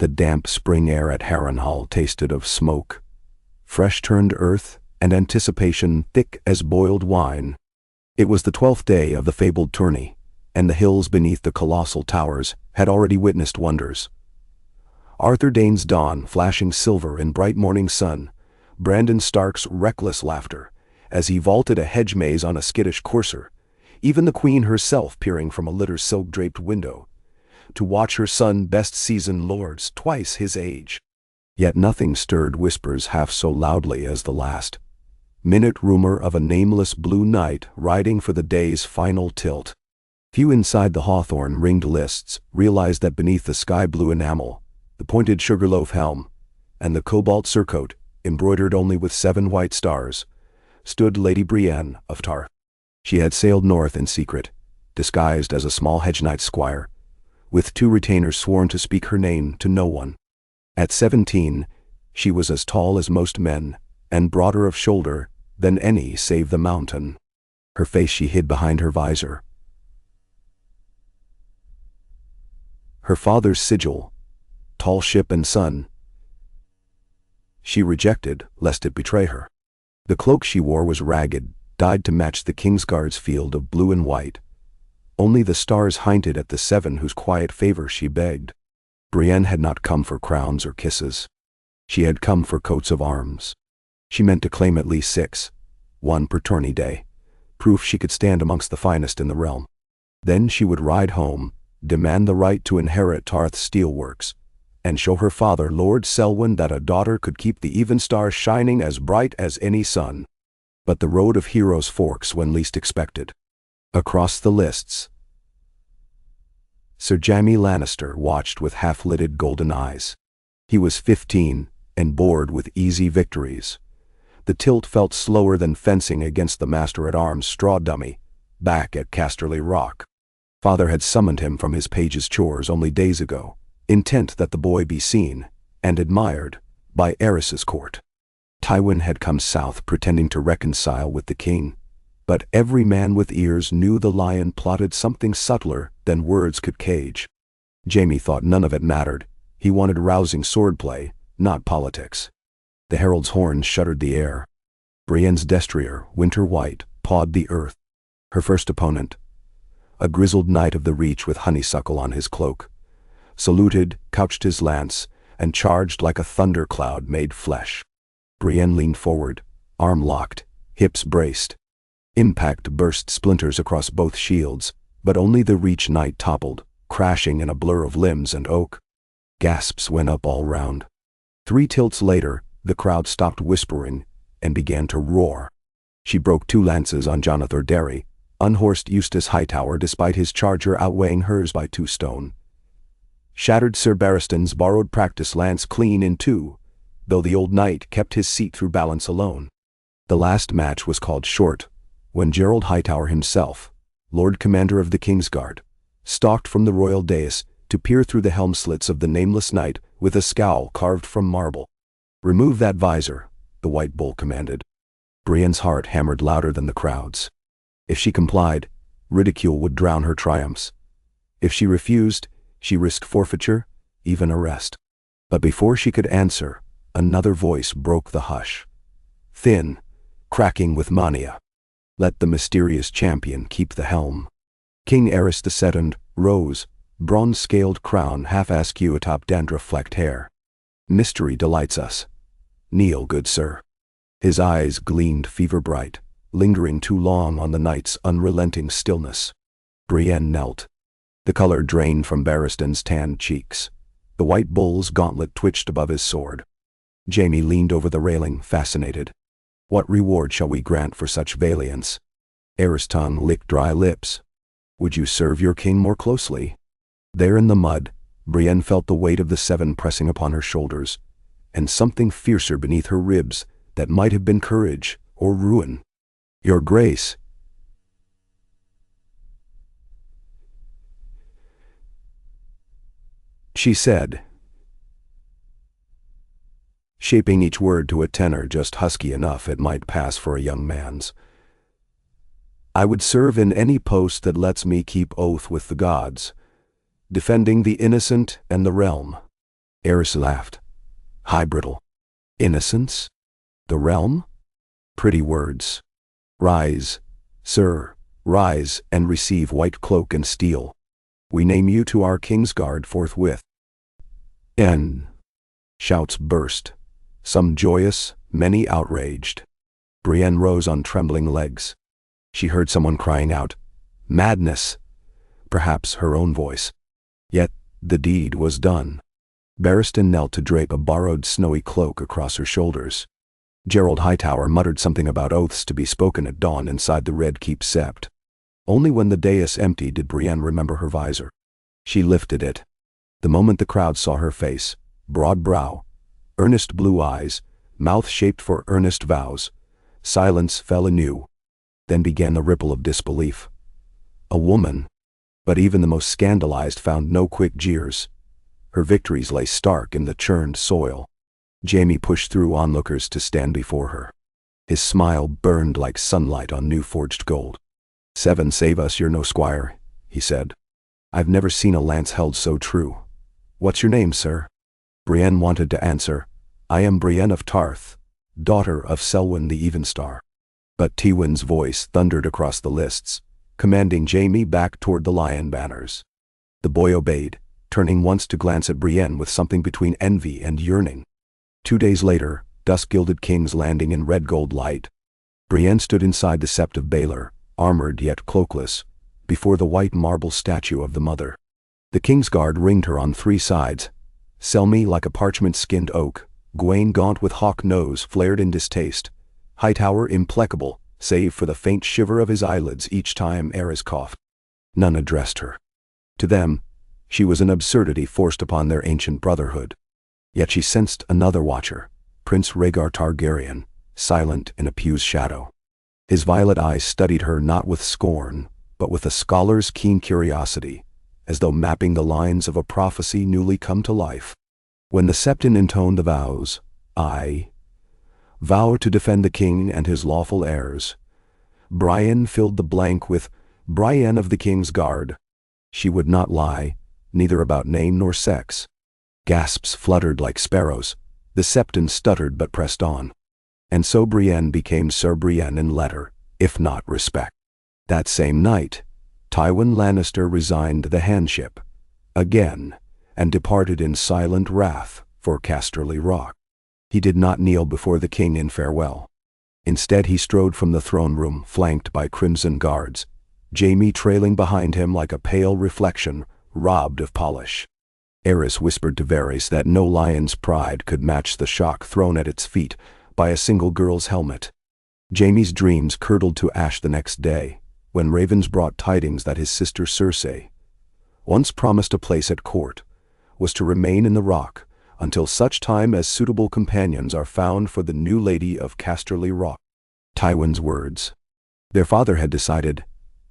The damp spring air at Harrenhal tasted of smoke, fresh-turned earth, and anticipation thick as boiled wine. It was the 12th day of the fabled tourney, and the hills beneath the colossal towers had already witnessed wonders. Arthur Dane's dawn flashing silver in bright morning sun, Brandon Stark's reckless laughter as he vaulted a hedge maze on a skittish courser, even the queen herself peering from a litter silk-draped window, to watch her son best-seasoned lords twice his age. Yet nothing stirred whispers half so loudly as the last-minute rumor of a nameless blue knight riding for the day's final tilt. Few inside the hawthorn-ringed lists realized that beneath the sky-blue enamel, the pointed sugarloaf helm, and the cobalt surcoat, embroidered only with 7 white stars, stood Lady Brienne of Tarth. She had sailed north in secret, disguised as a small hedge knight squire, with 2 retainers sworn to speak her name to no one. At 17, she was as tall as most men, and broader of shoulder than any save the mountain. Her face she hid behind her visor. Her father's sigil, tall ship and son, she rejected, lest it betray her. The cloak she wore was ragged, dyed to match the Kingsguard's field of blue and white. Only the stars hinted at the 7 whose quiet favor she begged. Brienne had not come for crowns or kisses. She had come for coats of arms. She meant to claim at least 6, 1 per tourney day, proof she could stand amongst the finest in the realm. Then she would ride home, demand the right to inherit Tarth's steelworks, and show her father, Lord Selwyn, that a daughter could keep the even star shining as bright as any sun. But the road of heroes forks when least expected. Across the lists, Sir Jaime Lannister watched with half-lidded golden eyes. He was 15, and bored with easy victories. The tilt felt slower than fencing against the master-at-arms straw dummy, back at Casterly Rock. Father had summoned him from his page's chores only days ago, intent that the boy be seen, and admired, by Aerys's court. Tywin had come south pretending to reconcile with the king, but every man with ears knew the lion plotted something subtler than words could cage. Jaime thought none of it mattered. He wanted rousing swordplay, not politics. The herald's horn shuddered the air. Brienne's destrier, winter white, pawed the earth. Her first opponent, a grizzled knight of the Reach with honeysuckle on his cloak, saluted, couched his lance, and charged like a thundercloud made flesh. Brienne leaned forward, arm locked, hips braced. Impact burst splinters across both shields, but only the Reach knight toppled, crashing in a blur of limbs and oak. Gasps went up all round. 3 tilts later, the crowd stopped whispering and began to roar. She broke 2 lances on Jonathan Derry, unhorsed Eustace Hightower despite his charger outweighing hers by 2 stone. Shattered Sir Barristan's borrowed practice lance clean in 2, though the old knight kept his seat through balance alone. The last match was called short, when Gerald Hightower himself, Lord Commander of the Kingsguard, stalked from the royal dais to peer through the helm slits of the nameless knight with a scowl carved from marble. "Remove that visor," the White Bull commanded. Brienne's heart hammered louder than the crowd's. If she complied, ridicule would drown her triumphs. If she refused, she risked forfeiture, even arrest. But before she could answer, another voice broke the hush. Thin, cracking with mania. Let the mysterious champion keep the helm. King Aerys II rose, bronze-scaled crown half askew atop dandruff-flecked hair. "Mystery delights us. Kneel, good sir." His eyes gleamed fever-bright, lingering too long on the night's unrelenting stillness. Brienne knelt. The color drained from Barristan's tanned cheeks. The White Bull's gauntlet twitched above his sword. Jaime leaned over the railing, fascinated. What reward shall we grant for such valiance? Aerys' tongue licked dry lips. Would you serve your king more closely? There in the mud, Brienne felt the weight of the 7 pressing upon her shoulders, and something fiercer beneath her ribs that might have been courage or ruin. "Your Grace," she said, shaping each word to a tenor just husky enough it might pass for a young man's. "I would serve in any post that lets me keep oath with the gods, defending the innocent and the realm." Eris laughed. Hi, brittle. Innocence? The realm? Pretty words. Rise, sir, rise and receive white cloak and steel. We name you to our Kingsguard forthwith. N. Shouts burst, some joyous, many outraged. Brienne rose on trembling legs. She heard someone crying out, "Madness!" Perhaps her own voice. Yet the deed was done. Barristan knelt to drape a borrowed snowy cloak across her shoulders. Gerald Hightower muttered something about oaths to be spoken at dawn inside the Red Keep sept. Only when the dais emptied did Brienne remember her visor. She lifted it. The moment the crowd saw her face, broad brow, earnest blue eyes, mouth shaped for earnest vows, silence fell anew. Then began the ripple of disbelief. A woman. But even the most scandalized found no quick jeers. Her victories lay stark in the churned soil. Jaime pushed through onlookers to stand before her. His smile burned like sunlight on new-forged gold. "Seven save us, you're no squire," he said. "I've never seen a lance held so true. What's your name, sir?" Brienne wanted to answer, "I am Brienne of Tarth, daughter of Selwyn the Evenstar." But Tywin's voice thundered across the lists, commanding Jaime back toward the lion banners. The boy obeyed, turning once to glance at Brienne with something between envy and yearning. 2 days later, dusk-gilded King's Landing in red-gold light. Brienne stood inside the Sept of Baelor, armored yet cloakless, before the white marble statue of the mother. The Kingsguard ringed her on 3 sides. Selmy like a parchment-skinned oak, Gawain gaunt with hawk nose flared in distaste, Hightower implacable, save for the faint shiver of his eyelids each time Eris coughed. None addressed her. To them, she was an absurdity forced upon their ancient brotherhood. Yet she sensed another watcher, Prince Rhaegar Targaryen, silent in a pew's shadow. His violet eyes studied her not with scorn, but with a scholar's keen curiosity, as though mapping the lines of a prophecy newly come to life. When the Septon intoned the vows, "I vow to defend the king and his lawful heirs," Brienne filled the blank with "Brienne of the Kingsguard." She would not lie, neither about name nor sex. Gasps fluttered like sparrows. The Septon stuttered but pressed on. And so Brienne became Sir Brienne in letter, if not respect. That same night, Tywin Lannister resigned the handship, again, and departed in silent wrath for Casterly Rock. He did not kneel before the king in farewell. Instead he strode from the throne room flanked by crimson guards, Jaime trailing behind him like a pale reflection, robbed of polish. Eris whispered to Varys that no lion's pride could match the shock thrown at its feet by a single girl's helmet. Jaime's dreams curdled to ash the next day, when ravens brought tidings that his sister Cersei, once promised a place at court, was to remain in the Rock until such time as suitable companions are found for the new lady of Casterly Rock. Tywin's words. Their father had decided,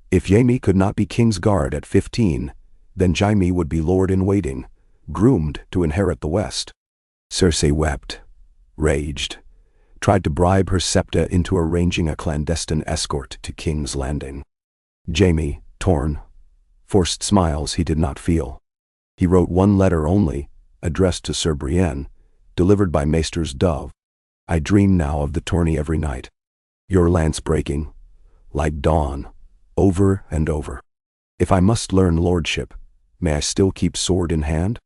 if Jaime could not be Kingsguard at 15, then Jaime would be lord-in-waiting, groomed to inherit the West. Cersei wept, raged, tried to bribe her septa into arranging a clandestine escort to King's Landing. Jaime, torn, forced smiles he did not feel. He wrote one letter only, addressed to Sir Brienne, delivered by Maester's dove. "I dream now of the tourney every night. Your lance breaking, like dawn, over and over. If I must learn lordship, may I still keep sword in hand?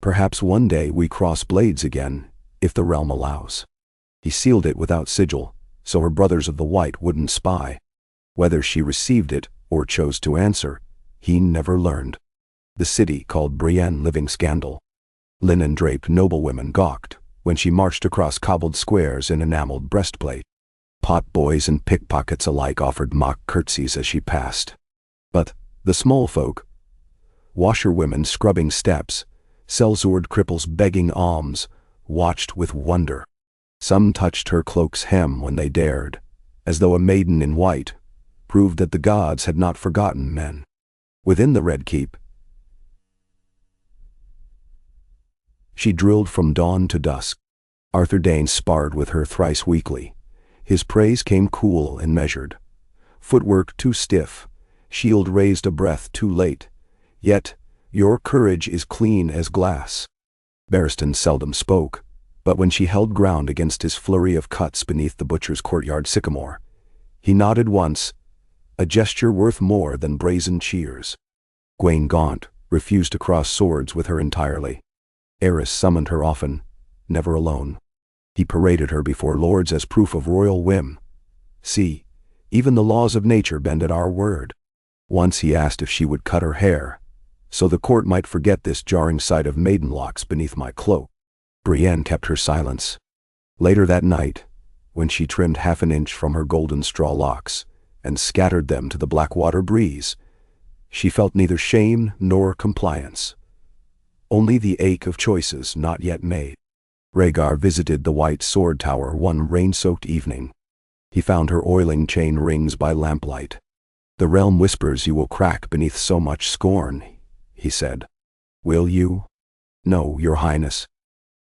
Perhaps one day we cross blades again, if the realm allows." He sealed it without sigil, so her brothers of the White wouldn't spy. Whether she received it or chose to answer, he never learned. The city called Brienne living scandal. Linen-draped noblewomen gawked when she marched across cobbled squares in enameled breastplate. Potboys and pickpockets alike offered mock curtsies as she passed. But the small folk, washerwomen scrubbing steps, sellsword cripples begging alms, watched with wonder. Some touched her cloak's hem when they dared, as though a maiden in white proved that the gods had not forgotten men. Within the Red Keep, she drilled from dawn to dusk. Arthur Dane sparred with her thrice weekly. His praise came cool and measured. Footwork too stiff, shield raised a breath too late. Yet your courage is clean as glass. Barristan seldom spoke, but when she held ground against his flurry of cuts beneath the butcher's courtyard sycamore, he nodded once, a gesture worth more than brazen cheers. Gwaine Gaunt refused to cross swords with her entirely. Eris summoned her often, never alone. He paraded her before lords as proof of royal whim. See, even the laws of nature bend at our word. Once he asked if she would cut her hair, so the court might forget this jarring sight of maiden locks beneath my cloak. Brienne kept her silence. Later that night, when she trimmed half an inch from her golden straw locks and scattered them to the Blackwater breeze, she felt neither shame nor compliance, only the ache of choices not yet made. Rhaegar visited the White Sword Tower one rain-soaked evening. He found her oiling chain rings by lamplight. "The realm whispers you will crack beneath so much scorn," he said. "Will you?" "No, your highness."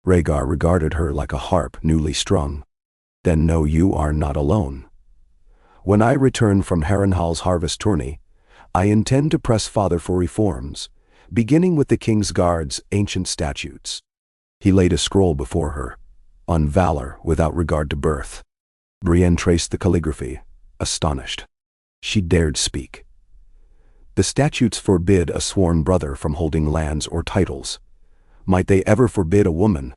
Rhaegar regarded her like a harp newly strung. "Then no, you are not alone. When I return from Harrenhal's harvest tourney, I intend to press father for reforms, beginning with the Kingsguard's ancient statutes." He laid a scroll before her, "On valor without regard to birth." Brienne traced the calligraphy, astonished. She dared speak. "The statutes forbid a sworn brother from holding lands or titles. Might they ever forbid a woman?"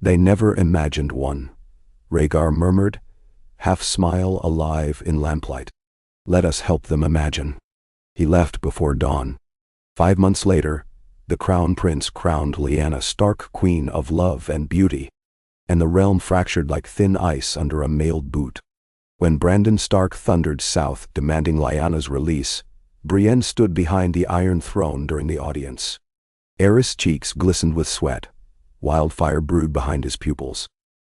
"They never imagined one," Rhaegar murmured, half smile alive in lamplight. "Let us help them imagine." He left before dawn. 5 months later, the Crown Prince crowned Lyanna Stark Queen of Love and Beauty, and the realm fractured like thin ice under a mailed boot. When Brandon Stark thundered south demanding Lyanna's release, Brienne stood behind the Iron Throne during the audience. Eris' cheeks glistened with sweat. Wildfire brewed behind his pupils.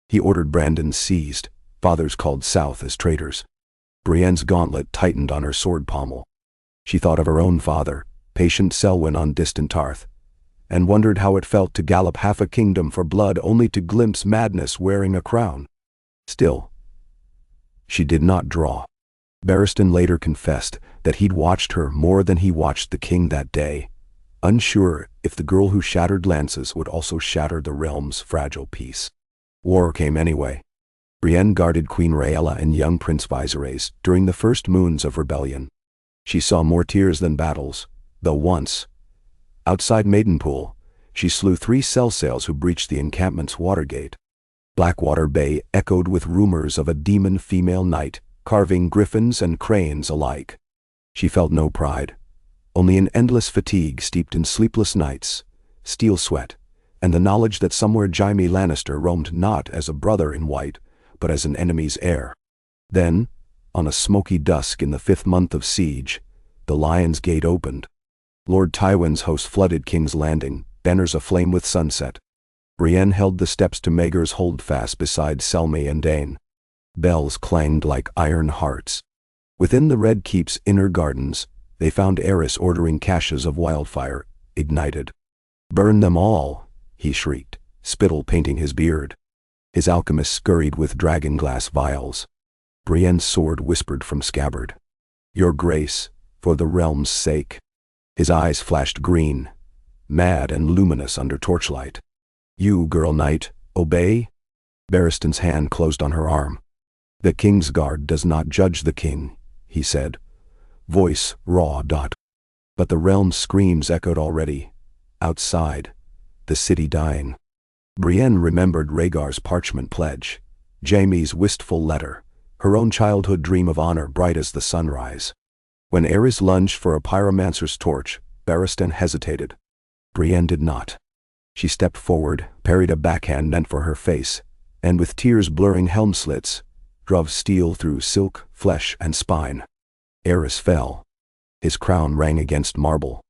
He ordered Brandon seized, fathers called south as traitors. Brienne's gauntlet tightened on her sword pommel. She thought of her own father, patient Selwyn on distant Tarth, and wondered how it felt to gallop half a kingdom for blood only to glimpse madness wearing a crown. Still, she did not draw. Barristan later confessed that he'd watched her more than he watched the king that day, unsure if the girl who shattered lances would also shatter the realm's fragile peace. War came anyway. Brienne guarded Queen Rhaella and young Prince Viserys during the first moons of rebellion. She saw more tears than battles, though once, outside Maidenpool, she slew 3 Selsails who breached the encampment's watergate. Blackwater Bay echoed with rumors of a demon female knight carving griffins and cranes alike. She felt no pride, only an endless fatigue steeped in sleepless nights, steel sweat, and the knowledge that somewhere Jaime Lannister roamed not as a brother in white, but as an enemy's heir. Then, on a smoky dusk in the 5th month of siege, the Lion's Gate opened. Lord Tywin's host flooded King's Landing, banners aflame with sunset. Brienne held the steps to Maegor's holdfast beside Selmy and Dane. Bells clanged like iron hearts. Within the Red Keep's inner gardens, they found Eris ordering caches of wildfire, ignited. "Burn them all," he shrieked, spittle painting his beard. His alchemist scurried with dragon-glass vials. Brienne's sword whispered from scabbard, "Your grace, for the realm's sake." His eyes flashed green, mad and luminous under torchlight. "You, girl knight, obey?" Barristan's hand closed on her arm. "The Kingsguard does not judge the king," he said, voice raw. But the realm's screams echoed already. Outside, the city dying. Brienne remembered Rhaegar's parchment pledge, Jaime's wistful letter, her own childhood dream of honor bright as the sunrise. When Eris lunged for a pyromancer's torch, Barristan hesitated. Brienne did not. She stepped forward, parried a backhand meant for her face, and with tears blurring helm slits, drove steel through silk, flesh, and spine. Eris fell. His crown rang against marble.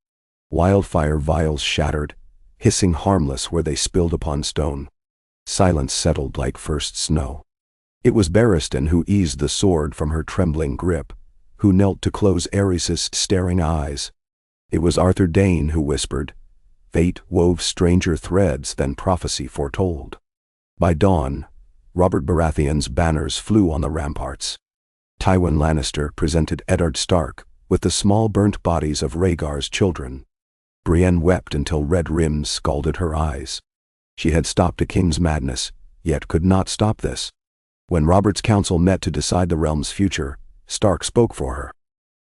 Wildfire vials shattered, hissing harmless where they spilled upon stone. Silence settled like first snow. It was Barristan who eased the sword from her trembling grip, who knelt to close Eris's staring eyes. It was Arthur Dane who whispered, "Fate wove stranger threads than prophecy foretold." By dawn, Robert Baratheon's banners flew on the ramparts. Tywin Lannister presented Eddard Stark with the small burnt bodies of Rhaegar's children. Brienne wept until red rims scalded her eyes. She had stopped a king's madness, yet could not stop this. When Robert's council met to decide the realm's future, Stark spoke for her.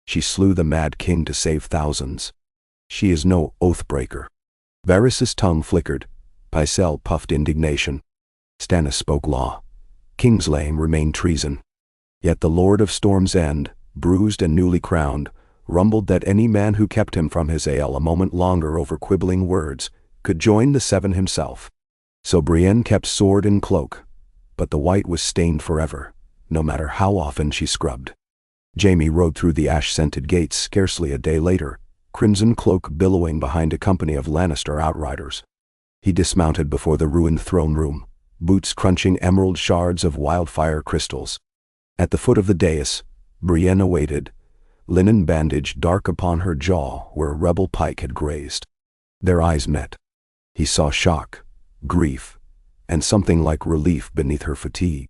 She slew the mad king to save thousands. She is no oath-breaker. Varys' tongue flickered. Pycelle puffed indignation. Stannis spoke law. Kingslaying remained treason. Yet the Lord of Storm's End, bruised and newly crowned, rumbled that any man who kept him from his ale a moment longer over quibbling words could join the Seven himself. So Brienne kept sword and cloak, but the white was stained forever, no matter how often she scrubbed. Jaime rode through the ash-scented gates scarcely a day later, crimson cloak billowing behind a company of Lannister outriders. He dismounted before the ruined throne room, boots crunching emerald shards of wildfire crystals. At the foot of the dais, Brienne awaited, linen bandage dark upon her jaw where a rebel pike had grazed. Their eyes met. He saw shock, grief, and something like relief beneath her fatigue.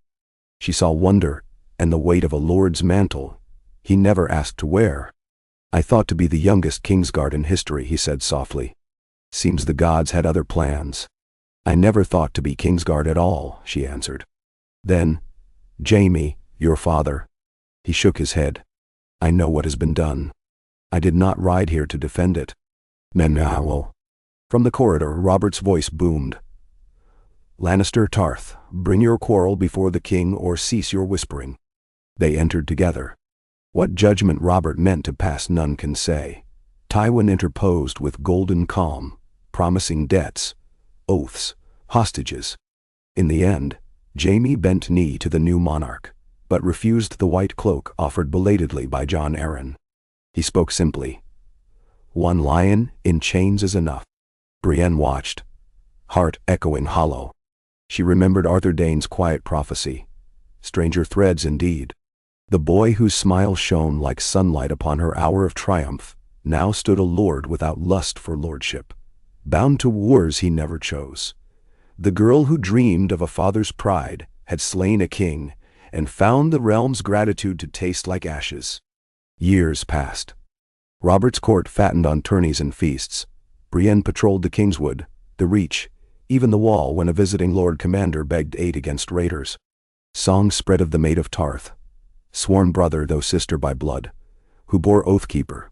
She saw wonder and the weight of a lord's mantle he never asked to wear. "I thought to be the youngest Kingsguard in history," he said softly. "Seems the gods had other plans." "I never thought to be Kingsguard at all," she answered. Then, "Jaime, your father." He shook his head. "I know what has been done. I did not ride here to defend it." "Menao." From the corridor, Robert's voice boomed. "Lannister Tarth, bring your quarrel before the king or cease your whispering." They entered together. What judgment Robert meant to pass none can say. Tywin interposed with golden calm, promising debts, oaths, hostages. In the end, Jaime bent knee to the new monarch, but refused the white cloak offered belatedly by Jon Arryn. He spoke simply. "One lion in chains is enough." Brienne watched, heart echoing hollow. She remembered Arthur Dayne's quiet prophecy. Stranger threads indeed. The boy whose smile shone like sunlight upon her hour of triumph now stood a lord without lust for lordship, bound to wars he never chose. The girl who dreamed of a father's pride had slain a king and found the realm's gratitude to taste like ashes. Years passed. Robert's court fattened on tourneys and feasts. Brienne patrolled the Kingswood, the Reach, even the Wall when a visiting Lord Commander begged aid against raiders. Songs spread of the Maid of Tarth, sworn brother though sister by blood, who bore Oathkeeper,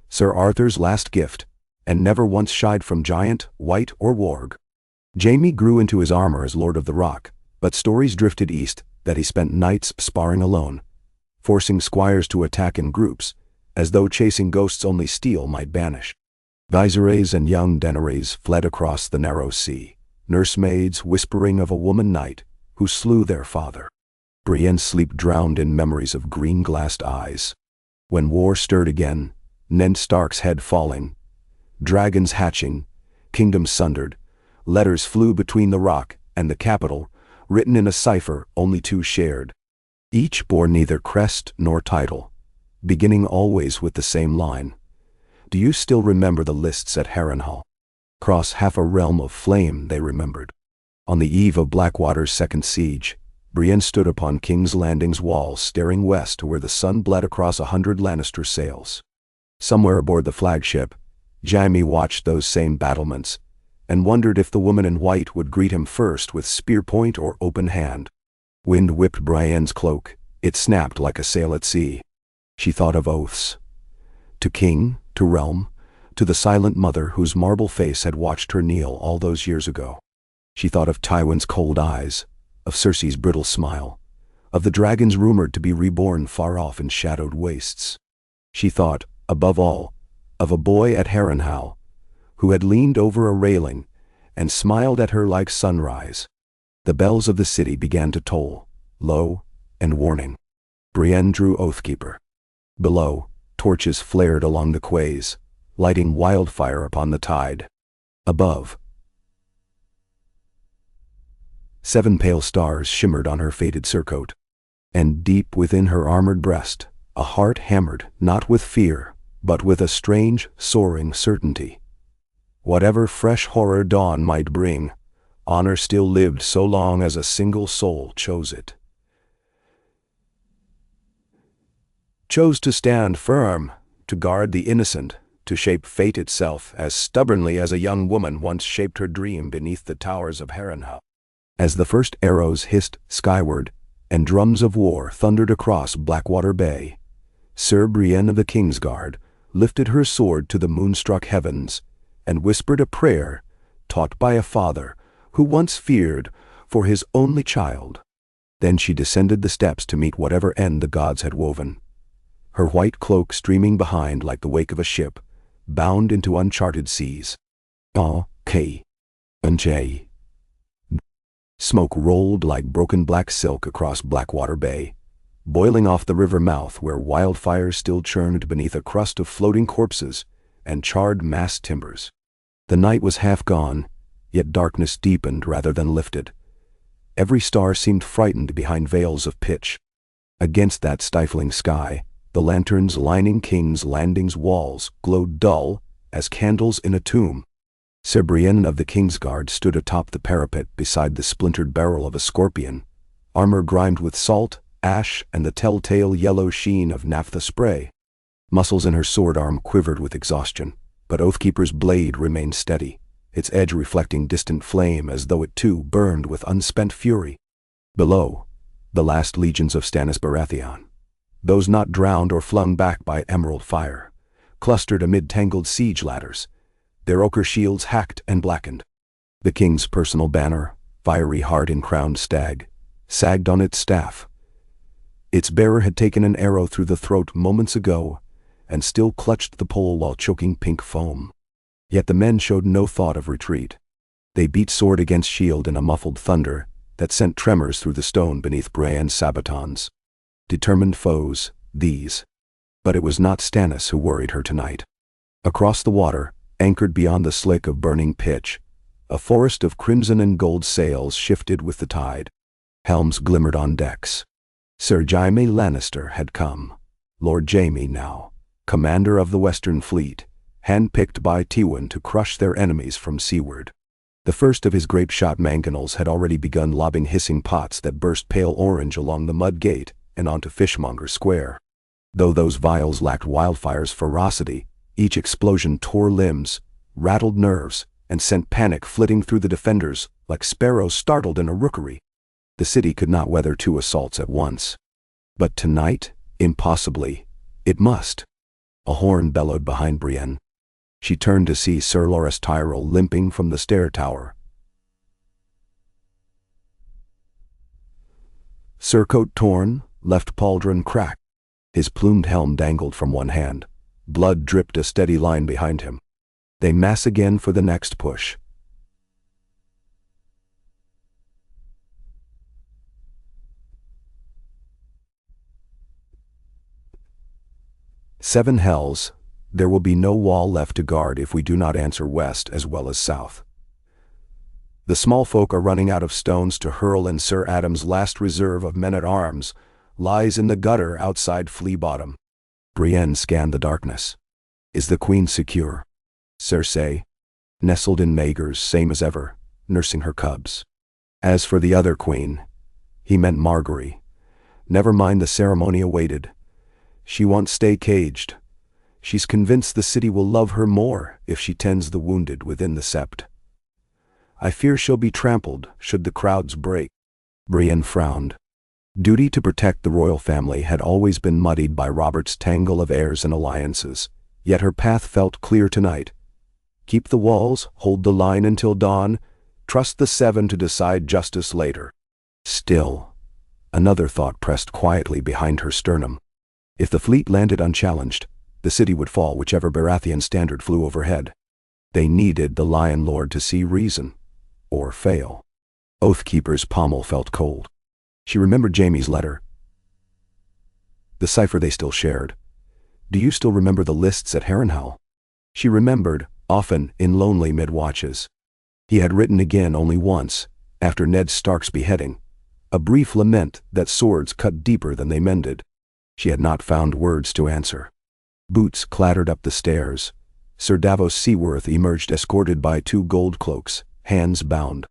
Sir Arthur's last gift, and never once shied from giant, white, or warg. Jaime grew into his armor as Lord of the Rock, but stories drifted east that he spent nights sparring alone, forcing squires to attack in groups, as though chasing ghosts only steel might banish. Viserys and young Daenerys fled across the narrow sea, nursemaids whispering of a woman knight who slew their father. Brienne's sleep drowned in memories of green-glassed eyes. When war stirred again, Ned Stark's head falling, dragons hatching, kingdoms sundered, letters flew between the rock and the capital, written in a cipher only two shared. Each bore neither crest nor title, beginning always with the same line. Do you still remember the lists at Harrenhal? Across half a realm of flame they remembered. On the eve of Blackwater's second siege, Brienne stood upon King's Landing's walls staring west to where the sun bled across 100 Lannister sails. Somewhere aboard the flagship, Jaime watched those same battlements and wondered if the woman in white would greet him first with spear point or open hand. Wind whipped Brienne's cloak. It snapped like a sail at sea. She thought of oaths. To king, to realm, to the silent mother whose marble face had watched her kneel all those years ago. She thought of Tywin's cold eyes, of Cersei's brittle smile, of the dragons rumored to be reborn far off in shadowed wastes. She thought, above all, of a boy at Harrenhal, who had leaned over a railing and smiled at her like sunrise. The bells of the city began to toll, low and warning. Brienne drew Oathkeeper. Below, torches flared along the quays, lighting wildfire upon the tide. Above, 7 pale stars shimmered on her faded surcoat. And deep within her armored breast, a heart hammered not with fear, but with a strange, soaring certainty. Whatever fresh horror dawn might bring, honor still lived so long as a single soul chose it. Chose to stand firm, to guard the innocent, to shape fate itself as stubbornly as a young woman once shaped her dream beneath the towers of Harrenhal. As the first arrows hissed skyward and drums of war thundered across Blackwater Bay, Sir Brienne of the Kingsguard lifted her sword to the moonstruck heavens and whispered a prayer taught by a father who once feared for his only child. Then she descended the steps to meet whatever end the gods had woven, her white cloak streaming behind like the wake of a ship, bound into uncharted seas. N.J. Smoke rolled like broken black silk across Blackwater Bay, boiling off the river mouth where wildfires still churned beneath a crust of floating corpses and charred mast timbers. The night was half gone, yet darkness deepened rather than lifted. Every star seemed frightened behind veils of pitch. Against that stifling sky, the lanterns lining King's Landing's walls glowed dull as candles in a tomb. Sir Brienne of the Kingsguard stood atop the parapet beside the splintered barrel of a scorpion, armor grimed with salt, ash, and the telltale yellow sheen of naphtha spray. Muscles in her sword arm quivered with exhaustion, but Oathkeeper's blade remained steady, its edge reflecting distant flame as though it too burned with unspent fury. Below, the last legions of Stannis Baratheon, those not drowned or flung back by emerald fire, clustered amid tangled siege ladders, their ochre shields hacked and blackened. The king's personal banner, fiery heart-encrowned stag, sagged on its staff. Its bearer had taken an arrow through the throat moments ago and still clutched the pole while choking pink foam. Yet the men showed no thought of retreat. They beat sword against shield in a muffled thunder that sent tremors through the stone beneath Brienne's sabatons. Determined foes, these. But it was not Stannis who worried her tonight. Across the water, anchored beyond the slick of burning pitch, a forest of crimson and gold sails shifted with the tide. Helms glimmered on decks. Sir Jaime Lannister had come. Lord Jaime now, commander of the Western Fleet, handpicked by Tywin to crush their enemies from seaward. The first of his grape-shot mangonels had already begun lobbing hissing pots that burst pale orange along the mud gate and onto Fishmonger Square. Though those vials lacked Wildfire's ferocity, each explosion tore limbs, rattled nerves, and sent panic flitting through the defenders like sparrows startled in a rookery. The city could not weather two assaults at once. But tonight, impossibly, it must. A horn bellowed behind Brienne. She turned to see Sir Loras Tyrell limping from the stair tower. Surcoat torn, left pauldron cracked. His plumed helm dangled from one hand. Blood dripped a steady line behind him. They mass again for the next push. Seven hells. There will be no wall left to guard if we do not answer west as well as south. The small folk are running out of stones to hurl, and Sir Adam's last reserve of men-at-arms lies in the gutter outside Flea Bottom. Brienne scanned the darkness. Is the queen secure? Cersei, nestled in Maegor's, same as ever, nursing her cubs. As for the other queen, he meant Margaery. Never mind, the ceremony awaited. She won't stay caged. She's convinced the city will love her more if she tends the wounded within the sept. I fear she'll be trampled should the crowds break. Brienne frowned. Duty to protect the royal family had always been muddied by Robert's tangle of heirs and alliances, yet her path felt clear tonight. Keep the walls, hold the line until dawn, trust the seven to decide justice later. Still, another thought pressed quietly behind her sternum. If the fleet landed unchallenged, the city would fall whichever Baratheon standard flew overhead. They needed the Lion Lord to see reason, or fail. Oathkeeper's pommel felt cold. She remembered Jaime's letter, the cipher they still shared. Do you still remember the lists at Harrenhal? She remembered, often in lonely mid-watches. He had written again only once, after Ned Stark's beheading, a brief lament that swords cut deeper than they mended. She had not found words to answer. Boots clattered up the stairs. Sir Davos Seaworth emerged escorted by two gold cloaks, hands bound.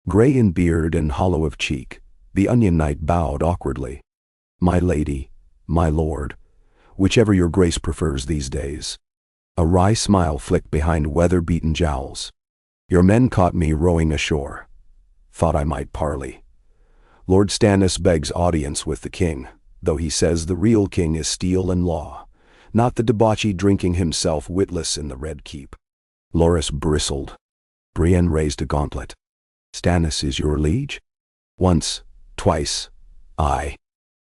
Gray in beard and hollow of cheek, the Onion Knight bowed awkwardly. My lady, my lord, whichever your grace prefers these days. A wry smile flicked behind weather-beaten jowls. Your men caught me rowing ashore. Thought I might parley. Lord Stannis begs audience with the king, though he says the real king is steel and law, not the debauchee drinking himself witless in the Red Keep. Loras bristled. Brienne raised a gauntlet. Stannis is your liege? Once, twice, aye.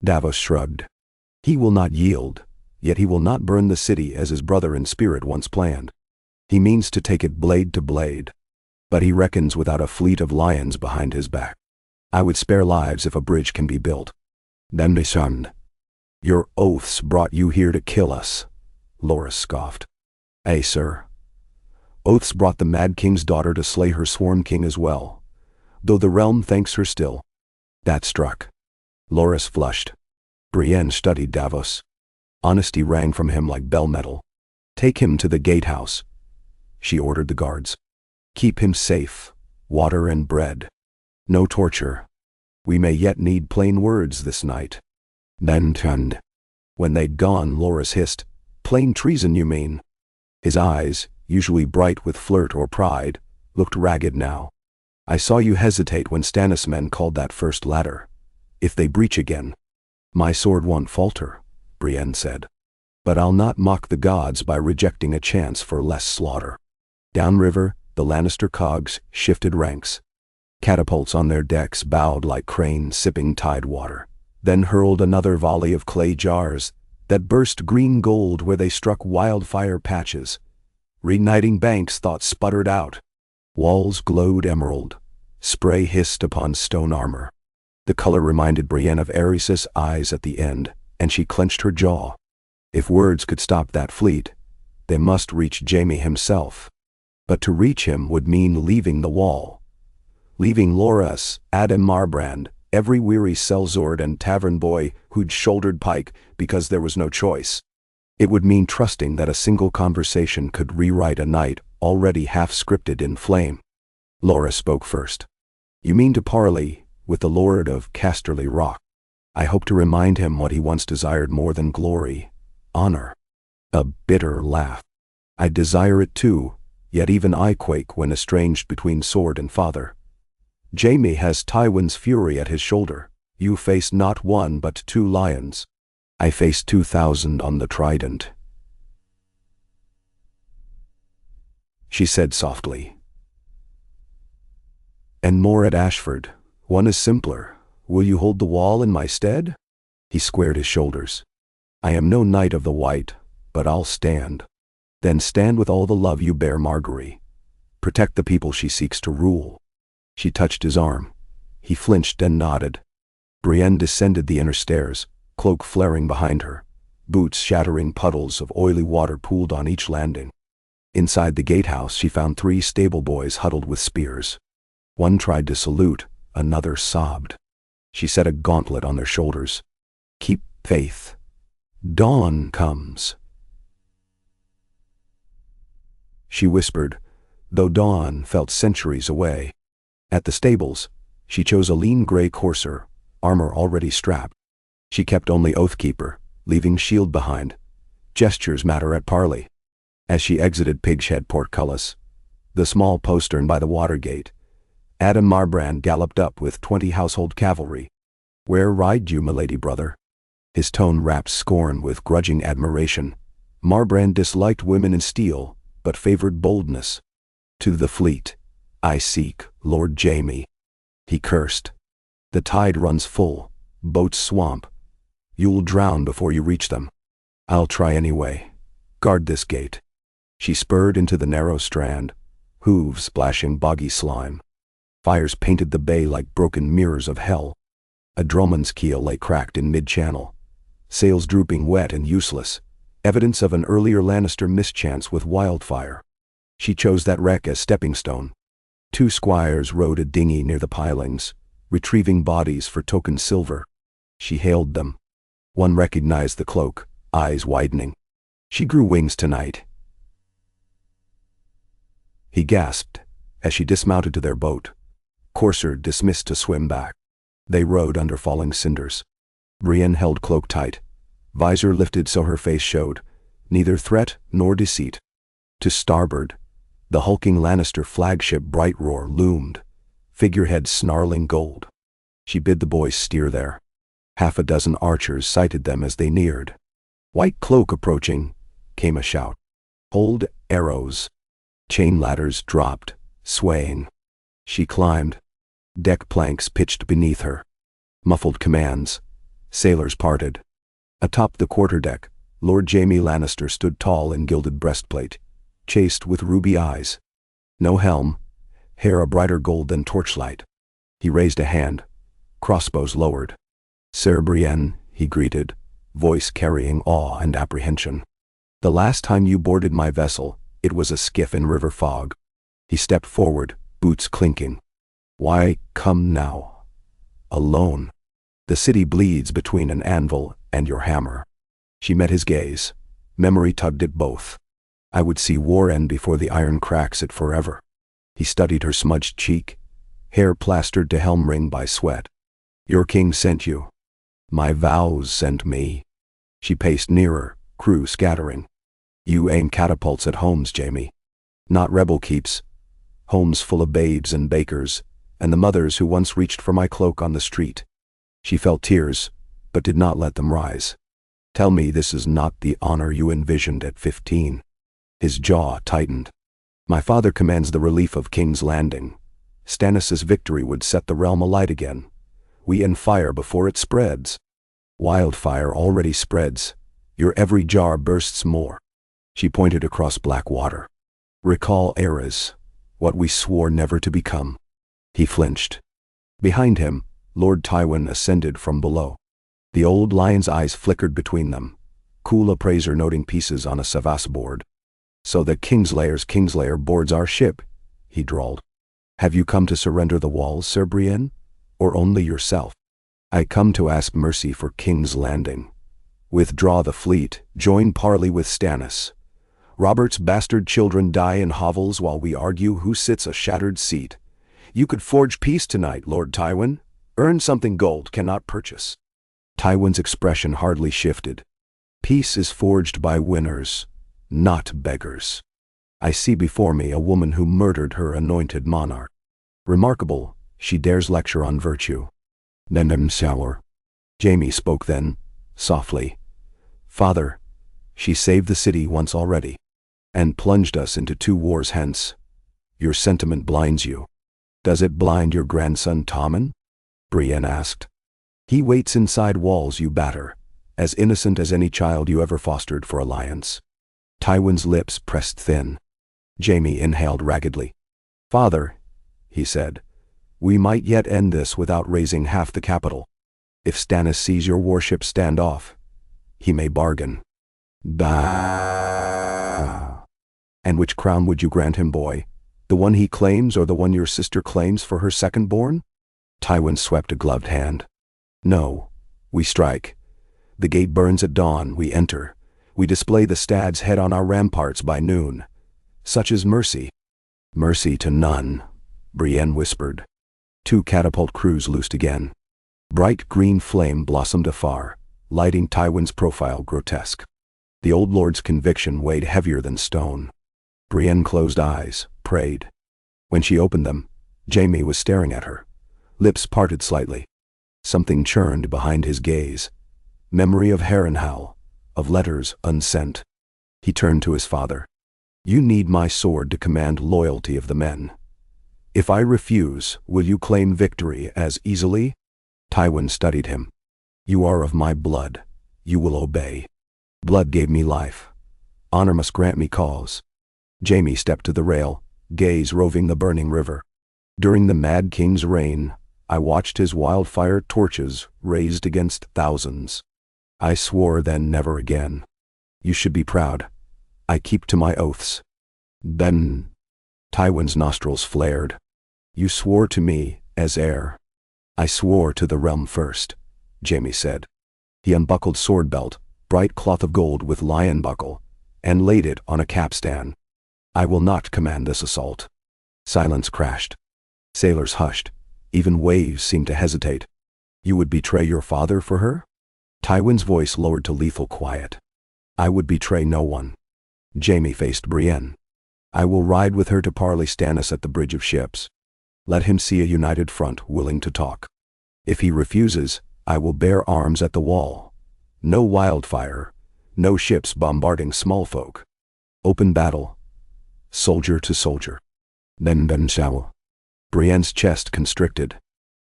Davos shrugged. He will not yield, yet he will not burn the city as his brother in spirit once planned. He means to take it blade to blade. But he reckons without a fleet of lions behind his back. I would spare lives if a bridge can be built. Then they son. Your oaths brought you here to kill us, Loras scoffed. Ay, sir. Oaths brought the Mad King's daughter to slay her sworn king as well, though the realm thanks her still. That struck. Loras flushed. Brienne studied Davos. Honesty rang from him like bell metal. Take him to the gatehouse. She ordered the guards. Keep him safe, water and bread. No torture. We may yet need plain words this night. Then turned. When they'd gone, Loras hissed, Plain treason, you mean? His eyes, usually bright with flirt or pride, looked ragged now. I saw you hesitate when Stannis' men called that first ladder. If they breach again. My sword won't falter, Brienne said. But I'll not mock the gods by rejecting a chance for less slaughter. Downriver, the Lannister cogs shifted ranks. Catapults on their decks bowed like cranes sipping tide water, then hurled another volley of clay jars that burst green gold where they struck wildfire patches. Reigniting banks thought sputtered out. Walls glowed emerald. Spray hissed upon stone armor. The color reminded Brienne of Aerys' eyes at the end, and she clenched her jaw. If words could stop that fleet, they must reach Jaime himself. But to reach him would mean leaving the wall. Leaving Loras, Adam Marbrand, every weary sellsword and tavern boy who'd shouldered pike because there was no choice. It would mean trusting that a single conversation could rewrite a night already half-scripted in flame. Loras spoke first. You mean to parley with the Lord of Casterly Rock. I hope to remind him what he once desired more than glory, honor. A bitter laugh. I desire it too. Yet even I quake when estranged between sword and father. Jaime has Tywin's fury at his shoulder. You face not one but 2 lions. I face 2,000 on the trident. She said softly. And more at Ashford. One is simpler. Will you hold the wall in my stead? He squared his shoulders. I am no knight of the white, but I'll stand. Then stand with all the love you bear Margaery. Protect the people she seeks to rule. She touched his arm. He flinched and nodded. Brienne descended the inner stairs, cloak flaring behind her. Boots shattering puddles of oily water pooled on each landing. Inside the gatehouse she found 3 stable boys huddled with spears. One tried to salute, another sobbed. She set a gauntlet on their shoulders. Keep faith. Dawn comes. She whispered, though dawn felt centuries away. At the stables, she chose a lean gray courser, armor already strapped. She kept only Oathkeeper, leaving shield behind. Gestures matter at parley. As she exited Pigshead Portcullis, the small postern by the water gate, Adam Marbrand galloped up with 20 household cavalry. Where ride you, milady brother? His tone wrapped scorn with grudging admiration. Marbrand disliked women in steel, but favored boldness. To the fleet. I seek Lord Jaime. He cursed. The tide runs full. Boats swamp. You'll drown before you reach them. I'll try anyway. Guard this gate. She spurred into the narrow strand, hooves splashing boggy slime. Fires painted the bay like broken mirrors of hell. A dromon's keel lay cracked in mid-channel. Sails drooping wet and useless. Evidence of an earlier Lannister mischance with wildfire. She chose that wreck as stepping stone. 2 squires rowed a dinghy near the pilings, retrieving bodies for token silver. She hailed them. One recognized the cloak, eyes widening. She grew wings tonight. He gasped as she dismounted to their boat. Courser dismissed to swim back. They rowed under falling cinders. Brienne held cloak tight, visor lifted so her face showed neither threat nor deceit. To starboard, the hulking Lannister flagship Bright Roar loomed, figurehead snarling gold. She bid the boys steer there. Half a dozen archers sighted them as they neared. "White cloak approaching," came a shout. "Hold arrows." Chain ladders dropped, swaying. She climbed. Deck planks pitched beneath her. Muffled commands. Sailors parted. Atop the quarterdeck, Lord Jaime Lannister stood tall in gilded breastplate, chased with ruby eyes. No helm, hair a brighter gold than torchlight. He raised a hand, crossbows lowered. "Sir Brienne," he greeted, voice carrying awe and apprehension. "The last time you boarded my vessel, it was a skiff in river fog." He stepped forward, boots clinking. "Why come now? Alone? The city bleeds between an anvil and your hammer." She met his gaze. Memory tugged at both. "I would see war end before the iron cracks it forever." He studied her smudged cheek, hair plastered to helm ring by sweat. "Your king sent you. My vows sent me." She paced nearer, crew scattering. "You aim catapults at homes, Jaime. Not rebel keeps. Homes full of babes and bakers, and the mothers who once reached for my cloak on the street." She felt tears, but did not let them rise. "Tell me this is not the honor you envisioned at 15. His jaw tightened. "My father commands the relief of King's Landing. Stannis' victory would set the realm alight again. We end fire before it spreads. Wildfire already spreads. Your every jar bursts more." She pointed across black water. "Recall eras, what we swore never to become." He flinched. Behind him, Lord Tywin ascended from below. The old lion's eyes flickered between them, cool appraiser noting pieces on a Savas board. "So the Kingslayer boards our ship," he drawled. "Have you come to surrender the walls, Sir Brienne? Or only yourself?" "I come to ask mercy for King's Landing. Withdraw the fleet, join parley with Stannis. Robert's bastard children die in hovels while we argue who sits a shattered seat. You could forge peace tonight, Lord Tywin. Earn something gold cannot purchase." Tywin's expression hardly shifted. "Peace is forged by winners, not beggars. I see before me a woman who murdered her anointed monarch. Remarkable, she dares lecture on virtue. Then sour." Jaime spoke then, softly. "Father, she saved the city once already, and plunged us into 2 wars hence. Your sentiment blinds you. Does it blind your grandson Tommen?" Brienne asked. "He waits inside walls you batter, as innocent as any child you ever fostered for alliance." Tywin's lips pressed thin. Jaime inhaled raggedly. "Father," he said, "we might yet end this without raising half the capital. If Stannis sees your warship stand off, he may bargain." "Bah!" "And which crown would you grant him, boy? The one he claims or the one your sister claims for her second-born?" Tywin swept a gloved hand. "No, we strike. The gate burns at dawn, we enter. We display the stag's head on our ramparts by noon. Such is mercy." "Mercy to none," Brienne whispered. 2 catapult crews loosed again. Bright green flame blossomed afar, lighting Tywin's profile grotesque. The old lord's conviction weighed heavier than stone. Brienne closed eyes, prayed. When she opened them, Jaime was staring at her, lips parted slightly. Something churned behind his gaze. Memory of Harrenhal, of letters unsent. He turned to his father. "You need my sword to command loyalty of the men. If I refuse, will you claim victory as easily?" Tywin studied him. "You are of my blood. You will obey. Blood gave me life. Honor must grant me cause." Jaime stepped to the rail, gaze roving the burning river. "During the Mad King's reign, I watched his wildfire torches raised against thousands. I swore then never again. You should be proud. I keep to my oaths." "Then—" Tywin's nostrils flared. "You swore to me as heir." "I swore to the realm first," Jaime said. He unbuckled sword belt, bright cloth of gold with lion buckle, and laid it on a capstan. "I will not command this assault." Silence crashed. Sailors hushed. Even waves seemed to hesitate. "You would betray your father for her?" Tywin's voice lowered to lethal quiet. "I would betray no one." Jaime faced Brienne. I will ride with her to parley Stannis at the Bridge of Ships. Let him see a united front willing to talk. If he refuses, I will bear arms at the wall. No wildfire, no ships bombarding small folk. Open battle, soldier to soldier. Then shall. Brienne's chest constricted.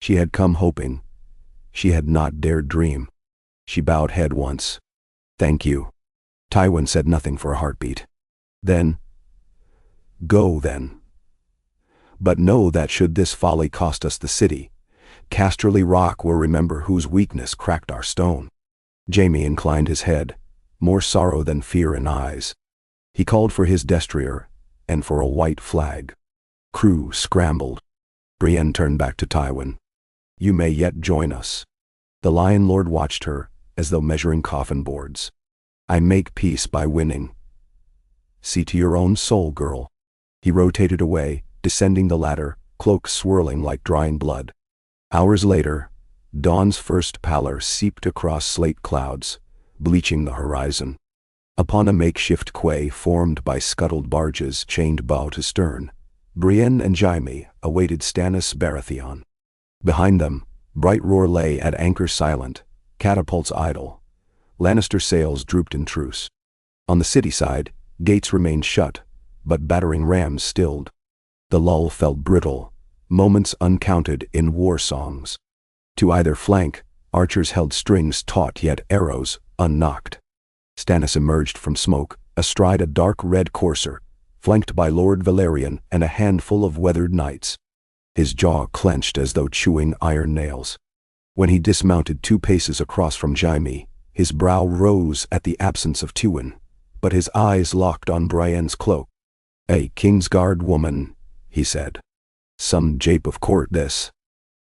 She had come hoping. She had not dared dream. She bowed head once. Thank you. Tywin said nothing for a heartbeat. Then, go then. But know that should this folly cost us the city, Casterly Rock will remember whose weakness cracked our stone. Jaime inclined his head, more sorrow than fear in eyes. He called for his destrier, and for a white flag. Crew scrambled. Brienne turned back to Tywin. You may yet join us. The Lion Lord watched her, as though measuring coffin boards. I make peace by winning. See to your own soul, girl. He rotated away, descending the ladder, cloak swirling like drying blood. Hours later, dawn's first pallor seeped across slate clouds, bleaching the horizon. Upon a makeshift quay formed by scuttled barges chained bow to stern, Brienne and Jaime awaited Stannis Baratheon. Behind them, Bright Roar lay at anchor silent, catapults idle. Lannister sails drooped in truce. On the city side, gates remained shut, but battering rams stilled. The lull felt brittle, moments uncounted in war songs. To either flank, archers held strings taut yet arrows unknocked. Stannis emerged from smoke, astride a dark red courser, flanked by Lord Valerian and a handful of weathered knights. His jaw clenched as though chewing iron nails. When he dismounted 2 paces across from Jaime, his brow rose at the absence of Tywin, but his eyes locked on Brienne's cloak. A Kingsguard woman, he said. Some jape of court this.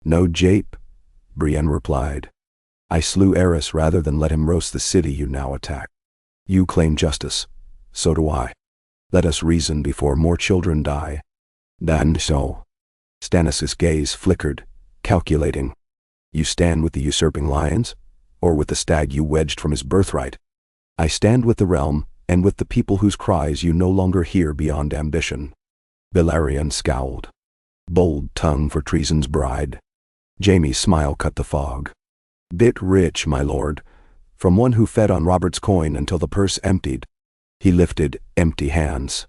No jape, Brienne replied. I slew Eris rather than let him roast the city you now attack. You claim justice, so do I. Let us reason before more children die. And so. Stannis' gaze flickered, calculating. You stand with the usurping lions, or with the stag you wedged from his birthright? I stand with the realm, and with the people whose cries you no longer hear beyond ambition. Valerian scowled. Bold tongue for treason's bride. Jaime's smile cut the fog. Bit rich, my lord, from one who fed on Robert's coin until the purse emptied. He lifted empty hands.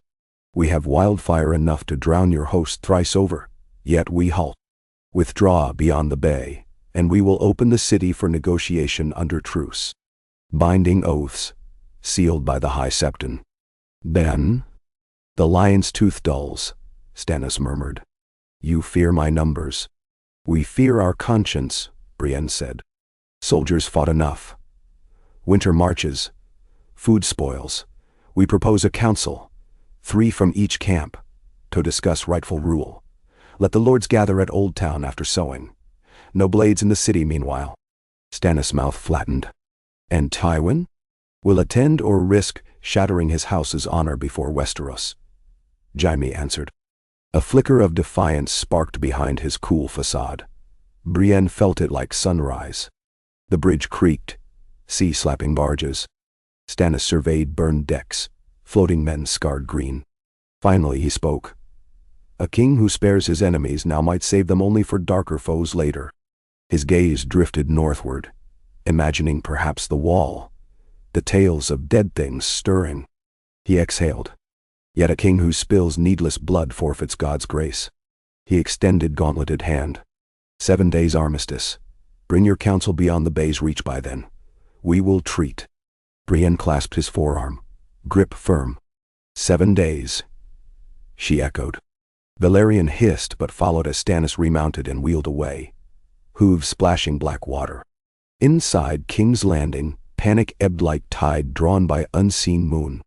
We have wildfire enough to drown your host thrice over, yet we halt. Withdraw beyond the bay, and we will open the city for negotiation under truce. Binding oaths, sealed by the High Septon. Then? The lion's tooth dulls, Stannis murmured. You fear my numbers. We fear our conscience, Brienne said. Soldiers fought enough. Winter marches, food spoils. We propose a council, 3 from each camp, to discuss rightful rule. Let the lords gather at Old Town after sowing. No blades in the city meanwhile. Stannis' mouth flattened. And Tywin? Will attend or risk shattering his house's honor before Westeros? Jaime answered. A flicker of defiance sparked behind his cool facade. Brienne felt it like sunrise. The bridge creaked, sea-slapping barges. Stannis surveyed burned decks, floating men scarred green. Finally he spoke. A king who spares his enemies now might save them only for darker foes later. His gaze drifted northward, imagining perhaps the wall, the tales of dead things stirring. He exhaled. Yet a king who spills needless blood forfeits God's grace. He extended gauntleted hand. 7 days armistice. Bring your counsel beyond the bay's reach by then. We will treat. Brienne clasped his forearm, grip firm. 7 days. She echoed. Valerian hissed but followed as Stannis remounted and wheeled away, hooves splashing black water. Inside King's Landing, panic ebbed like tide drawn by unseen moon.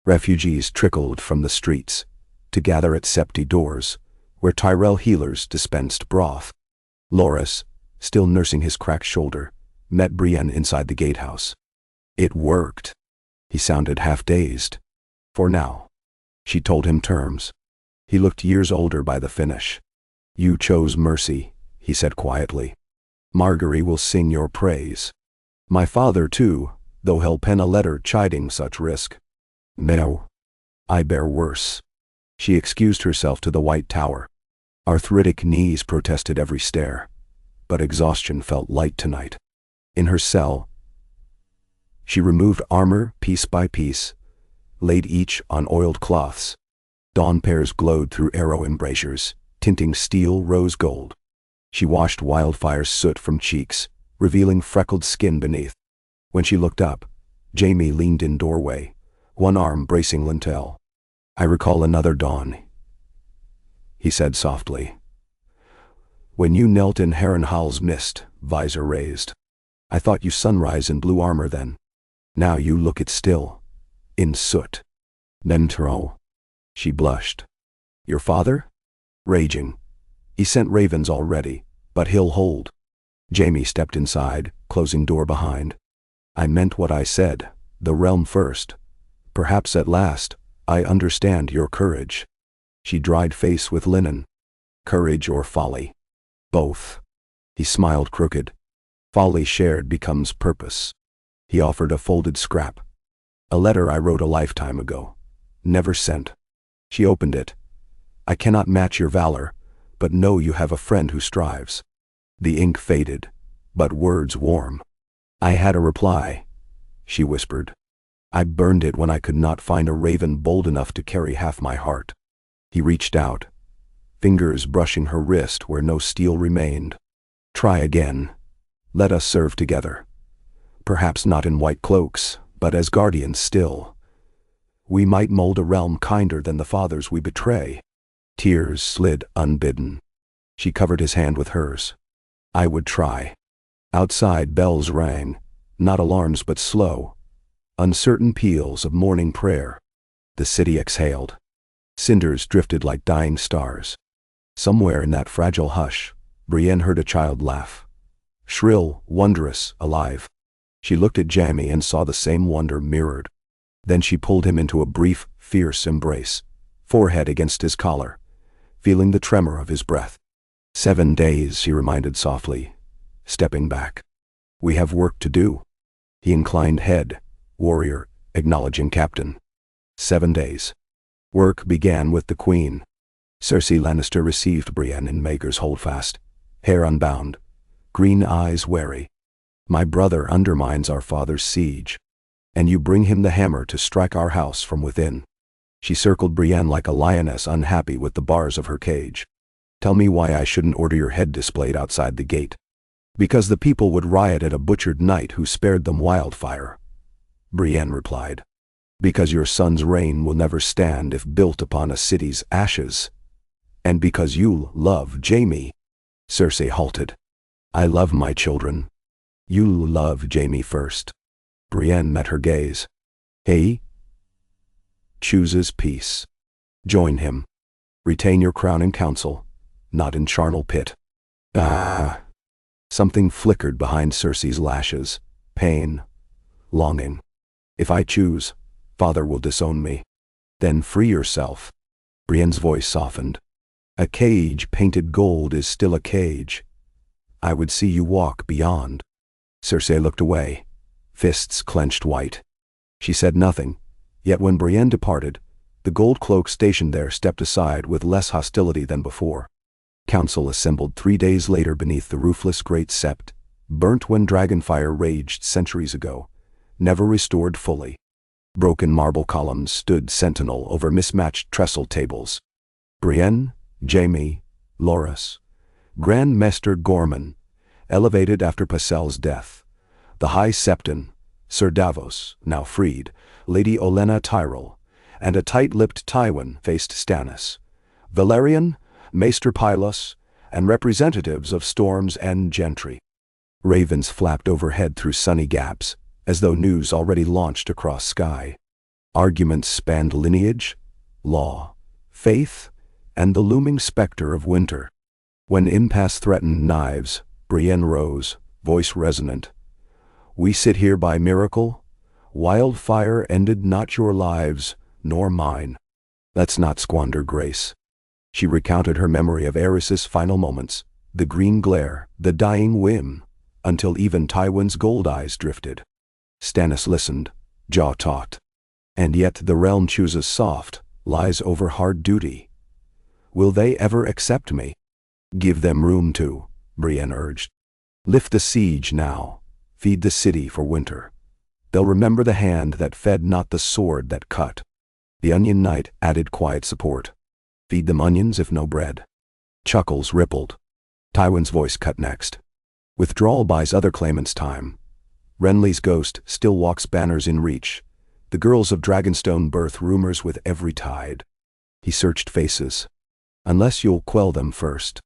Refugees trickled from the streets, to gather at Septi doors, where Tyrell healers dispensed broth. Loras, still nursing his cracked shoulder, met Brienne inside the gatehouse. It worked. He sounded half-dazed. For now. She told him terms. He looked years older by the finish. You chose mercy, he said quietly. Margaery will sing your praise. My father, too, though he'll pen a letter chiding such risk. No. I bear worse. She excused herself to the White Tower. Arthritic knees protested every stair, but exhaustion felt light tonight. In her cell, she removed armor piece by piece, laid each on oiled cloths. Dawn pears glowed through arrow embrasures, tinting steel rose gold. She washed Wildfire's soot from cheeks, revealing freckled skin beneath. When she looked up, Jamie leaned in doorway, one arm bracing lintel. "I recall another dawn," he said softly. "When you knelt in Harrenhal's mist, visor raised. I thought you sunrise in blue armor then. Now you look it still, in soot." "Nentro." She blushed. "Your father?" "Raging. He sent ravens already, but he'll hold." Jamie stepped inside, closing door behind. "I meant what I said, the realm first. Perhaps at last, I understand your courage." She dried face with linen. "Courage or folly?" "Both." He smiled crooked. "Folly shared becomes purpose." He offered a folded scrap. "A letter I wrote a lifetime ago. Never sent." She opened it. "I cannot match your valor, but know you have a friend who strives." The ink faded, but words warm. "I had a reply," she whispered. "I burned it when I could not find a raven bold enough to carry half my heart." He reached out, fingers brushing her wrist where no steel remained. "Try again. Let us serve together. Perhaps not in white cloaks, but as guardians still. We might mold a realm kinder than the fathers we betray." Tears slid unbidden. She covered his hand with hers. "I would try." Outside bells rang, not alarms but slow, uncertain peals of morning prayer. The city exhaled. Cinders drifted like dying stars. Somewhere in that fragile hush, Brienne heard a child laugh. Shrill, wondrous, alive. She looked at Jamie and saw the same wonder mirrored. Then she pulled him into a brief, fierce embrace, forehead against his collar, feeling the tremor of his breath. 7 days, she reminded softly, stepping back. "We have work to do." He inclined head, warrior, acknowledging captain. 7 days. Work began with the queen. Cersei Lannister received Brienne in Maegor's holdfast, hair unbound, green eyes wary. "My brother undermines our father's siege, and you bring him the hammer to strike our house from within." She circled Brienne like a lioness unhappy with the bars of her cage. "Tell me why I shouldn't order your head displayed outside the gate." "Because the people would riot at a butchered knight who spared them Wildfire," Brienne replied. "Because your son's reign will never stand if built upon a city's ashes. And because you love Jamie." Cersei halted. "I love my children. You love Jamie first." Brienne met her gaze. "He chooses peace. Join him. Retain your crown in council, not in charnel pit." "Ah." Something flickered behind Cersei's lashes. Pain. Longing. "If I choose, father will disown me." "Then free yourself." Brienne's voice softened. "A cage painted gold is still a cage. I would see you walk beyond." Cersei looked away, fists clenched white. She said nothing, yet when Brienne departed, the gold cloak stationed there stepped aside with less hostility than before. Council assembled 3 days later beneath the roofless great sept, burnt when dragonfire raged centuries ago, never restored fully. Broken marble columns stood sentinel over mismatched trestle tables. Brienne, Jamie, Loras, Grand Maester Gorman, elevated after Pacel's death. The High Septon, Sir Davos, now freed, Lady Olenna Tyrell, and a tight-lipped Tywin faced Stannis. Valerian, Maester Pylos, and representatives of Storm's End gentry. Ravens flapped overhead through sunny gaps, as though news already launched across sky. Arguments spanned lineage, law, faith, and the looming specter of winter. When impasse threatened knives, Brienne rose, voice resonant. "We sit here by miracle. Wildfire ended not your lives, nor mine. Let's not squander grace." She recounted her memory of Aerys's final moments, the green glare, the dying whim, until even Tywin's gold eyes drifted. Stannis listened, jaw taut. "And yet the realm chooses soft, lies over hard duty. Will they ever accept me? Give them room to, Brienne urged. Lift the siege now. Feed the city for winter. They'll remember the hand that fed, not the sword that cut. The Onion Knight added quiet support. Feed them onions if no bread. Chuckles rippled. Tywin's voice cut next. Withdrawal buys other claimants time. Renly's ghost still walks banners in reach. The girls of Dragonstone birth rumors with every tide. He searched faces. Unless you'll quell them first.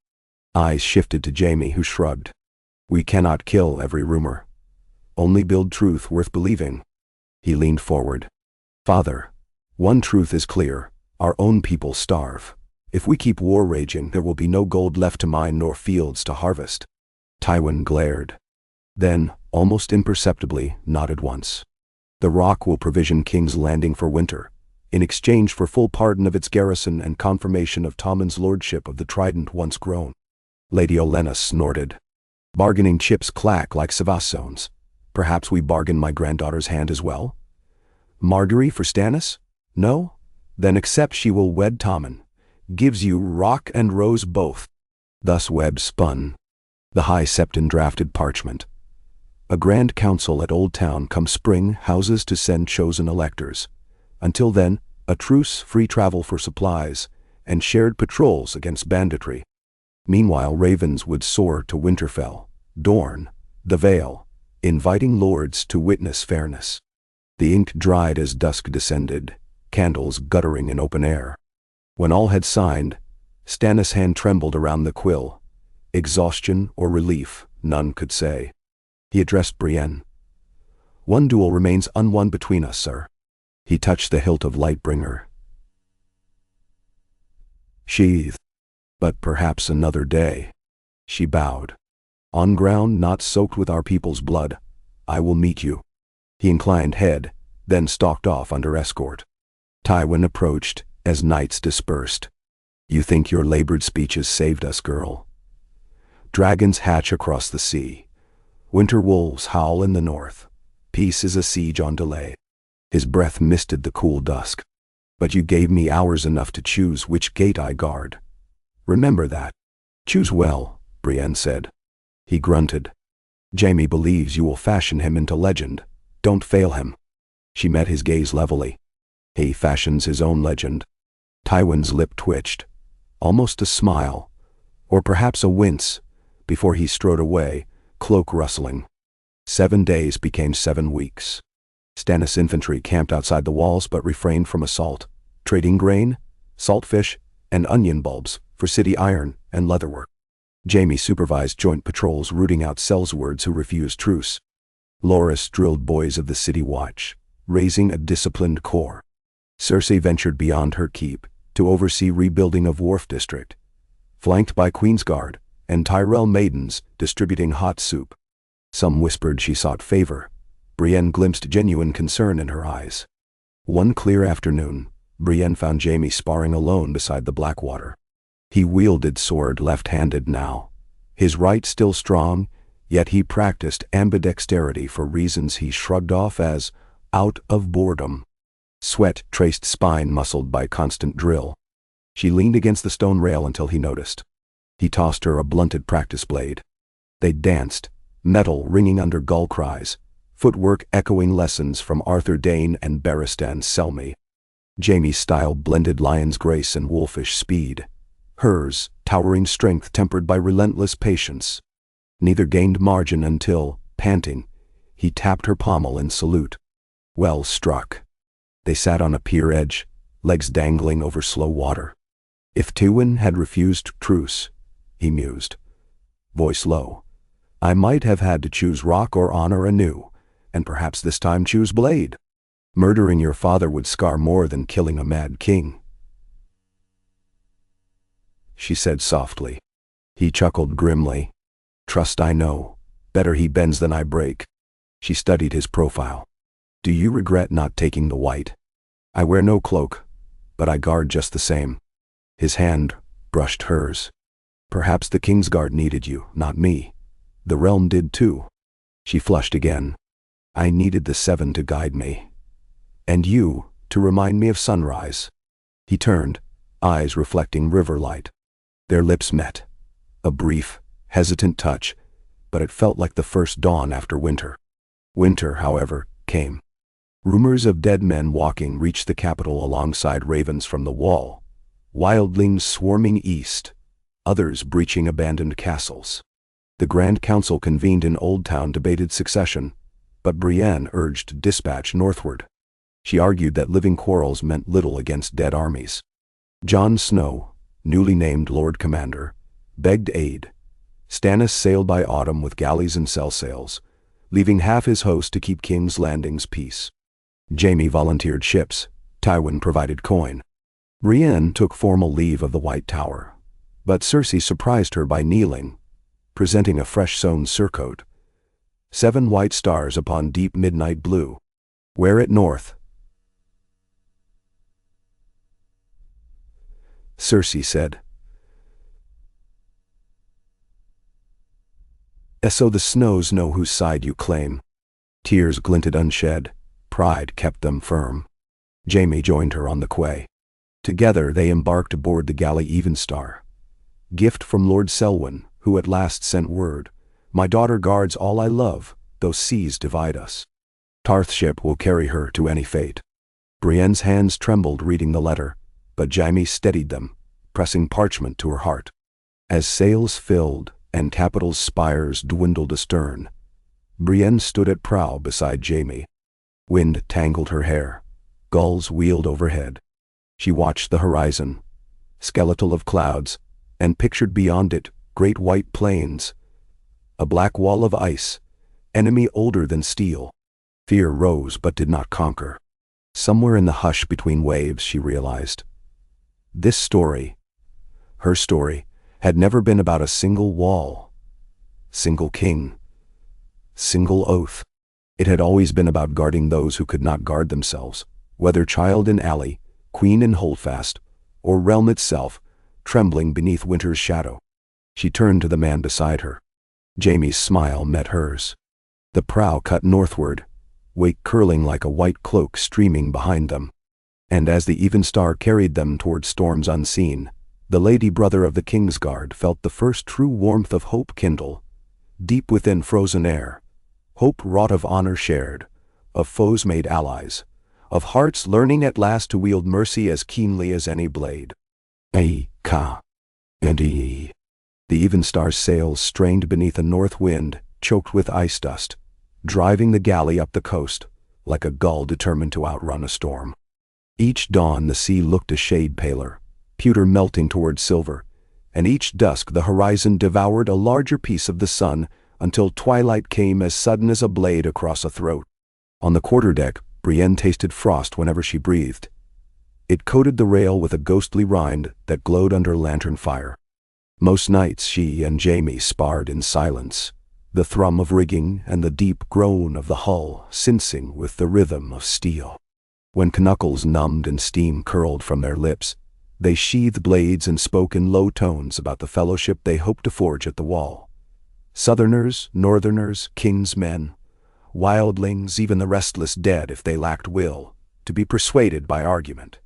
Eyes shifted to Jaime, who shrugged. We cannot kill every rumor. Only build truth worth believing. He leaned forward. Father, one truth is clear. Our own people starve. If we keep war raging, there will be no gold left to mine nor fields to harvest. Tywin glared. Then, almost imperceptibly, nodded once. The Rock will provision King's Landing for winter, in exchange for full pardon of its garrison and confirmation of Tommen's lordship of the Trident once grown. Lady Olenna snorted. Bargaining chips clack like Savassones. Perhaps we bargain my granddaughter's hand as well? Margaery for Stannis? No? Then accept she will wed Tommen. Gives you rock and rose both. Thus Webb spun. The High Septon drafted parchment. A grand council at Old Town come spring houses to send chosen electors. Until then, a truce, free travel for supplies, and shared patrols against banditry. Meanwhile, ravens would soar to Winterfell, Dorne, the Vale, inviting lords to witness fairness. The ink dried as dusk descended, candles guttering in open air. When all had signed, Stannis' hand trembled around the quill. Exhaustion or relief, none could say. He addressed Brienne. One duel remains unwon between us, sir. He touched the hilt of Lightbringer. Sheathe. But perhaps another day. She bowed. On ground not soaked with our people's blood, I will meet you. He inclined head, then stalked off under escort. Tywin approached as knights dispersed. You think your labored speeches saved us, girl? Dragons hatch across the sea. Winter wolves howl in the north. Peace is a siege on delay. His breath misted the cool dusk. But you gave me hours enough to choose which gate I guard. Remember that. Choose well, Brienne said. He grunted. Jaime believes you will fashion him into legend. Don't fail him. She met his gaze levelly. He fashions his own legend. Tywin's lip twitched. Almost a smile, or perhaps a wince, before he strode away, cloak rustling. 7 days became 7 weeks. Stannis' infantry camped outside the walls but refrained from assault, trading grain, saltfish, and onion bulbs for city iron and leatherwork. Jaime supervised joint patrols rooting out Sellswords who refused truce. Loras drilled boys of the city watch, raising a disciplined corps. Cersei ventured beyond her keep to oversee rebuilding of Wharf District, flanked by Kingsguard and Tyrell maidens distributing hot soup. Some whispered she sought favor. Brienne glimpsed genuine concern in her eyes. One clear afternoon, Brienne found Jaime sparring alone beside the Blackwater. He wielded sword left-handed now, his right still strong, yet he practiced ambidexterity for reasons he shrugged off as out of boredom. Sweat traced spine muscled by constant drill. She leaned against the stone rail until he noticed. He tossed her a blunted practice blade. They danced, metal ringing under gull cries, footwork echoing lessons from Arthur Dane and Barristan Selmy. Jaime's style blended lion's grace and wolfish speed. Hers, towering strength tempered by relentless patience. Neither gained margin until, panting, he tapped her pommel in salute. Well struck. They sat on a pier edge, legs dangling over slow water. If Tywin had refused truce, he mused, voice low, I might have had to choose rock or honor anew, and perhaps this time choose blade. Murdering your father would scar more than killing a mad king. She said softly. He chuckled grimly. Trust I know. Better he bends than I break. She studied his profile. Do you regret not taking the white? I wear no cloak, but I guard just the same. His hand brushed hers. Perhaps the Kingsguard needed you, not me. The realm did too. She flushed again. I needed the 7 to guide me. And you, to remind me of sunrise. He turned, eyes reflecting river light. Their lips met. A brief, hesitant touch, but it felt like the first dawn after winter. Winter, however, came. Rumors of dead men walking reached the capital alongside ravens from the wall, wildlings swarming east, others breaching abandoned castles. The Grand Council convened in Old Town debated succession, but Brienne urged dispatch northward. She argued that living quarrels meant little against dead armies. Jon Snow, newly named Lord Commander, begged aid. Stannis sailed by autumn with galleys and sail sails, leaving half his host to keep King's Landing's peace. Jaime volunteered ships. Tywin provided coin. Brienne took formal leave of the White Tower, but Cersei surprised her by kneeling, presenting a fresh-sewn surcoat. 7 white stars upon deep midnight blue. Wear it north, Cersei said. So the Snows know whose side you claim. Tears glinted unshed. Pride kept them firm. Jaime joined her on the quay. Together they embarked aboard the galley Evenstar. Gift from Lord Selwyn, who at last sent word, "My daughter guards all I love, though seas divide us. Tarthship will carry her to any fate." Brienne's hands trembled reading the letter, but Jaime steadied them, pressing parchment to her heart. As sails filled and capital's spires dwindled astern, Brienne stood at prow beside Jaime. Wind tangled her hair. Gulls wheeled overhead. She watched the horizon, skeletal of clouds, and pictured beyond it great white plains, a black wall of ice, enemy older than steel. Fear rose but did not conquer. Somewhere in the hush between waves she realized, this story, her story, had never been about a single wall, single king, single oath. It had always been about guarding those who could not guard themselves, whether child in alley, queen in holdfast, or realm itself, trembling beneath winter's shadow. She turned to the man beside her. Jaime's smile met hers. The prow cut northward, wake curling like a white cloak streaming behind them. And as the Evenstar carried them toward storms unseen, the lady brother of the Kingsguard felt the first true warmth of hope kindle, deep within frozen air. Hope wrought of honor shared, of foes made allies, of hearts learning at last to wield mercy as keenly as any blade. Ka. And E. The Evenstar's sails strained beneath a north wind, choked with ice dust, driving the galley up the coast, like a gull determined to outrun a storm. Each dawn the sea looked a shade paler, pewter melting toward silver, and each dusk the horizon devoured a larger piece of the sun until twilight came as sudden as a blade across a throat. On the quarterdeck, Brienne tasted frost whenever she breathed. It coated the rail with a ghostly rind that glowed under lantern fire. Most nights she and Jaime sparred in silence, the thrum of rigging and the deep groan of the hull syncing with the rhythm of steel. When knuckles numbed and steam curled from their lips, they sheathed blades and spoke in low tones about the fellowship they hoped to forge at the wall. Southerners, Northerners, king's men, wildlings, even the restless dead if they lacked will, to be persuaded by argument.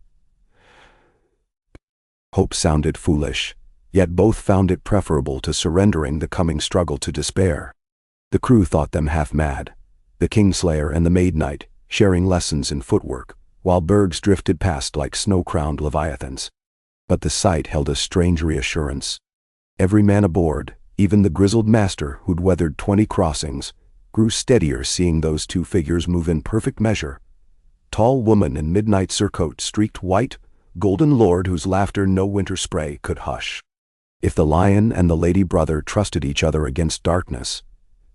Hope sounded foolish, yet both found it preferable to surrendering the coming struggle to despair. The crew thought them half mad, the Kingslayer and the Maid Knight sharing lessons in footwork, while bergs drifted past like snow-crowned leviathans. But the sight held a strange reassurance. Every man aboard, even the grizzled master who'd weathered 20 crossings, grew steadier seeing those two figures move in perfect measure. Tall woman in midnight surcoat streaked white, golden lord whose laughter no winter spray could hush. If the lion and the lady brother trusted each other against darkness,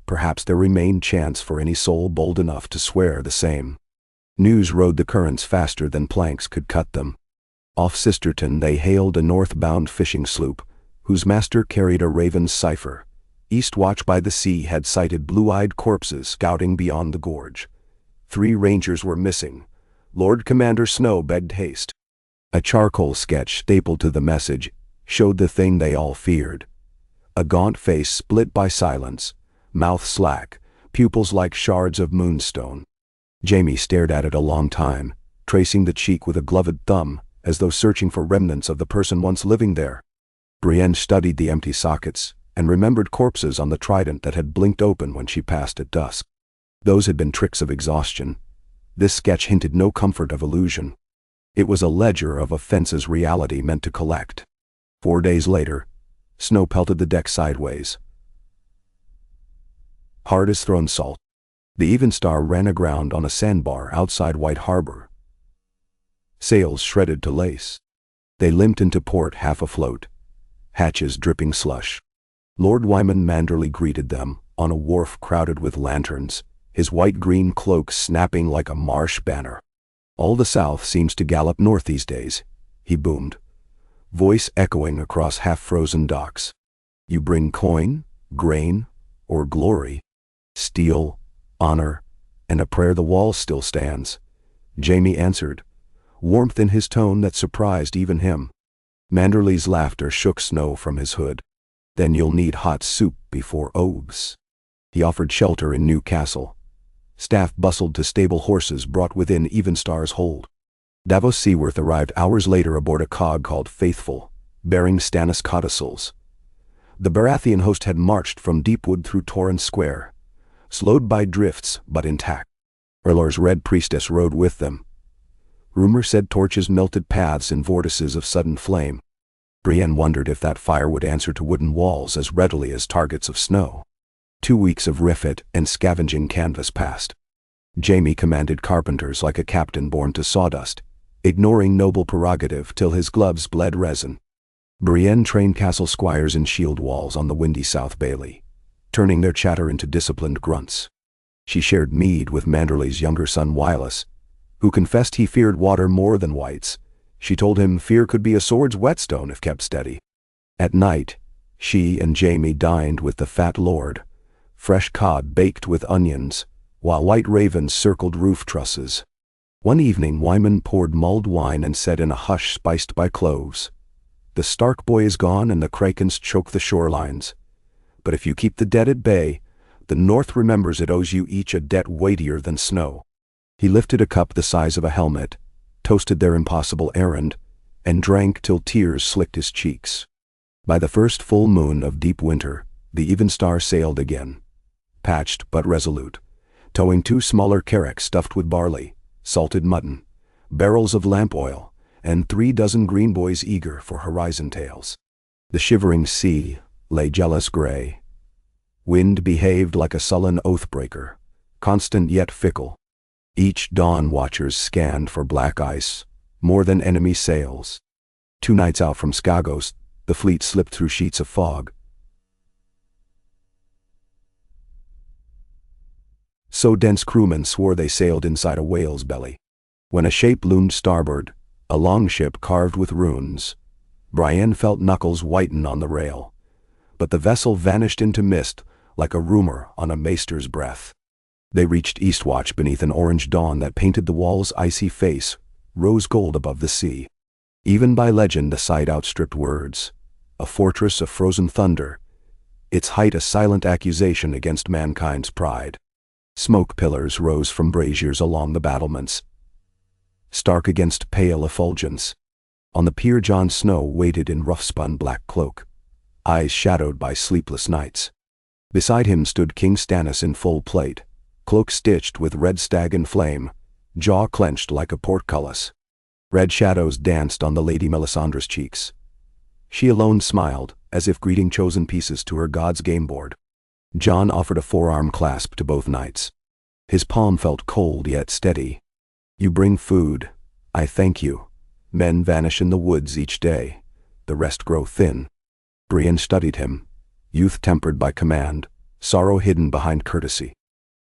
perhaps there remained chance for any soul bold enough to swear the same. News rode the currents faster than planks could cut them. Off Sisterton they hailed a northbound fishing sloop, whose master carried a raven's cipher. Eastwatch by the sea had sighted blue-eyed corpses scouting beyond the gorge. 3 rangers were missing. Lord Commander Snow begged haste. A charcoal sketch stapled to the message showed the thing they all feared. A gaunt face split by silence, mouth slack, pupils like shards of moonstone. Jaime stared at it a long time, tracing the cheek with a gloved thumb as though searching for remnants of the person once living there. Brienne studied the empty sockets and remembered corpses on the trident that had blinked open when she passed at dusk. Those had been tricks of exhaustion. This sketch hinted no comfort of illusion. It was a ledger of offenses reality meant to collect. 4 days later, snow pelted the deck sideways, hard as thrown salt. The Even Star ran aground on a sandbar outside White Harbor. Sails shredded to lace. They limped into port half afloat, hatches dripping slush. Lord Wyman Manderley greeted them, on a wharf crowded with lanterns, his white-green cloak snapping like a marsh banner. "All the South seems to gallop north these days," he boomed, voice echoing across half-frozen docks. "You bring coin, grain, or glory? Steel, honor, and a prayer the wall still stands," Jamie answered, warmth in his tone that surprised even him. Manderley's laughter shook snow from his hood. "Then you'll need hot soup before oaths." He offered shelter in Newcastle. Staff bustled to stable horses brought within Even Star's hold. Davos Seaworth arrived hours later aboard a cog called Faithful, bearing Stannis codicils. The Baratheon host had marched from Deepwood through Torrance Square, slowed by drifts but intact. Erlor's Red Priestess rode with them. Rumor said torches melted paths in vortices of sudden flame. Brienne wondered if that fire would answer to wooden walls as readily as targets of snow. 2 weeks of refit and scavenging canvas passed. Jamie commanded carpenters like a captain born to sawdust, ignoring noble prerogative till his gloves bled resin. Brienne trained castle squires in shield walls on the windy South Bailey, turning their chatter into disciplined grunts. She shared mead with Manderley's younger son Wylus, who confessed he feared water more than whites. She told him fear could be a sword's whetstone if kept steady. At night, she and Jamie dined with the fat lord, fresh cod baked with onions, while white ravens circled roof trusses. One evening Wyman poured mulled wine and said in a hush spiced by cloves, "The Stark boy is gone and the Krakens choke the shorelines. But if you keep the dead at bay, the North remembers it owes you each a debt weightier than snow." He lifted a cup the size of a helmet, toasted their impossible errand, and drank till tears slicked his cheeks. By the first full moon of deep winter, the Even Star sailed again, patched but resolute, towing 2 smaller carracks stuffed with barley, salted mutton, barrels of lamp oil, and 3 dozen green boys eager for horizon tales. The shivering sea lay jealous gray. Wind behaved like a sullen oath-breaker, constant yet fickle. Each dawn watchers scanned for black ice, more than enemy sails. 2 nights out from Skagos, the fleet slipped through sheets of fog. So dense crewmen swore they sailed inside a whale's belly. When a shape loomed starboard, a longship carved with runes, Brienne felt knuckles whiten on the rail. But the vessel vanished into mist like a rumor on a maester's breath. They reached Eastwatch beneath an orange dawn that painted the wall's icy face, rose gold above the sea. Even by legend the sight outstripped words. A fortress of frozen thunder, its height a silent accusation against mankind's pride. Smoke pillars rose from braziers along the battlements, stark against pale effulgence. On the pier Jon Snow waited in rough-spun black cloak, eyes shadowed by sleepless nights. Beside him stood King Stannis in full plate, cloak stitched with red stag and flame, jaw clenched like a portcullis. Red shadows danced on the Lady Melisandre's cheeks. She alone smiled, as if greeting chosen pieces to her god's game board. Jon offered a forearm clasp to both knights. His palm felt cold yet steady. "You bring food. I thank you. Men vanish in the woods each day. The rest grow thin." Brienne studied him, youth tempered by command, sorrow hidden behind courtesy.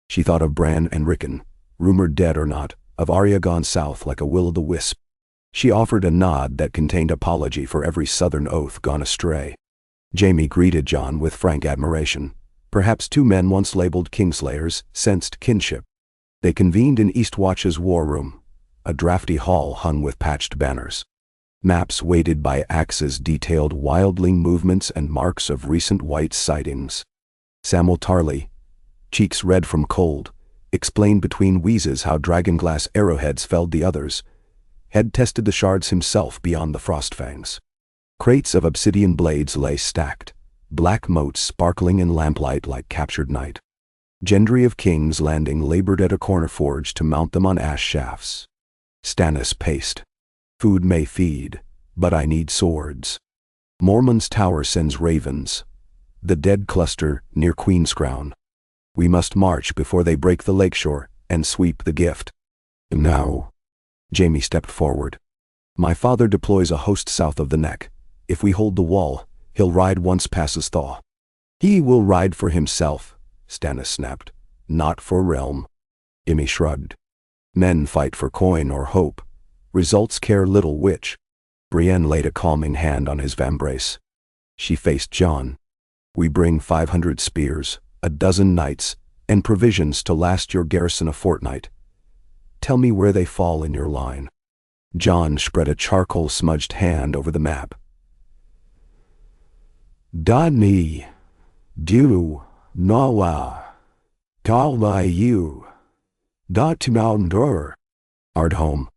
She thought of Bran and Rickon, rumored dead or not, of Arya gone south like a will-o'-the-wisp. She offered a nod that contained apology for every southern oath gone astray. Jamie greeted Jon with frank admiration. Perhaps 2 men once labeled Kingslayers sensed kinship. They convened in Eastwatch's war room, a drafty hall hung with patched banners. Maps weighted by axes detailed wildling movements and marks of recent white sightings. Samwell Tarly, cheeks red from cold, explained between wheezes how dragonglass arrowheads felled the others, had tested the shards himself beyond the frost fangs. Crates of obsidian blades lay stacked, black motes sparkling in lamplight like captured night. Gendry of King's Landing labored at a corner forge to mount them on ash shafts. Stannis paced. Food may feed, but I need swords. Mormont's tower sends ravens. The dead cluster near Queen's Crown. We must march before they break the lakeshore and sweep the gift. Now. Jaime stepped forward. My father deploys a host south of the neck. If we hold the wall, he'll ride once passes thaw. He will ride for himself, Stannis snapped, not for realm. Jaime shrugged. Men fight for coin or hope. Results care little which. Brienne laid a calming hand on his vambrace. She faced Jon. We bring 500 spears, a dozen knights, and provisions to last your garrison a fortnight. Tell me where they fall in your line. Jon spread a charcoal-smudged hand over the map. Dani, du, nawa, talma you, datmaundur. Ardhome.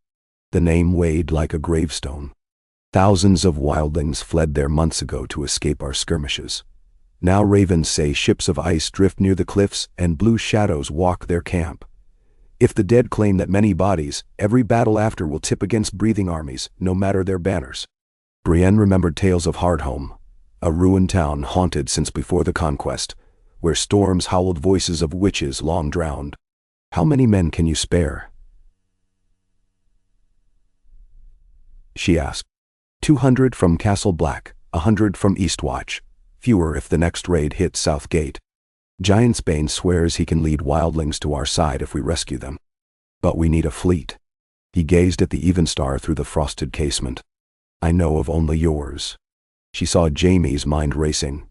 The name weighed like a gravestone. Thousands of wildlings fled there months ago to escape our skirmishes. Now ravens say ships of ice drift near the cliffs and blue shadows walk their camp. If the dead claim that many bodies, every battle after will tip against breathing armies, no matter their banners. Brienne remembered tales of Hardhome, a ruined town haunted since before the conquest, where storms howled voices of witches long drowned. How many men can you spare? She asked. 200 from Castle Black, 100 from Eastwatch, fewer if the next raid hits South Gate. Giantsbane swears he can lead wildlings to our side if we rescue them. But we need a fleet. He gazed at the Evenstar through the frosted casement. I know of only yours. She saw Jaime's mind racing.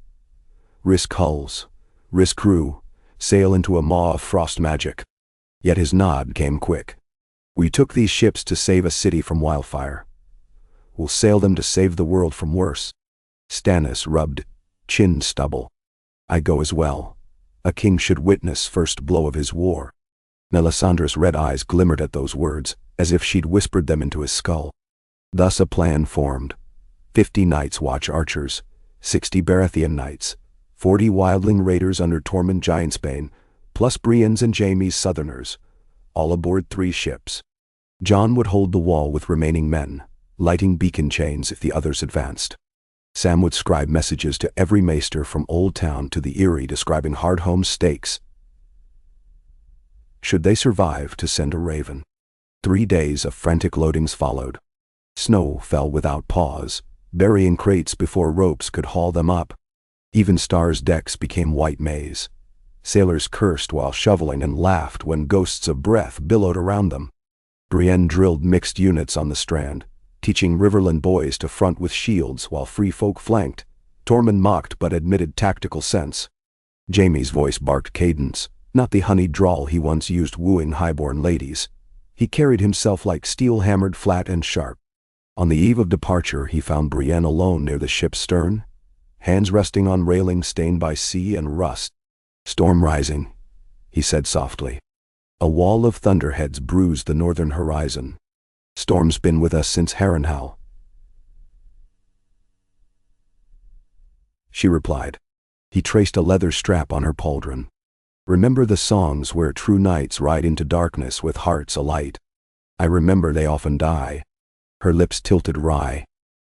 Risk hulls, risk crew, sail into a maw of frost magic. Yet his nod came quick. We took these ships to save a city from wildfire. We'll sail them to save the world from worse. Stannis rubbed chin stubble. I go as well. A king should witness first blow of his war. Melisandre's red eyes glimmered at those words, as if she'd whispered them into his skull. Thus a plan formed. 50 Night's Watch archers, 60 Baratheon knights, 40 wildling raiders under Tormund Giantsbane, plus Brienne's and Jaime's southerners, all aboard 3 ships. Jon would hold the wall with remaining men, lighting beacon chains if the others advanced. Sam would scribe messages to every maester from Old Town to the Eyrie describing Hardhome's stakes. Should they survive to send a raven? 3 days of frantic loadings followed. Snow fell without pause, burying crates before ropes could haul them up. Evenstar's decks became white maze. Sailors cursed while shoveling and laughed when ghosts of breath billowed around them. Brienne drilled mixed units on the strand, teaching Riverland boys to front with shields while free folk flanked. Tormund mocked but admitted tactical sense. Jaime's voice barked cadence, not the honeyed drawl he once used wooing highborn ladies. He carried himself like steel hammered flat and sharp. On the eve of departure he found Brienne alone near the ship's stern, hands resting on railing stained by sea and rust. Storm rising, he said softly. A wall of thunderheads bruised the northern horizon. Storm's been with us since Harrenhal, she replied. He traced a leather strap on her pauldron. Remember the songs where true knights ride into darkness with hearts alight? I remember they often die. Her lips tilted wry.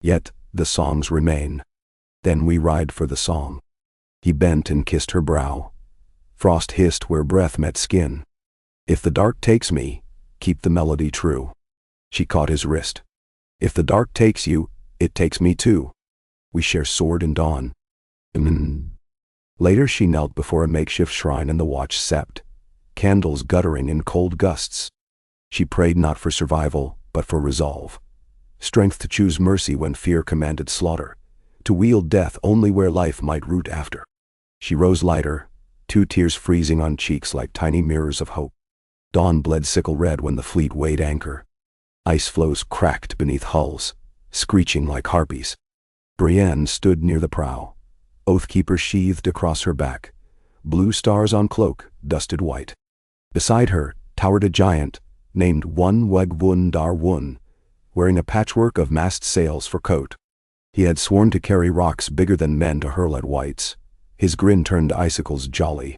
Yet the songs remain. Then we ride for the song. He bent and kissed her brow. Frost hissed where breath met skin. If the dark takes me, keep the melody true. She caught his wrist. If the dark takes you, it takes me too. We share sword and dawn. Later she knelt before a makeshift shrine in the watch sept, candles guttering in cold gusts. She prayed not for survival, but for resolve. Strength to choose mercy when fear commanded slaughter, to wield death only where life might root after. She rose lighter, 2 tears freezing on cheeks like tiny mirrors of hope. Dawn bled sickle red when the fleet weighed anchor. Ice floes cracked beneath hulls, screeching like harpies. Brienne stood near the prow, Oathkeeper sheathed across her back, blue stars on cloak, dusted white. Beside her towered a giant, named Wun Weg Wun Dar Wun, wearing a patchwork of mast sails for coat. He had sworn to carry rocks bigger than men to hurl at whites. His grin turned icicles jolly.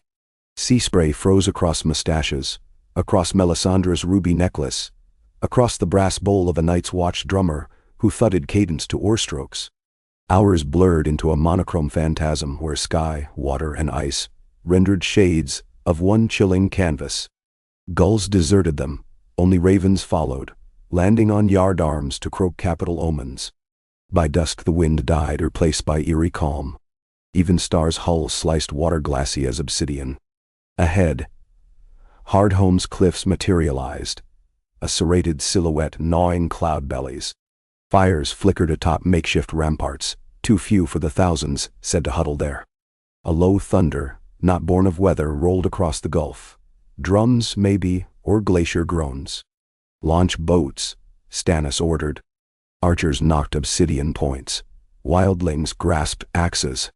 Sea spray froze across mustaches, across Melisandre's ruby necklace, across the brass bowl of a Night's Watch drummer who thudded cadence to oar strokes. Hours blurred into a monochrome phantasm where sky, water, and ice rendered shades of one chilling canvas. Gulls deserted them, only ravens followed, landing on yardarms to croak capital omens. By dusk the wind died, replaced by eerie calm. Even stars' hulls sliced water glassy as obsidian. Ahead, Hardhome's cliffs materialized, a serrated silhouette gnawing cloud bellies. Fires flickered atop makeshift ramparts, too few for the thousands said to huddle there. A low thunder, not born of weather, rolled across the gulf. Drums, maybe, or glacier groans. Launch boats, Stannis ordered. Archers knocked obsidian points. Wildlings grasped axes.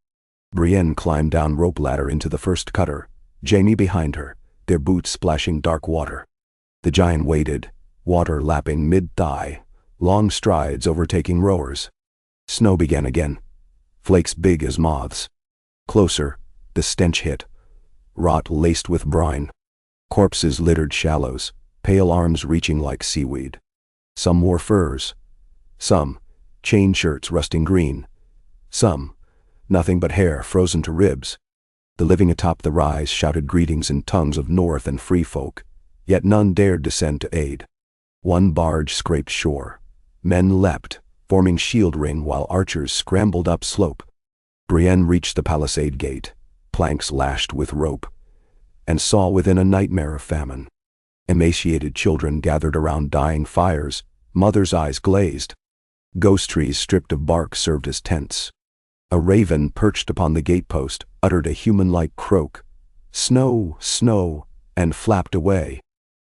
Brienne climbed down rope ladder into the first cutter, Jaime behind her, their boots splashing dark water. The giant waited, water lapping mid-thigh, long strides overtaking rowers. Snow began again, flakes big as moths. Closer, the stench hit, rot laced with brine. Corpses littered shallows, pale arms reaching like seaweed. Some wore furs. Some, chain shirts rusting green. Some, nothing but hair frozen to ribs. The living atop the rise shouted greetings in tongues of North and free folk, yet none dared descend to aid. One barge scraped shore. Men leapt, forming shield ring while archers scrambled up slope. Brienne reached the palisade gate, planks lashed with rope, and saw within a nightmare of famine. Emaciated children gathered around dying fires, mothers' eyes glazed. Ghost trees stripped of bark served as tents. A raven perched upon the gatepost uttered a human-like croak, "Snow, snow," and flapped away.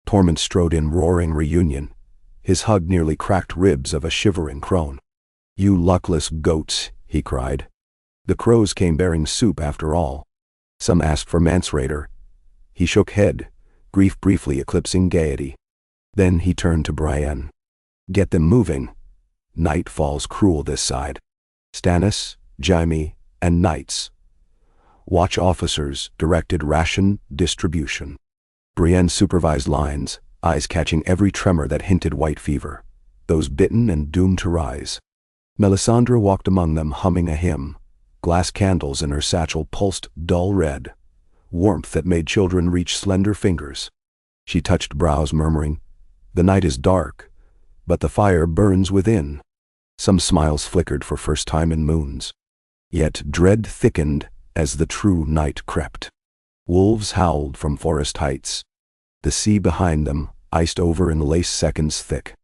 Torment strode in roaring reunion. His hug nearly cracked ribs of a shivering crone. "You luckless goats," he cried. The crows came bearing soup after all. Some asked for Mansraider. He shook head, grief briefly eclipsing gaiety. Then he turned to Brienne. "Get them moving. Night falls cruel this side. Stannis, Jaime, and knights. Watch officers directed ration distribution." Brienne supervised lines, eyes catching every tremor that hinted white fever, those bitten and doomed to rise. Melisandre walked among them humming a hymn. Glass candles in her satchel pulsed dull red, warmth that made children reach slender fingers. She touched brows murmuring, "The night is dark, but the fire burns within." Some smiles flickered for first time in moons. Yet dread thickened as the true night crept. Wolves howled from forest heights. The sea behind them iced over in lace seconds thick.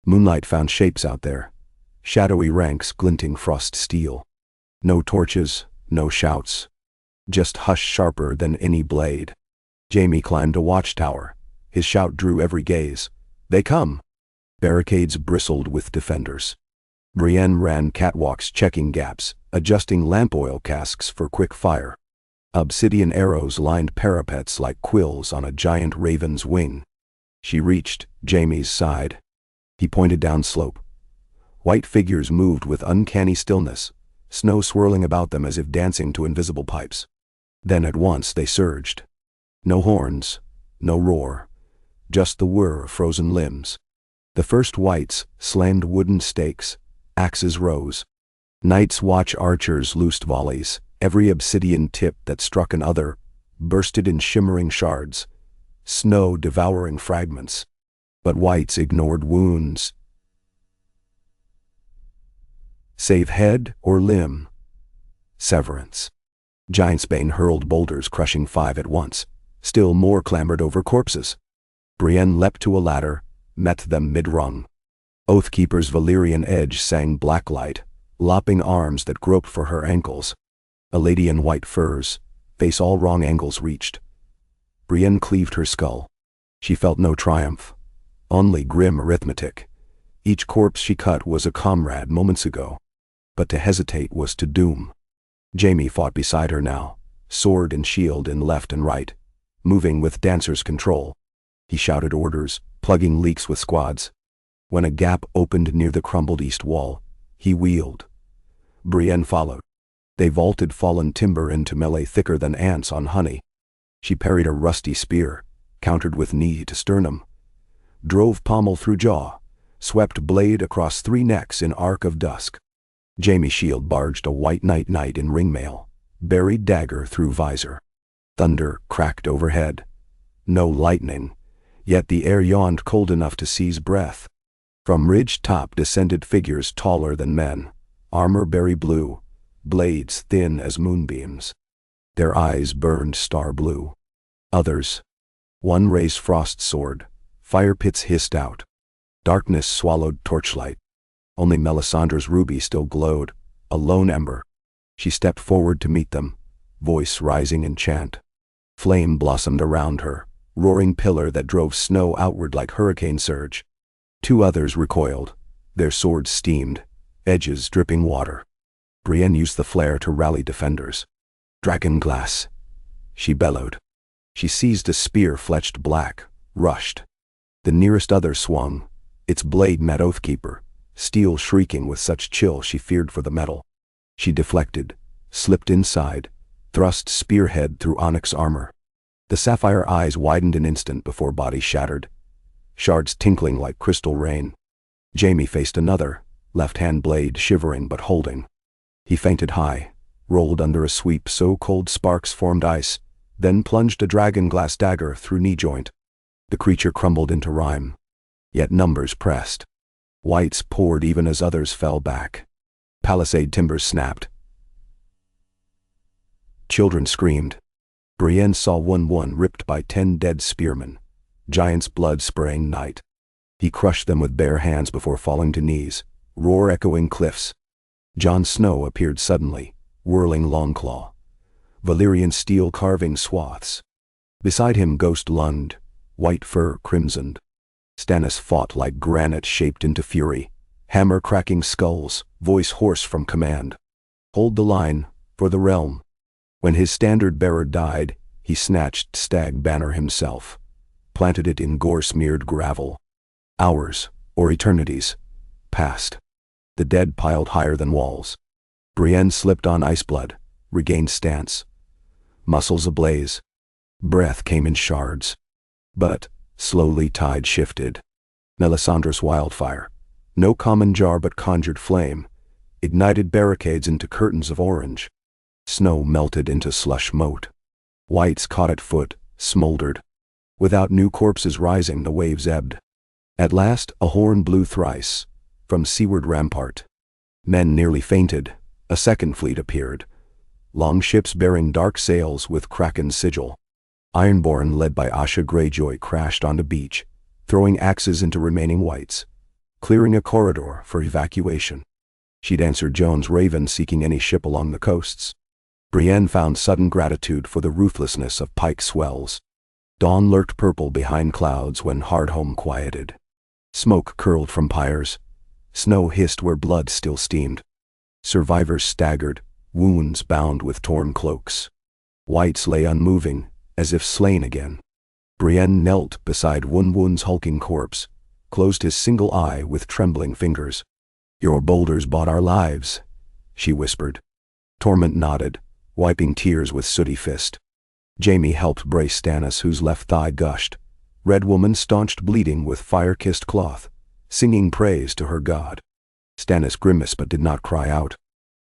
Moonlight found shapes out there, shadowy ranks glinting frost steel. No torches, no shouts. Just hush sharper than any blade. Jaime climbed a watchtower. His shout drew every gaze. "They come!" Barricades bristled with defenders. Brienne ran catwalks checking gaps, adjusting lamp oil casks for quick fire. Obsidian arrows lined parapets like quills on a giant raven's wing. She reached Jaime's side. He pointed down slope. White figures moved with uncanny stillness, snow swirling about them as if dancing to invisible pipes. Then at once they surged. No horns, no roar, just the whir of frozen limbs. The first whites slammed wooden stakes, axes rose. Night's Watch archers loosed volleys. Every obsidian tip that struck another bursted in shimmering shards, snow devouring fragments. But whites ignored wounds. Save head or limb. Severance. Giantsbane hurled boulders crushing 5 at once. Still more clambered over corpses. Brienne leapt to a ladder, met them mid-rung. Oathkeeper's Valyrian edge sang blacklight, lopping arms that groped for her ankles. A lady in white furs, face all wrong angles reached. Brienne cleaved her skull. She felt no triumph, only grim arithmetic. Each corpse she cut was a comrade moments ago, but to hesitate was to doom. Jaime fought beside her now, sword and shield in left and right, moving with dancer's control. He shouted orders, plugging leaks with squads. When a gap opened near the crumbled east wall, he wheeled. Brienne followed. They vaulted fallen timber into melee thicker than ants on honey. She parried a rusty spear, countered with knee to sternum, drove pommel through jaw, swept blade across 3 necks in arc of dusk. Jaime's shield barged a white knight in ringmail, buried dagger through visor. Thunder cracked overhead. No lightning, yet the air yawned cold enough to seize breath. From ridge top descended figures taller than men, armor berry blue, blades thin as moonbeams. Their eyes burned star blue. Others. One raised frost sword. Fire pits hissed out. Darkness swallowed torchlight. Only Melisandre's ruby still glowed, a lone ember. She stepped forward to meet them, voice rising in chant. Flame blossomed around her, roaring pillar that drove snow outward like hurricane surge. 2 others recoiled, their swords steamed, edges dripping water. Brienne used the flare to rally defenders. "Dragon glass," she bellowed. She seized a spear fletched black, rushed. The nearest other swung, its blade met Oathkeeper, steel shrieking with such chill she feared for the metal. She deflected, slipped inside, thrust spearhead through onyx armor. The sapphire eyes widened an instant before body shattered, shards tinkling like crystal rain. Jaime faced another, left-hand blade shivering but holding. He feinted high, rolled under a sweep so cold sparks formed ice, then plunged a dragon glass dagger through knee joint. The creature crumbled into rime. Yet numbers pressed. Whites poured even as others fell back. Palisade timbers snapped. Children screamed. Brienne saw one ripped by 10 dead spearmen, giants' blood spraying night. He crushed them with bare hands before falling to knees, roar echoing cliffs. Jon Snow appeared suddenly, whirling Longclaw, Valyrian steel carving swaths. Beside him Ghost lunged, white fur crimsoned. Stannis fought like granite shaped into fury, hammer cracking skulls, voice hoarse from command. Hold the line, for the realm. When his standard-bearer died, he snatched stag banner himself, planted it in gore-smeared gravel. Hours, or eternities, passed. The dead piled higher than walls. Brienne slipped on iceblood, regained stance. Muscles ablaze. Breath came in shards. But, slowly tide shifted. Melisandre's wildfire, no common jar but conjured flame, ignited barricades into curtains of orange. Snow melted into slush moat. Whites caught at foot, smoldered. Without new corpses rising, the waves ebbed. At last, a horn blew thrice, from seaward rampart. Men nearly fainted. A second fleet appeared. Long ships bearing dark sails with kraken sigil. Ironborn, led by Asha Greyjoy, crashed onto beach, throwing axes into remaining whites, clearing a corridor for evacuation. She'd answered Joan's raven seeking any ship along the coasts. Brienne found sudden gratitude for the ruthlessness of pike swells. Dawn lurked purple behind clouds when Hardhome quieted. Smoke curled from pyres. Snow hissed where blood still steamed. Survivors staggered, wounds bound with torn cloaks. Whites lay unmoving, as if slain again. Brienne knelt beside Wunwun's hulking corpse, closed his single eye with trembling fingers. "Your boulders bought our lives," she whispered. Torment nodded, wiping tears with sooty fist. Jaime helped brace Stannis, whose left thigh gushed. Red Woman staunched bleeding with fire-kissed cloth, singing praise to her god. Stannis grimaced but did not cry out.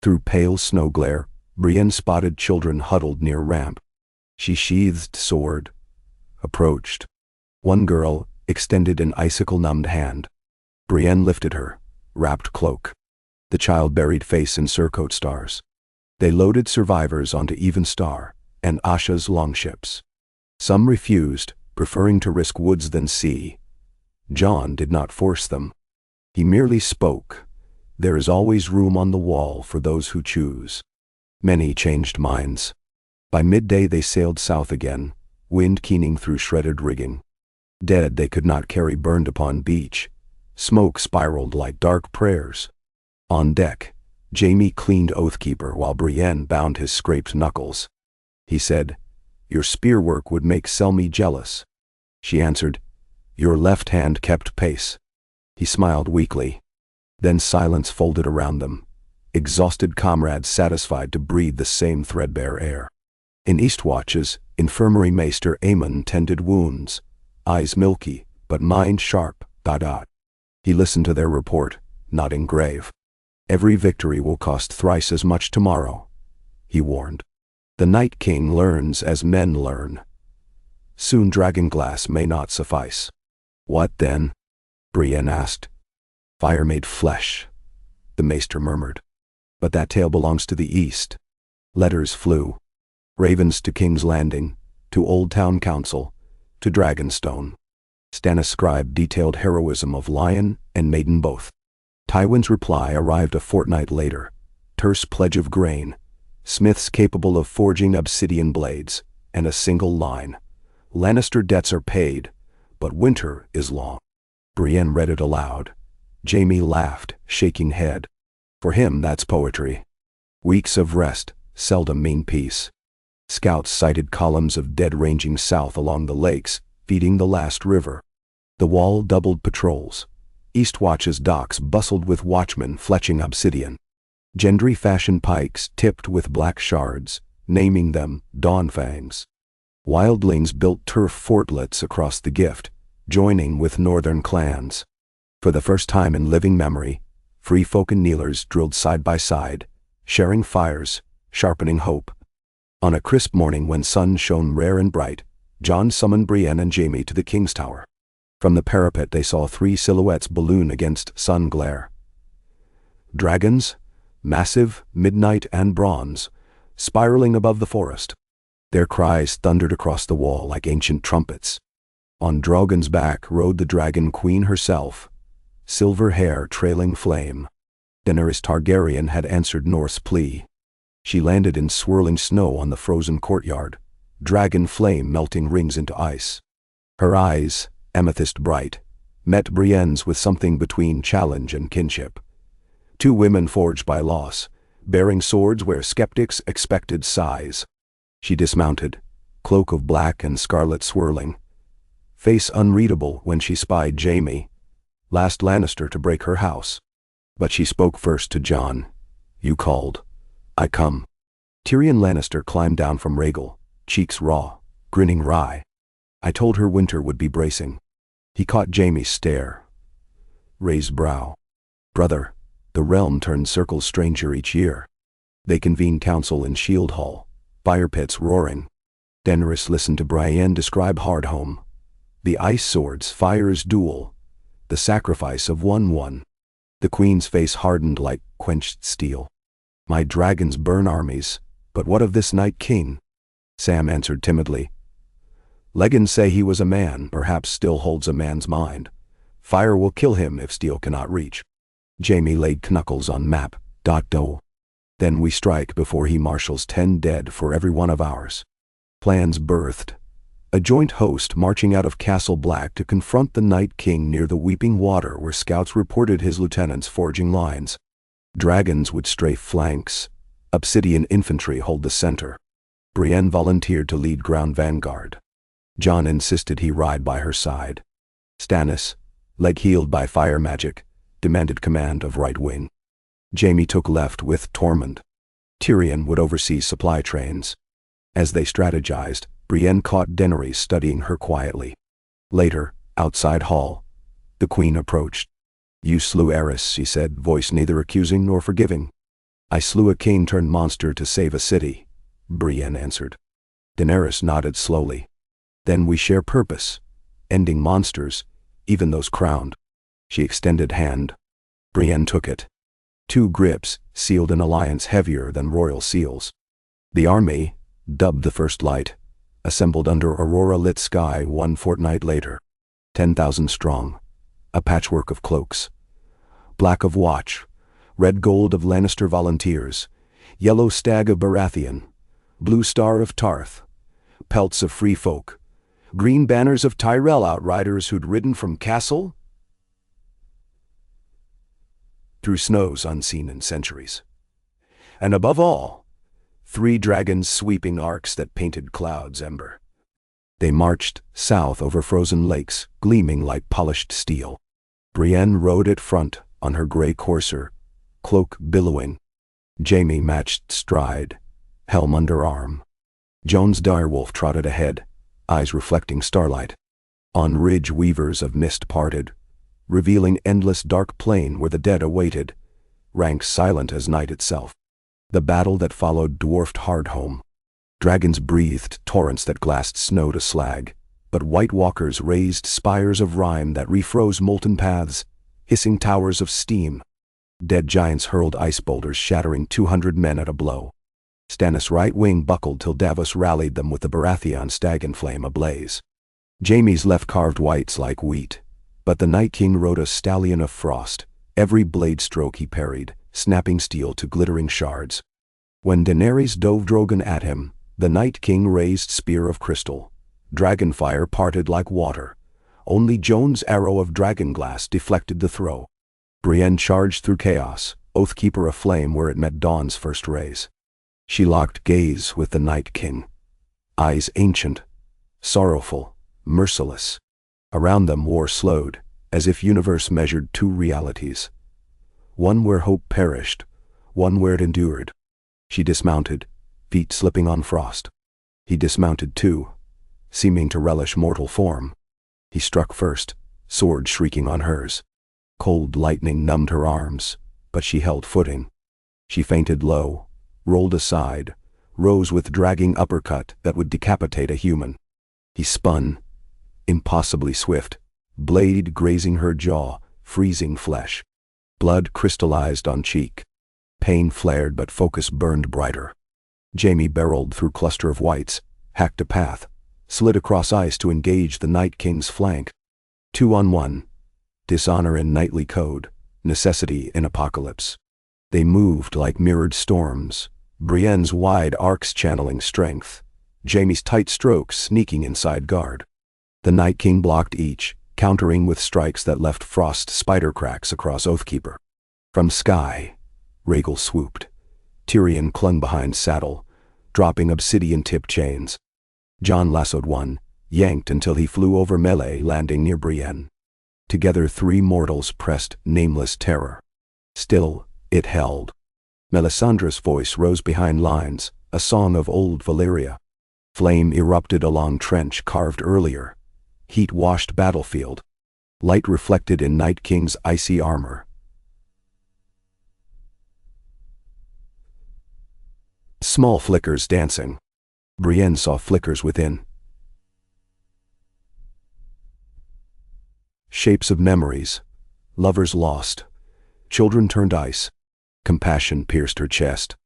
Through pale snow glare, Brienne spotted children huddled near ramp. She sheathed sword, approached. One girl extended an icicle-numbed hand. Brienne lifted her, wrapped cloak. The child buried face in surcoat stars. They loaded survivors onto Even Star and Asha's longships. Some refused, preferring to risk woods than sea. Jon did not force them. He merely spoke. There is always room on the wall for those who choose. Many changed minds. By midday they sailed south again, wind keening through shredded rigging. Dead they could not carry burned upon beach. Smoke spiraled like dark prayers. On deck, Jaime cleaned Oathkeeper while Brienne bound his scraped knuckles. He said, "Your spearwork would make Selmy jealous." She answered, "Your left hand kept pace." He smiled weakly. Then silence folded around them, exhausted comrades satisfied to breathe the same threadbare air. In Eastwatch's infirmary Maester Aemon tended wounds, eyes milky, but mind sharp. He listened to their report, nodding grave. Every victory will cost thrice as much tomorrow, he warned. The Night King learns as men learn. Soon dragonglass may not suffice. What then? Brienne asked. Fire made flesh, the maester murmured. But that tale belongs to the east. Letters flew. Ravens to King's Landing, to Old Town Council, to Dragonstone. Stannis' scribe detailed heroism of lion and maiden both. Tywin's reply arrived a fortnight later. Terse pledge of grain, smiths capable of forging obsidian blades, and a single line. Lannister debts are paid, but winter is long. Brienne read it aloud. Jaime laughed, shaking head. For him that's poetry. Weeks of rest seldom mean peace. Scouts sighted columns of dead ranging south along the lakes, feeding the last river. The Wall doubled patrols. Eastwatch's docks bustled with watchmen fletching obsidian. Gendry fashioned pikes tipped with black shards, naming them Dawnfangs. Wildlings built turf fortlets across the Gift, joining with northern clans. For the first time in living memory, free folk and kneelers drilled side by side, sharing fires, sharpening hope. On a crisp morning when sun shone rare and bright, Jon summoned Brienne and Jaime to the King's Tower. From the parapet they saw three silhouettes balloon against sun glare. Dragons, massive, midnight, and bronze, spiraling above the forest. Their cries thundered across the wall like ancient trumpets. On Drogon's back rode the dragon queen herself, silver hair trailing flame. Daenerys Targaryen had answered North's plea. She landed in swirling snow on the frozen courtyard, dragon flame melting rings into ice. Her eyes, amethyst bright, met Brienne's with something between challenge and kinship. Two women forged by loss, bearing swords where skeptics expected sighs. She dismounted, cloak of black and scarlet swirling. Face unreadable when she spied Jaime, last Lannister to break her house. But she spoke first to Jon. You called. I come. Tyrion Lannister climbed down from Rhaegal, cheeks raw, grinning wry. I told her winter would be bracing. He caught Jaime's stare. Raised brow. Brother, the realm turns circles stranger each year. They convened council in Shield Hall, fire pits roaring. Daenerys listened to Brienne describe Hardhome. The ice swords, fire's duel. The sacrifice of one. The queen's face hardened like quenched steel. My dragons burn armies, but what of this Night King? Sam answered timidly. Legends say he was a man, perhaps still holds a man's mind. Fire will kill him if steel cannot reach. Jaime laid knuckles on map. Do. Then we strike before he marshals 10 dead for every one of ours. Plans birthed. A joint host marching out of Castle Black to confront the Night King near the Weeping Water where scouts reported his lieutenants forging lines. Dragons would strafe flanks. Obsidian infantry hold the center. Brienne volunteered to lead ground vanguard. Jon insisted he ride by her side. Stannis, leg healed by fire magic, demanded command of right wing. Jaime took left with Tormund. Tyrion would oversee supply trains. As they strategized, Brienne caught Daenerys studying her quietly. Later, outside hall, the queen approached. You slew Eris, she said, voice neither accusing nor forgiving. I slew a king-turned-monster to save a city, Brienne answered. Daenerys nodded slowly. Then we share purpose, ending monsters, even those crowned. She extended hand. Brienne took it. 2 grips sealed an alliance heavier than royal seals. The army, dubbed the First Light, assembled under aurora-lit sky 1 fortnight later. 10,000 strong, a patchwork of cloaks. Black of Watch, red gold of Lannister volunteers, yellow stag of Baratheon, blue star of Tarth, pelts of free folk, green banners of Tyrell outriders who'd ridden from castle through snows unseen in centuries. And above all, 3 dragons sweeping arcs that painted clouds ember. They marched south over frozen lakes, gleaming like polished steel. Brienne rode at front on her gray courser, cloak billowing. Jaime matched stride, helm under arm. Joan's direwolf trotted ahead, eyes reflecting starlight. On ridge weavers of mist parted, revealing endless dark plain where the dead awaited, ranks silent as night itself. The battle that followed dwarfed Hardhome. Dragons breathed torrents that glassed snow to slag, but White Walkers raised spires of rime that refroze molten paths, hissing towers of steam. Dead giants hurled ice boulders shattering 200 men at a blow. Stannis' right wing buckled till Davos rallied them with the Baratheon stag in flame ablaze. Jaime's left carved whites like wheat, but the Night King rode a stallion of frost, every blade stroke he parried, snapping steel to glittering shards. When Daenerys dove Drogon at him, the Night King raised spear of crystal. Dragonfire parted like water. Only Joan's arrow of dragonglass deflected the throw. Brienne charged through chaos, Oathkeeper aflame where it met dawn's first rays. She locked gaze with the Night King. Eyes ancient, sorrowful, merciless. Around them war slowed, as if universe measured two realities. One where hope perished, one where it endured. She dismounted, feet slipping on frost. He dismounted too, seeming to relish mortal form. He struck first, sword shrieking on hers. Cold lightning numbed her arms, but she held footing. She fainted low, rolled aside, rose with dragging uppercut that would decapitate a human. He spun, impossibly swift, blade grazing her jaw, freezing flesh. Blood crystallized on cheek. Pain flared but focus burned brighter. Jaime barreled through cluster of whites, hacked a path, slid across ice to engage the Night King's flank. 2-on-1. Dishonor in knightly code, necessity in apocalypse. They moved like mirrored storms, Brienne's wide arcs channeling strength, Jaime's tight strokes sneaking inside guard. The Night King blocked each, countering with strikes that left frost spider cracks across Oathkeeper. From sky, Rhaegal swooped. Tyrion clung behind saddle, dropping obsidian-tipped chains. Jon lassoed one, yanked until he flew over melee, landing near Brienne. Together 3 mortals pressed nameless terror. Still, it held. Melisandre's voice rose behind lines, a song of old Valyria. Flame erupted along trench carved earlier. Heat washed battlefield. Light reflected in Night King's icy armor. Small flickers dancing. Brienne saw flickers within. Shapes of memories. Lovers lost. Children turned ice. Compassion pierced her chest.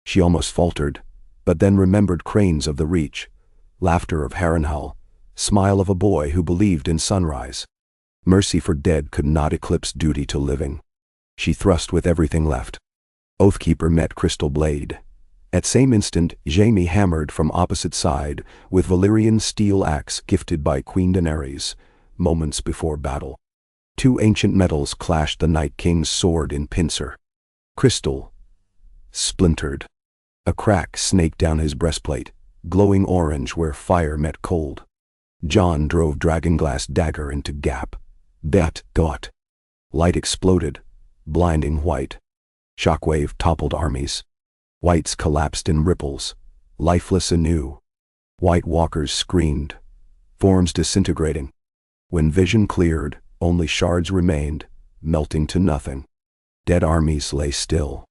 She almost faltered, but then remembered cranes of the Reach, laughter of Harrenhal, smile of a boy who believed in sunrise. Mercy for dead could not eclipse duty to living. She thrust with everything left. Oathkeeper met Crystal Blade. At same instant, Jaime hammered from opposite side with Valyrian steel axe gifted by Queen Daenerys, moments before battle. 2 ancient metals clashed the Night King's sword in pincer. Crystal splintered. A crack snaked down his breastplate, glowing orange where fire met cold. Jon drove dragonglass dagger into gap. That dot. Light exploded, blinding white. Shockwave toppled armies. Whites collapsed in ripples, lifeless anew. White Walkers screamed, forms disintegrating. When vision cleared, only shards remained, melting to nothing. Dead armies lay still.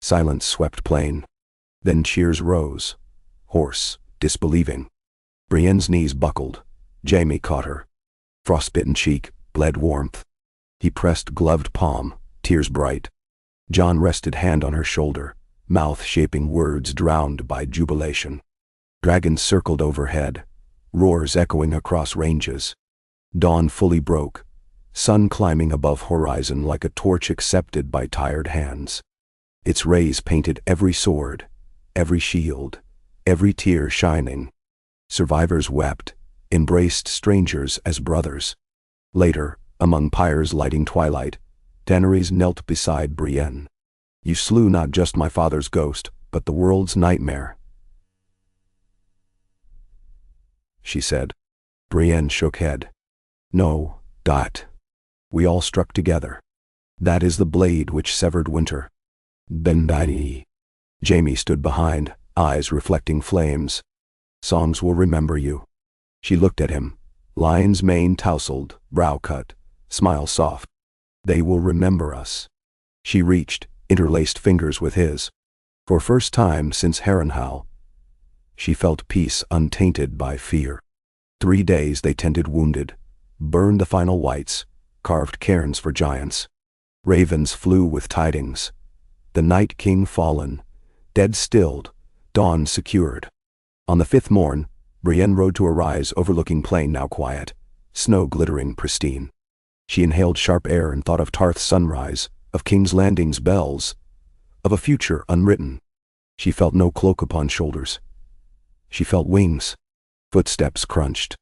Silence swept plain. Then cheers rose, hoarse, disbelieving. Brienne's knees buckled. Jaime caught her. Frostbitten cheek, bled warmth. He pressed gloved palm, tears bright. Jon rested hand on her shoulder, mouth shaping words drowned by jubilation. Dragons circled overhead, roars echoing across ranges. Dawn fully broke, sun climbing above horizon like a torch accepted by tired hands. Its rays painted every sword, every shield, every tear shining. Survivors wept, embraced strangers as brothers. Later, among pyres lighting twilight, Daenerys knelt beside Brienne. You slew not just my father's ghost, but the world's nightmare, she said. Brienne shook head. No, Dot. We all struck together. That is the blade which severed winter. Bendai. Jaime stood behind, eyes reflecting flames. Songs will remember you. She looked at him, lion's mane tousled, brow cut, smile soft. They will remember us. She reached, interlaced fingers with his. For first time since Harrenhal, she felt peace untainted by fear. 3 days they tended wounded, burned the final whites, carved cairns for giants. Ravens flew with tidings. The Night King fallen, dead stilled, dawn secured. On the 5th morn, Brienne rode to a rise overlooking plain now quiet, snow glittering pristine. She inhaled sharp air and thought of Tarth's sunrise, of King's Landing's bells, of a future unwritten. She felt no cloak upon shoulders. She felt wings. Footsteps crunched.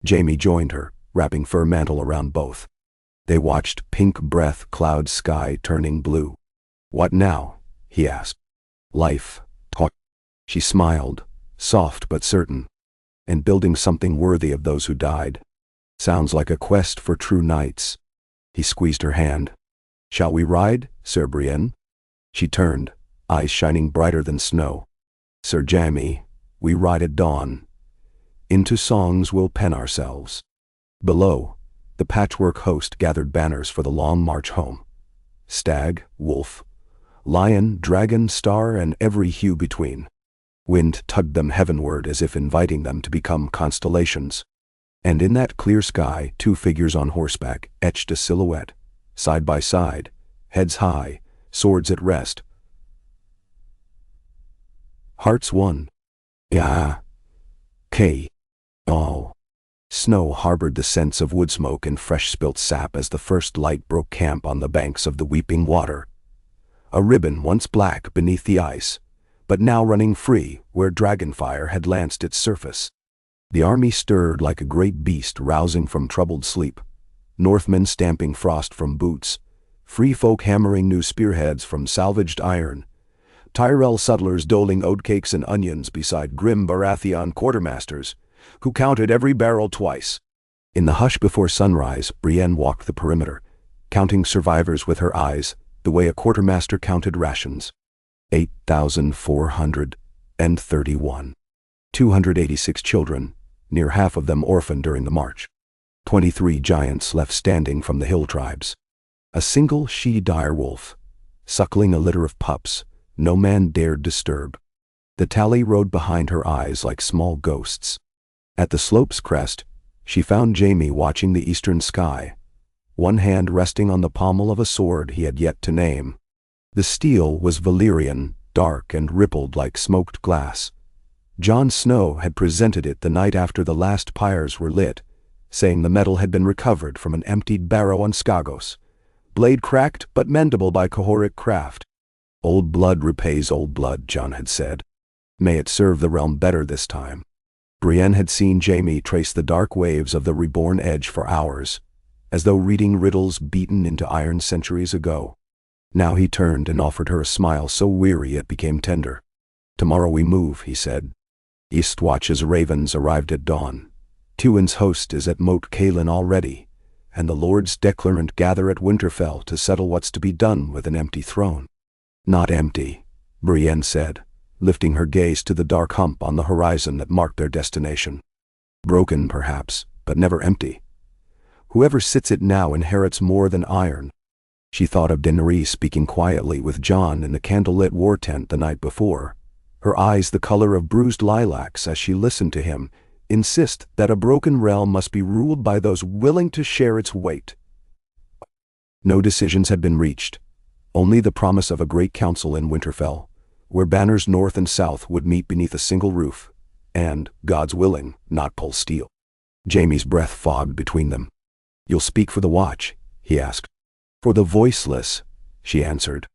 Jaime joined her, wrapping fur mantle around both. They watched pink breath cloud sky turning blue. What now? He asked. Life. Talk. She smiled, soft but certain. And building something worthy of those who died. Sounds like a quest for true knights. He squeezed her hand. Shall we ride, Sir Brienne? She turned, eyes shining brighter than snow. Sir Jaime, we ride at dawn. Into songs we'll pen ourselves. Below, the patchwork host gathered banners for the long march home. Stag, wolf, lion, dragon, star, and every hue between. Wind tugged them heavenward as if inviting them to become constellations. And in that clear sky, 2 figures on horseback etched a silhouette, side by side, heads high, swords at rest. Hearts one. Ya. K. All. Snow harbored the scents of wood smoke and fresh spilt sap as the first light broke camp on the banks of the weeping water. A ribbon once black beneath the ice, but now running free where dragonfire had lanced its surface. The army stirred like a great beast rousing from troubled sleep, Northmen stamping frost from boots, free folk hammering new spearheads from salvaged iron, Tyrell sutlers doling oatcakes and onions beside grim Baratheon quartermasters, who counted every barrel twice. In the hush before sunrise, Brienne walked the perimeter, counting survivors with her eyes, the way a quartermaster counted rations. 8,431. 286 children, near half of them orphaned during the march. 23 giants left standing from the hill tribes. A single she-direwolf, suckling a litter of pups, no man dared disturb. The tally rode behind her eyes like small ghosts. At the slope's crest, she found Jaime watching the eastern sky, one hand resting on the pommel of a sword he had yet to name. The steel was Valyrian, dark and rippled like smoked glass. Jon Snow had presented it the night after the last pyres were lit, saying the metal had been recovered from an emptied barrow on Skagos, blade cracked but mendable by Cohoric craft. Old blood repays old blood, Jon had said. May it serve the realm better this time. Brienne had seen Jaime trace the dark waves of the reborn edge for hours, as though reading riddles beaten into iron centuries ago. Now he turned and offered her a smile so weary it became tender. Tomorrow we move, he said. Eastwatch's ravens arrived at dawn. Tywin's host is at Moat Cailin already, and the lords declarant gather at Winterfell to settle what's to be done with an empty throne. Not empty, Brienne said, lifting her gaze to the dark hump on the horizon that marked their destination. Broken, perhaps, but never empty. Whoever sits it now inherits more than iron. She thought of Daenerys speaking quietly with Jon in the candlelit war tent the night before, her eyes the color of bruised lilacs as she listened to him insist that a broken realm must be ruled by those willing to share its weight. No decisions had been reached, only the promise of a great council in Winterfell, where banners north and south would meet beneath a single roof, and, God's willing, not pull steel. Jaime's breath fogged between them. You'll speak for the watch, he asked. For the voiceless, she answered.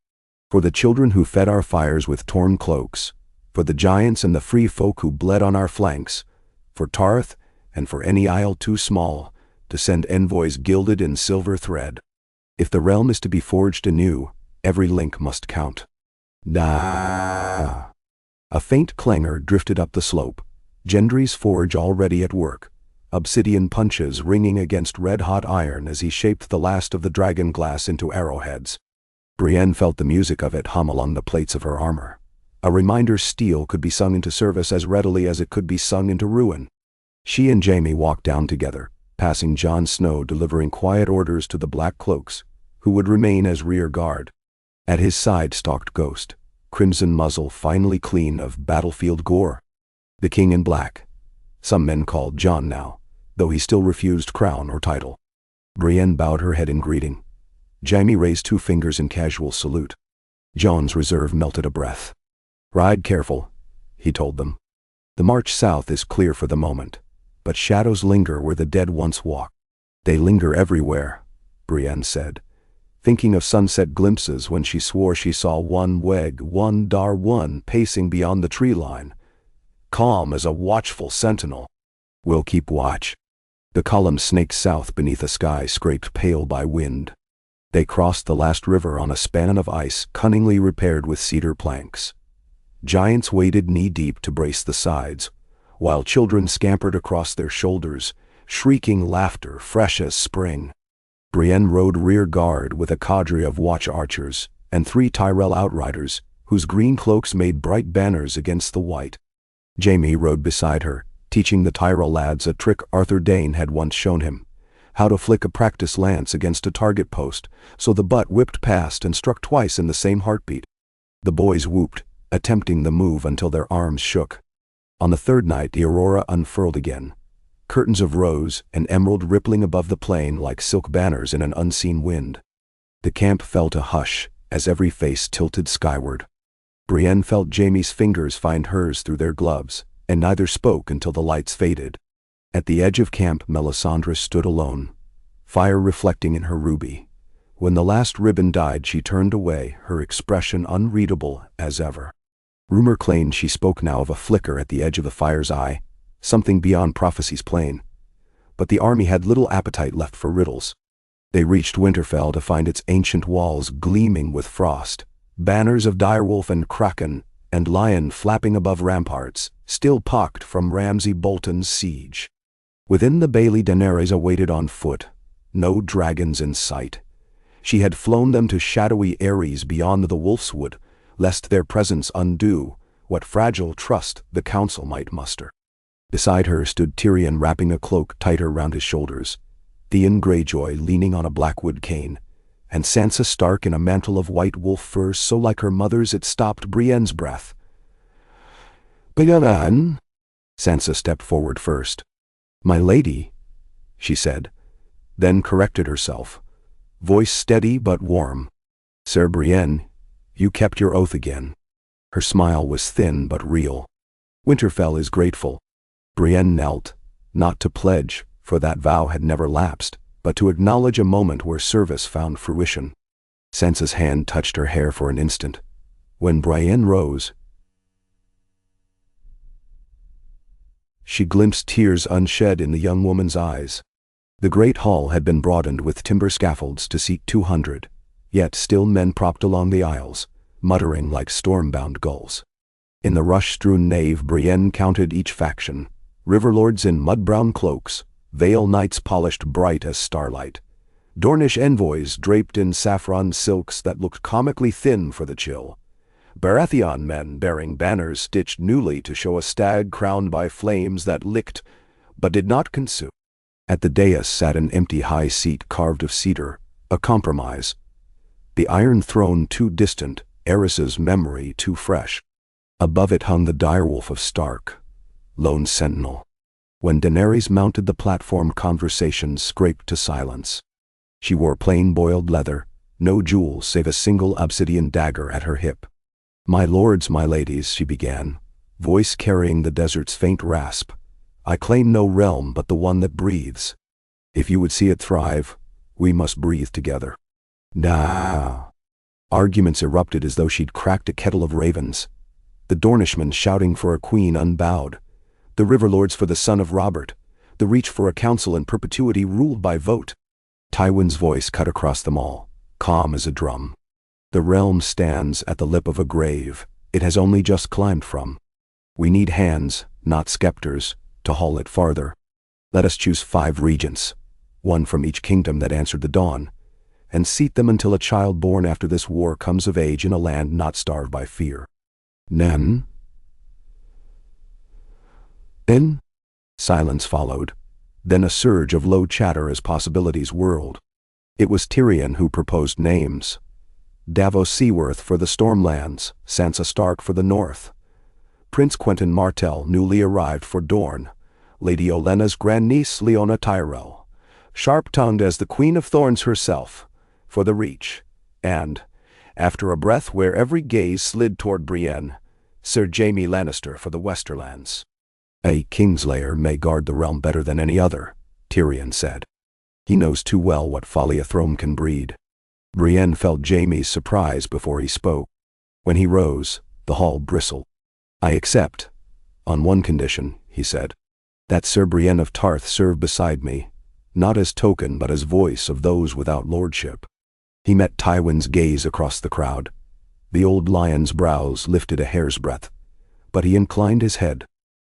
For the children who fed our fires with torn cloaks, for the giants and the free folk who bled on our flanks, for Tarth, and for any isle too small to send envoys gilded in silver thread. If the realm is to be forged anew, every link must count. Da. A faint clangor drifted up the slope, Gendry's forge already at work, obsidian punches ringing against red-hot iron as he shaped the last of the dragon glass into arrowheads. Brienne felt the music of it hum along the plates of her armor. A reminder steel could be sung into service as readily as it could be sung into ruin. She and Jaime walked down together, passing Jon Snow delivering quiet orders to the Black Cloaks, who would remain as rear guard. At his side stalked Ghost, crimson muzzle finally clean of battlefield gore. The King in Black. Some men called Jon now, though he still refused crown or title. Brienne bowed her head in greeting. Jaime raised 2 fingers in casual salute. Jon's reserve melted a breath. "Ride careful," he told them. "The march south is clear for the moment, but shadows linger where the dead once walked." "They linger everywhere," Brienne said, thinking of sunset glimpses when she swore she saw one pacing beyond the tree line, calm as a watchful sentinel. "We'll keep watch." The column snaked south beneath a sky scraped pale by wind. They crossed the last river on a span of ice cunningly repaired with cedar planks. Giants waded knee-deep to brace the sides, while children scampered across their shoulders, shrieking laughter fresh as spring. Brienne rode rear guard with a cadre of watch archers and 3 Tyrell outriders, whose green cloaks made bright banners against the white. Jaime rode beside her, teaching the Tyrell lads a trick Arthur Dane had once shown him: how to flick a practice lance against a target post so the butt whipped past and struck twice in the same heartbeat. The boys whooped, attempting the move until their arms shook. On the 3rd night the aurora unfurled again, curtains of rose and emerald rippling above the plain like silk banners in an unseen wind. The camp fell to hush as every face tilted skyward. Brienne felt Jaime's fingers find hers through their gloves, and neither spoke until the lights faded. At the edge of camp Melisandre stood alone, fire reflecting in her ruby. When the last ribbon died she turned away, her expression unreadable as ever. Rumor claimed she spoke now of a flicker at the edge of the fire's eye, something beyond prophecy's plane. But the army had little appetite left for riddles. They reached Winterfell to find its ancient walls gleaming with frost, banners of direwolf and kraken and lion flapping above ramparts, still pocked from Ramsay Bolton's siege. Within the bailey Daenerys awaited on foot, no dragons in sight. She had flown them to shadowy Ares beyond the Wolfswood, lest their presence undo what fragile trust the council might muster. Beside her stood Tyrion wrapping a cloak tighter round his shoulders, Theon Greyjoy leaning on a blackwood cane, and Sansa Stark in a mantle of white wolf fur so like her mother's it stopped Brienne's breath. "Brienne?" Sansa stepped forward first. "My lady," she said, then corrected herself, voice steady but warm. "Sir Brienne, you kept your oath again." Her smile was thin but real. "Winterfell is grateful." Brienne knelt, not to pledge, for that vow had never lapsed, but to acknowledge a moment where service found fruition. Sansa's hand touched her hair for an instant. When Brienne rose, she glimpsed tears unshed in the young woman's eyes. The great hall had been broadened with timber scaffolds to seat 200, yet still men propped along the aisles, muttering like storm-bound gulls. In the rush-strewn nave Brienne counted each faction: riverlords in mud-brown cloaks, Vale knights polished bright as starlight, Dornish envoys draped in saffron silks that looked comically thin for the chill, Baratheon men bearing banners stitched newly to show a stag crowned by flames that licked but did not consume. At the dais sat an empty high seat carved of cedar, a compromise. The iron throne too distant, Aerys's memory too fresh. Above it hung the direwolf of Stark, lone sentinel. When Daenerys mounted the platform conversations scraped to silence. She wore plain boiled leather, no jewels save a single obsidian dagger at her hip. "My lords, my ladies," she began, voice carrying the desert's faint rasp, "I claim no realm but the one that breathes. If you would see it thrive, we must breathe together." Nah. Arguments erupted as though she'd cracked a kettle of ravens. The Dornishmen shouting for a queen unbowed, the Riverlords for the son of Robert, the Reach for a council in perpetuity ruled by vote. Tywin's voice cut across them all, calm as a drum. "The realm stands at the lip of a grave it has only just climbed from. We need hands, not scepters, to haul it farther." Let us choose 5 regents, one from each kingdom that answered the dawn, and seat them until a child born after this war comes of age in a land not starved by fear. Then silence followed, then a surge of low chatter as possibilities whirled. It was Tyrion who proposed names. Davos Seaworth for the Stormlands, Sansa Stark for the North. Prince Quentyn Martell, newly arrived, for Dorne. Lady Olenna's grandniece Leona Tyrell, sharp-tongued as the Queen of Thorns herself, for the Reach. And, after a breath where every gaze slid toward Brienne, Sir Jaime Lannister for the Westerlands. A Kingslayer may guard the realm better than any other, Tyrion said. He knows too well what folly a throne can breed. Brienne felt Jaime's surprise before he spoke. When he rose, the hall bristled. I accept, on one condition, he said, that Sir Brienne of Tarth serve beside me, not as token but as voice of those without lordship. He met Tywin's gaze across the crowd. The old lion's brows lifted a hair's breadth, but he inclined his head.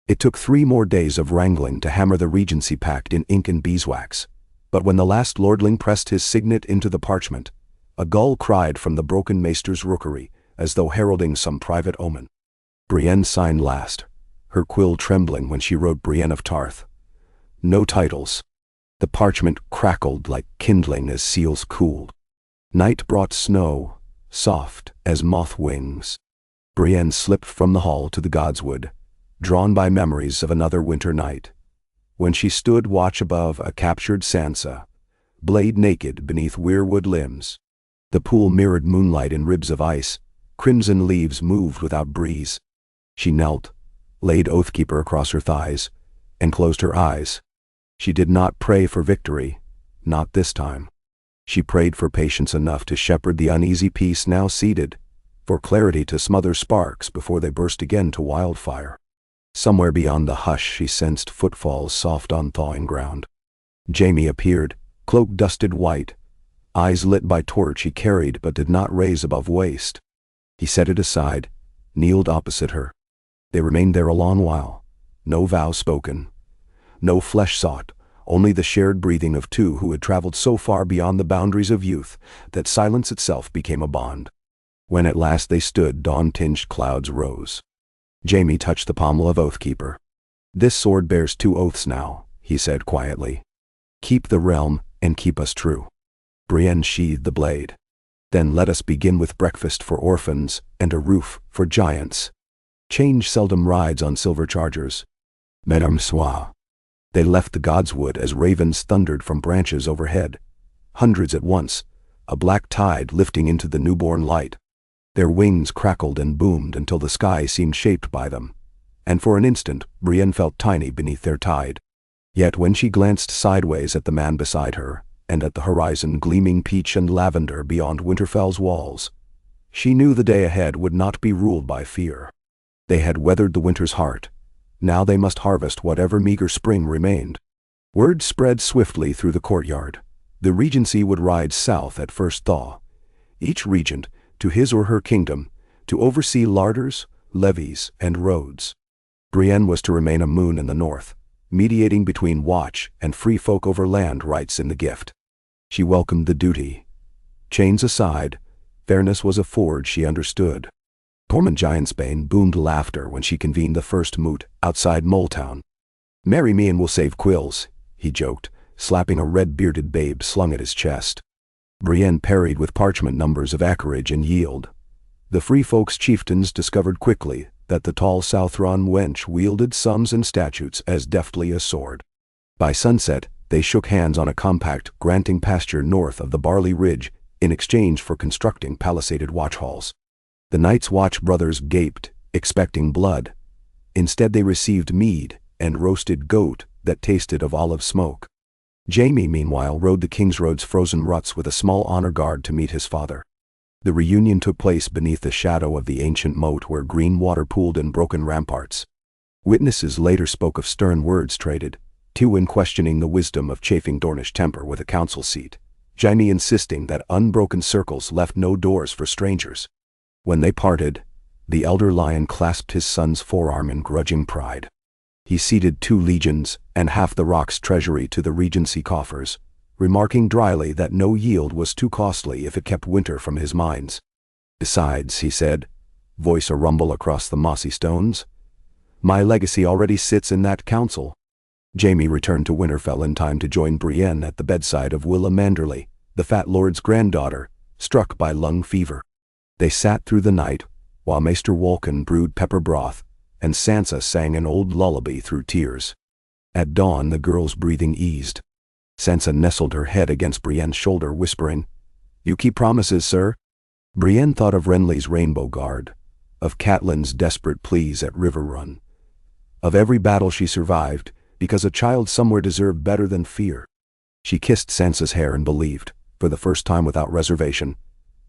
It took 3 more days of wrangling to hammer the Regency Pact in ink and beeswax, but when the last lordling pressed his signet into the parchment, a gull cried from the broken maester's rookery, as though heralding some private omen. Brienne signed last, her quill trembling when she wrote Brienne of Tarth. No titles. The parchment crackled like kindling as seals cooled. Night brought snow, soft as moth wings. Brienne slipped from the hall to the godswood, drawn by memories of another winter night, when she stood watch above a captured Sansa, blade naked beneath weirwood limbs. The pool mirrored moonlight in ribs of ice, crimson leaves moved without breeze. She knelt, laid Oathkeeper across her thighs, and closed her eyes. She did not pray for victory, not this time. She prayed for patience enough to shepherd the uneasy peace now seated, for clarity to smother sparks before they burst again to wildfire. Somewhere beyond the hush she sensed footfalls soft on thawing ground. Jaime appeared, cloak dusted white, eyes lit by torch he carried but did not raise above waist. He set it aside, kneeled opposite her. They remained there a long while, no vow spoken, no flesh sought, only the shared breathing of 2 who had traveled so far beyond the boundaries of youth that silence itself became a bond. When at last they stood, dawn-tinged clouds rose. Jaime touched the pommel of Oathkeeper. This sword bears 2 oaths now, he said quietly. Keep the realm and keep us true. Brienne sheathed the blade. Then let us begin with breakfast for orphans and a roof for giants. Change seldom rides on silver chargers. Madame Soie. They left the godswood as ravens thundered from branches overhead, hundreds at once, a black tide lifting into the newborn light. Their wings crackled and boomed until the sky seemed shaped by them, and for an instant Brienne felt tiny beneath their tide. Yet when she glanced sideways at the man beside her, and at the horizon gleaming peach and lavender beyond Winterfell's walls, she knew the day ahead would not be ruled by fear. They had weathered the winter's heart. Now they must harvest whatever meager spring remained. Word spread swiftly through the courtyard. The Regency would ride south at first thaw, each regent to his or her kingdom, to oversee larders, levees, and roads. Brienne was to remain a moon in the north, mediating between watch and free folk over land rights in the gift. She welcomed the duty. Chains aside, fairness was a forge she understood. Tormund Giantsbane boomed laughter when she convened the first moot outside Moletown. Marry me and we'll save quills, he joked, slapping a red-bearded babe slung at his chest. Brienne parried with parchment numbers of acreage and yield. The free folks' chieftains discovered quickly that the tall Southron wench wielded sums and statutes as deftly as sword. By sunset, they shook hands on a compact granting pasture north of the Barley Ridge in exchange for constructing palisaded watch halls. The Night's Watch brothers gaped, expecting blood. Instead they received mead and roasted goat that tasted of olive smoke. Jaime, meanwhile, rode the Kingsroad's frozen ruts with a small honor guard to meet his father. The reunion took place beneath the shadow of the ancient moat where green water pooled in broken ramparts. Witnesses later spoke of stern words traded, Tywin questioning the wisdom of chafing Dornish temper with a council seat, Jaime insisting that unbroken circles left no doors for strangers. When they parted, the elder lion clasped his son's forearm in grudging pride. He ceded 2 legions and half the rock's treasury to the regency coffers, remarking dryly that no yield was too costly if it kept winter from his mines. Besides, he said, voice a rumble across the mossy stones, my legacy already sits in that council. Jaime returned to Winterfell in time to join Brienne at the bedside of Willa Manderly, the fat lord's granddaughter, struck by lung fever. They sat through the night, while Maester Wolkan brewed pepper broth, and Sansa sang an old lullaby through tears. At dawn the girl's breathing eased. Sansa nestled her head against Brienne's shoulder, whispering, "You keep promises, sir." Brienne thought of Renly's Rainbow Guard, of Catelyn's desperate pleas at River Run, of every battle she survived, because a child somewhere deserved better than fear. She kissed Sansa's hair and believed, for the first time without reservation,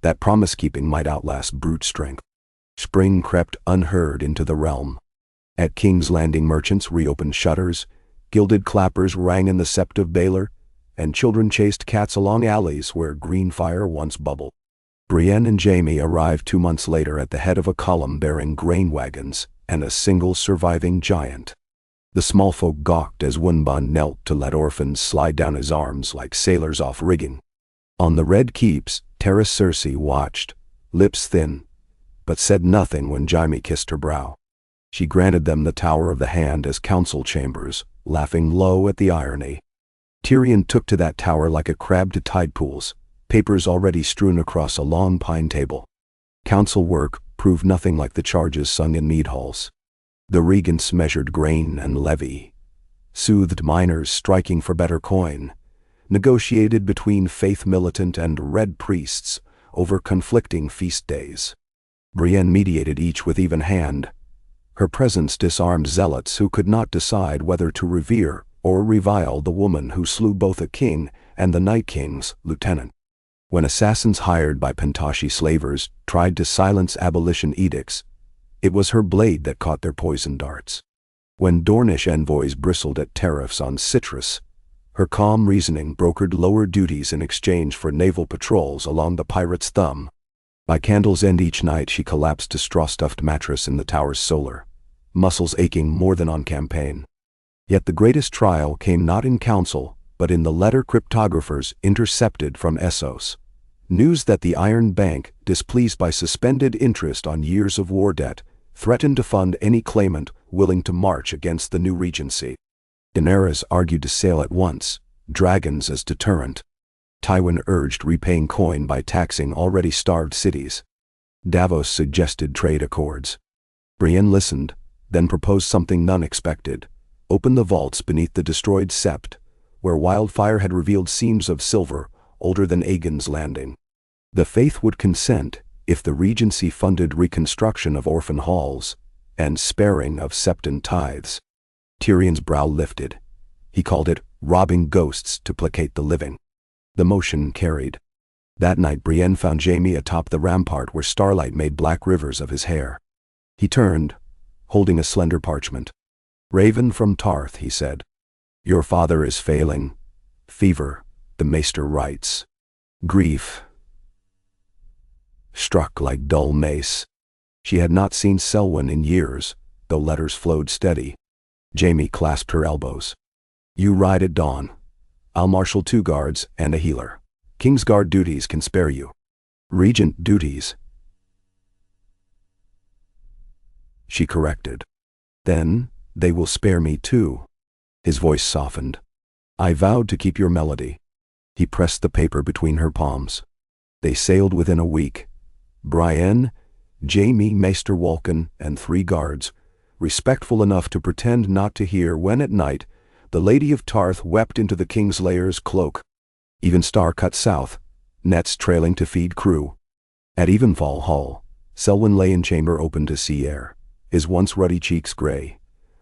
that promise-keeping might outlast brute strength. Spring crept unheard into the realm. At King's Landing merchants reopened shutters, gilded clappers rang in the Sept of Baelor, and children chased cats along alleys where green fire once bubbled. Brienne and Jaime arrived 2 months later at the head of a column bearing grain wagons and a single surviving giant. The small folk gawked as Wunban knelt to let orphans slide down his arms like sailors off rigging. On the red keeps, Terrace Cersei watched, lips thin, but said nothing when Jaime kissed her brow. She granted them the Tower of the Hand as council chambers, laughing low at the irony. Tyrion took to that tower like a crab to tide pools, papers already strewn across a long pine table. Council work proved nothing like the charges sung in mead halls. The regents measured grain and levy, soothed miners striking for better coin, negotiated between faith militant and red priests over conflicting feast days. Brienne mediated each with even hand. Her presence disarmed zealots who could not decide whether to revere or revile the woman who slew both a king and the Night King's lieutenant. When assassins hired by Pentoshi slavers tried to silence abolition edicts, it was her blade that caught their poison darts. When Dornish envoys bristled at tariffs on citrus, her calm reasoning brokered lower duties in exchange for naval patrols along the pirate's thumb. By candle's end each night she collapsed to straw-stuffed mattress in the tower's solar, muscles aching more than on campaign. Yet the greatest trial came not in council, but in the letter cryptographers intercepted from Essos. News that the Iron Bank, displeased by suspended interest on years of war debt, threatened to fund any claimant willing to march against the new regency. Daenerys argued to sail at once, dragons as deterrent. Tywin urged repaying coin by taxing already starved cities. Davos suggested trade accords. Brienne listened, then proposed something none expected: open the vaults beneath the destroyed Sept, where wildfire had revealed seams of silver older than Aegon's Landing. The faith would consent if the regency funded reconstruction of orphan halls and sparing of Septon tithes. Tyrion's brow lifted. He called it robbing ghosts to placate the living. The motion carried. That night Brienne found Jaime atop the rampart where starlight made black rivers of his hair. He turned, holding a slender parchment. "Raven from Tarth," he said. "Your father is failing. Fever, the maester writes. Grief." Struck like dull mace. She had not seen Selwyn in years, though letters flowed steady. Jaime clasped her elbows. "You ride at dawn. I'll marshal 2 guards and a healer. Kingsguard duties can spare you. Regent duties," she corrected. "Then, they will spare me too." His voice softened. "I vowed to keep your melody." He pressed the paper between her palms. They sailed within a week. Brienne, Jaime, Maester Wolkan, and 3 guards, respectful enough to pretend not to hear when at night the Lady of Tarth wept into the Kingslayer's cloak. Even Star cut south, nets trailing to feed crew. At Evenfall Hall, Selwyn lay in chamber open to sea air, his once ruddy cheeks gray,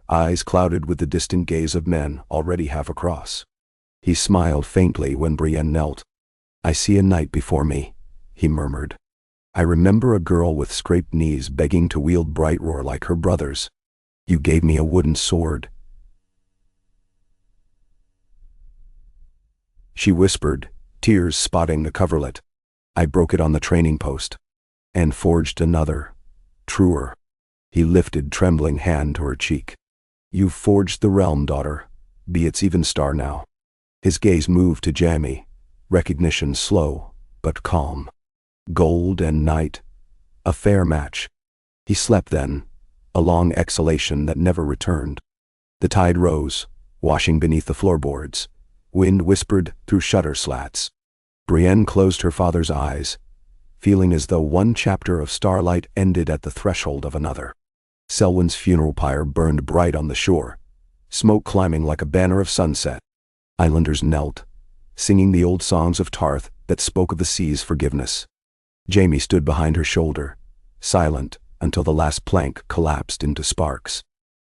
eyes clouded with the distant gaze of men already half across. He smiled faintly when Brienne knelt. "I see a night before me," he murmured. "I remember a girl with scraped knees begging to wield Brightroar like her brothers. You gave me a wooden sword." She whispered, tears spotting the coverlet. "I broke it on the training post. And forged another, truer." He lifted trembling hand to her cheek. You've forged the realm, daughter. Be its even star now. His gaze moved to Jamie, recognition slow, but calm. Gold and night, a fair match. He slept then, a long exhalation that never returned. The tide rose, washing beneath the floorboards. Wind whispered through shutter slats. Brienne closed her father's eyes, feeling as though one chapter of starlight ended at the threshold of another. Selwyn's funeral pyre burned bright on the shore, smoke climbing like a banner of sunset. Islanders knelt, singing the old songs of Tarth that spoke of the sea's forgiveness. Jamie stood behind her shoulder, silent until the last plank collapsed into sparks.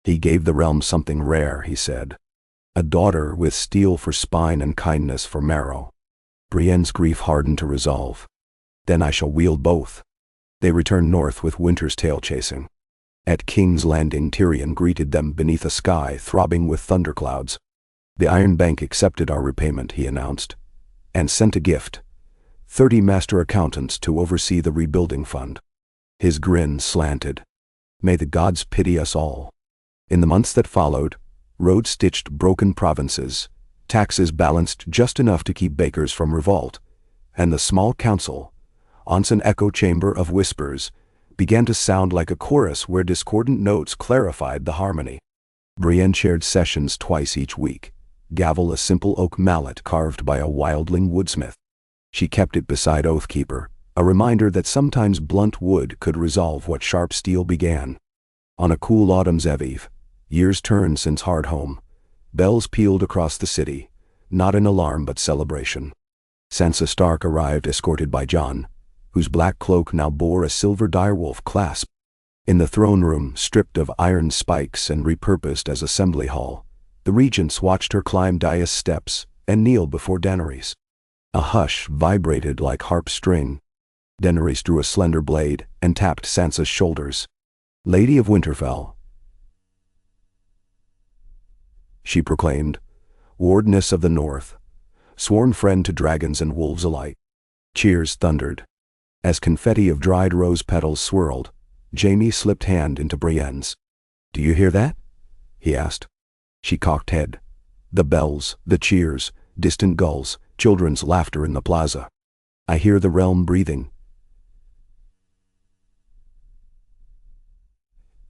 He gave the realm something rare, he said. A daughter with steel for spine and kindness for marrow. Brienne's grief hardened to resolve. Then I shall wield both. They returned north with winter's tail chasing. At King's Landing, Tyrion greeted them beneath a sky throbbing with thunderclouds. The Iron Bank accepted our repayment, he announced, and sent a gift, 30 master accountants to oversee the rebuilding fund. His grin slanted. May the gods pity us all. In the months that followed, roads stitched broken provinces, taxes balanced just enough to keep bakers from revolt, and the small council, once an echo chamber of whispers, began to sound like a chorus where discordant notes clarified the harmony. Brienne chaired sessions twice each week, gavel a simple oak mallet carved by a wildling woodsmith. She kept it beside Oathkeeper, a reminder that sometimes blunt wood could resolve what sharp steel began. On a cool autumn's eve, years turned since Hardhome, bells pealed across the city, not in alarm but celebration. Sansa Stark arrived escorted by Jon, whose black cloak now bore a silver direwolf clasp. In the throne room, stripped of iron spikes and repurposed as assembly hall, the regents watched her climb dais steps and kneel before Daenerys. A hush vibrated like harp string. Daenerys drew a slender blade and tapped Sansa's shoulders. "Lady of Winterfell," she proclaimed, "Wardness of the North, sworn friend to dragons and wolves alike." Cheers thundered. As confetti of dried rose petals swirled, Jamie slipped hand into Brienne's. "Do you hear that?" he asked. She cocked head. The bells, the cheers, distant gulls, children's laughter in the plaza. "I hear the realm breathing,"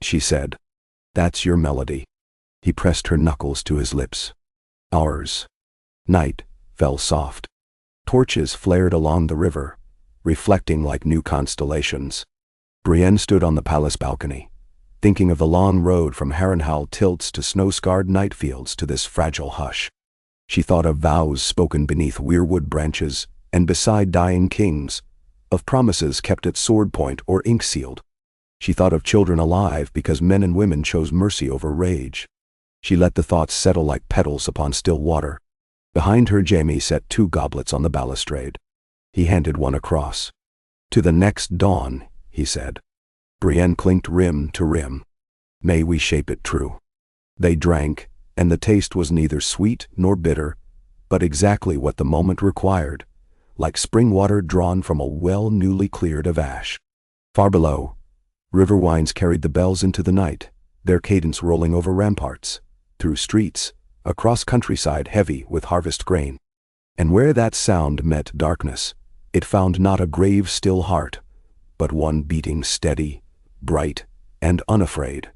she said. "That's your melody." He pressed her knuckles to his lips. "Ours." Night fell soft. Torches flared along the river, reflecting like new constellations. Brienne stood on the palace balcony, thinking of the long road from Harrenhal tilts to snow-scarred nightfields to this fragile hush. She thought of vows spoken beneath weirwood branches and beside dying kings, of promises kept at sword point or ink-sealed. She thought of children alive because men and women chose mercy over rage. She let the thoughts settle like petals upon still water. Behind her, Jamie set 2 goblets on the balustrade. He handed one across. "To the next dawn," he said. Brienne clinked rim to rim. "May we shape it true." They drank, and the taste was neither sweet nor bitter, but exactly what the moment required, like spring water drawn from a well newly cleared of ash. Far below, river winds carried the bells into the night, their cadence rolling over ramparts, through streets, across countryside heavy with harvest grain. And where that sound met darkness, it found not a grave still heart, but one beating steady, bright, and unafraid.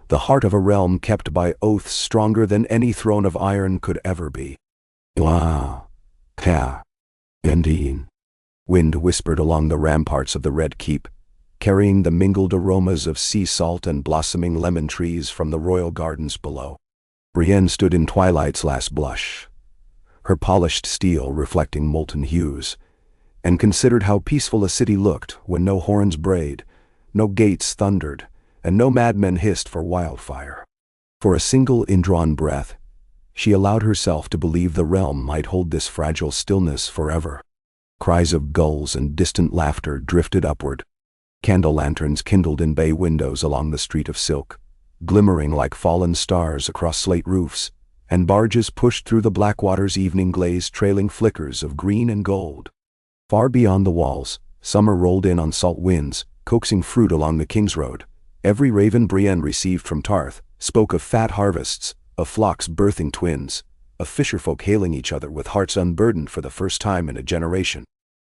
The heart of a realm kept by oaths stronger than any throne of iron could ever be. "Ah, ka, Endine," wind whispered along the ramparts of the Red Keep, carrying the mingled aromas of sea salt and blossoming lemon trees from the royal gardens below. Brienne stood in twilight's last blush, her polished steel reflecting molten hues, and considered how peaceful a city looked when no horns brayed, no gates thundered, and no madmen hissed for wildfire. For a single indrawn breath, she allowed herself to believe the realm might hold this fragile stillness forever. Cries of gulls and distant laughter drifted upward. Candle lanterns kindled in bay windows along the street of silk, glimmering like fallen stars across slate roofs, and barges pushed through the black water's evening glaze trailing flickers of green and gold. Far beyond the walls, summer rolled in on salt winds, coaxing fruit along the King's Road, Every raven Brienne received from Tarth spoke of fat harvests, of flocks birthing twins, of fisherfolk hailing each other with hearts unburdened for the first time in a generation.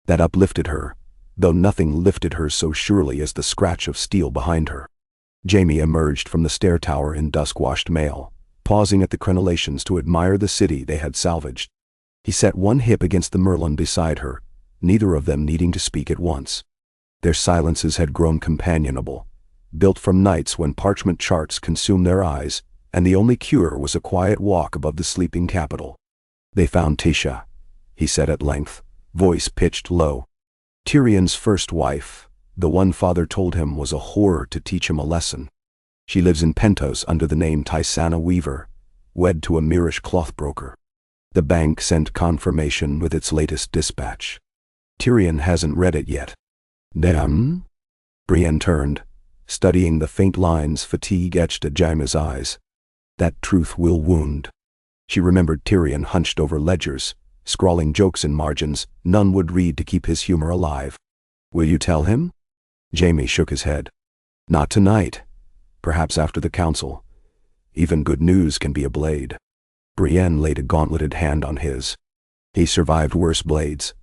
That uplifted her, though nothing lifted her so surely as the scratch of steel behind her. Jaime emerged from the stair tower in dusk-washed mail, pausing at the crenellations to admire the city they had salvaged. He set one hip against the merlon beside her, neither of them needing to speak at once. Their silences had grown companionable, built from nights when parchment charts consumed their eyes, and the only cure was a quiet walk above the sleeping capital. "They found Tisha," he said at length, voice pitched low. "Tyrion's first wife, the one father told him was a horror to teach him a lesson. She lives in Pentos under the name Tysana Weaver, wed to a Mirish clothbroker. The bank sent confirmation with its latest dispatch. Tyrion hasn't read it yet." "Damn?" Brienne turned, studying the faint lines fatigue etched at Jaime's eyes. That truth will wound. She remembered Tyrion hunched over ledgers, scrawling jokes in margins none would read to keep his humor alive. "Will you tell him?" Jaime shook his head. "Not tonight. Perhaps after the council. Even good news can be a blade." Brienne laid a gauntleted hand on his. "He survived worse blades.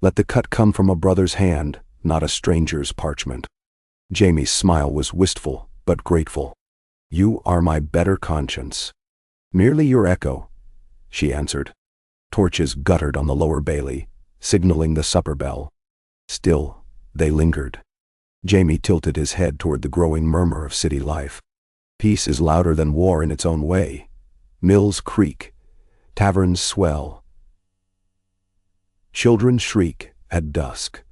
Let the cut come from a brother's hand, not a stranger's parchment." Jaime's smile was wistful, but grateful. "You are my better conscience." "Merely your echo," she answered. Torches guttered on the lower bailey, signaling the supper bell. Still, they lingered. Jaime tilted his head toward the growing murmur of city life. Peace is louder than war in its own way. Mills creak. Taverns swell. Children shriek at dusk.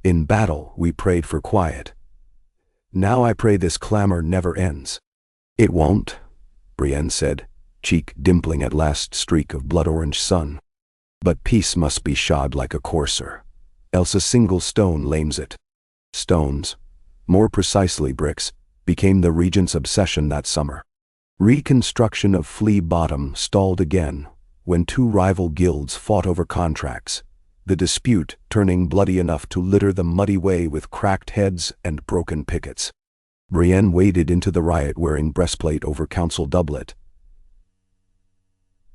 In battle, we prayed for quiet. Now I pray this clamor never ends." "It won't," Brienne said, cheek dimpling at last streak of blood-orange sun. "But peace must be shod like a courser, else a single stone lames it." Stones, more precisely bricks, became the regent's obsession that summer. Reconstruction of Flea Bottom stalled again when two rival guilds fought over contracts, the dispute turning bloody enough to litter the muddy way with cracked heads and broken pickets. Brienne waded into the riot wearing breastplate over council doublet.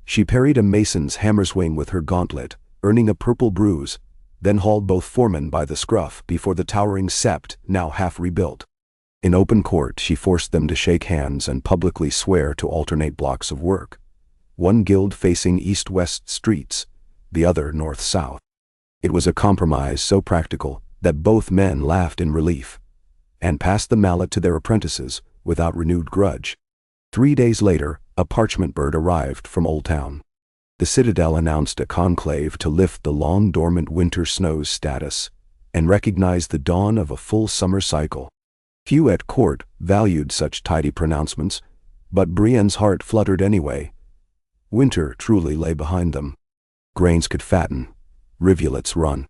She parried a mason's hammer-swing with her gauntlet, earning a purple bruise, then hauled both foremen by the scruff before the towering sept, now half rebuilt. In open court she forced them to shake hands and publicly swear to alternate blocks of work, one guild facing east-west streets, the other north-south. It was a compromise so practical that both men laughed in relief, and passed the mallet to their apprentices without renewed grudge. 3 days later, a parchment bird arrived from Old Town. The Citadel announced a conclave to lift the long-dormant winter snow's status and recognize the dawn of a full summer cycle. Few at court valued such tidy pronouncements, but Brienne's heart fluttered anyway. Winter truly lay behind them. Grains could fatten, rivulets run.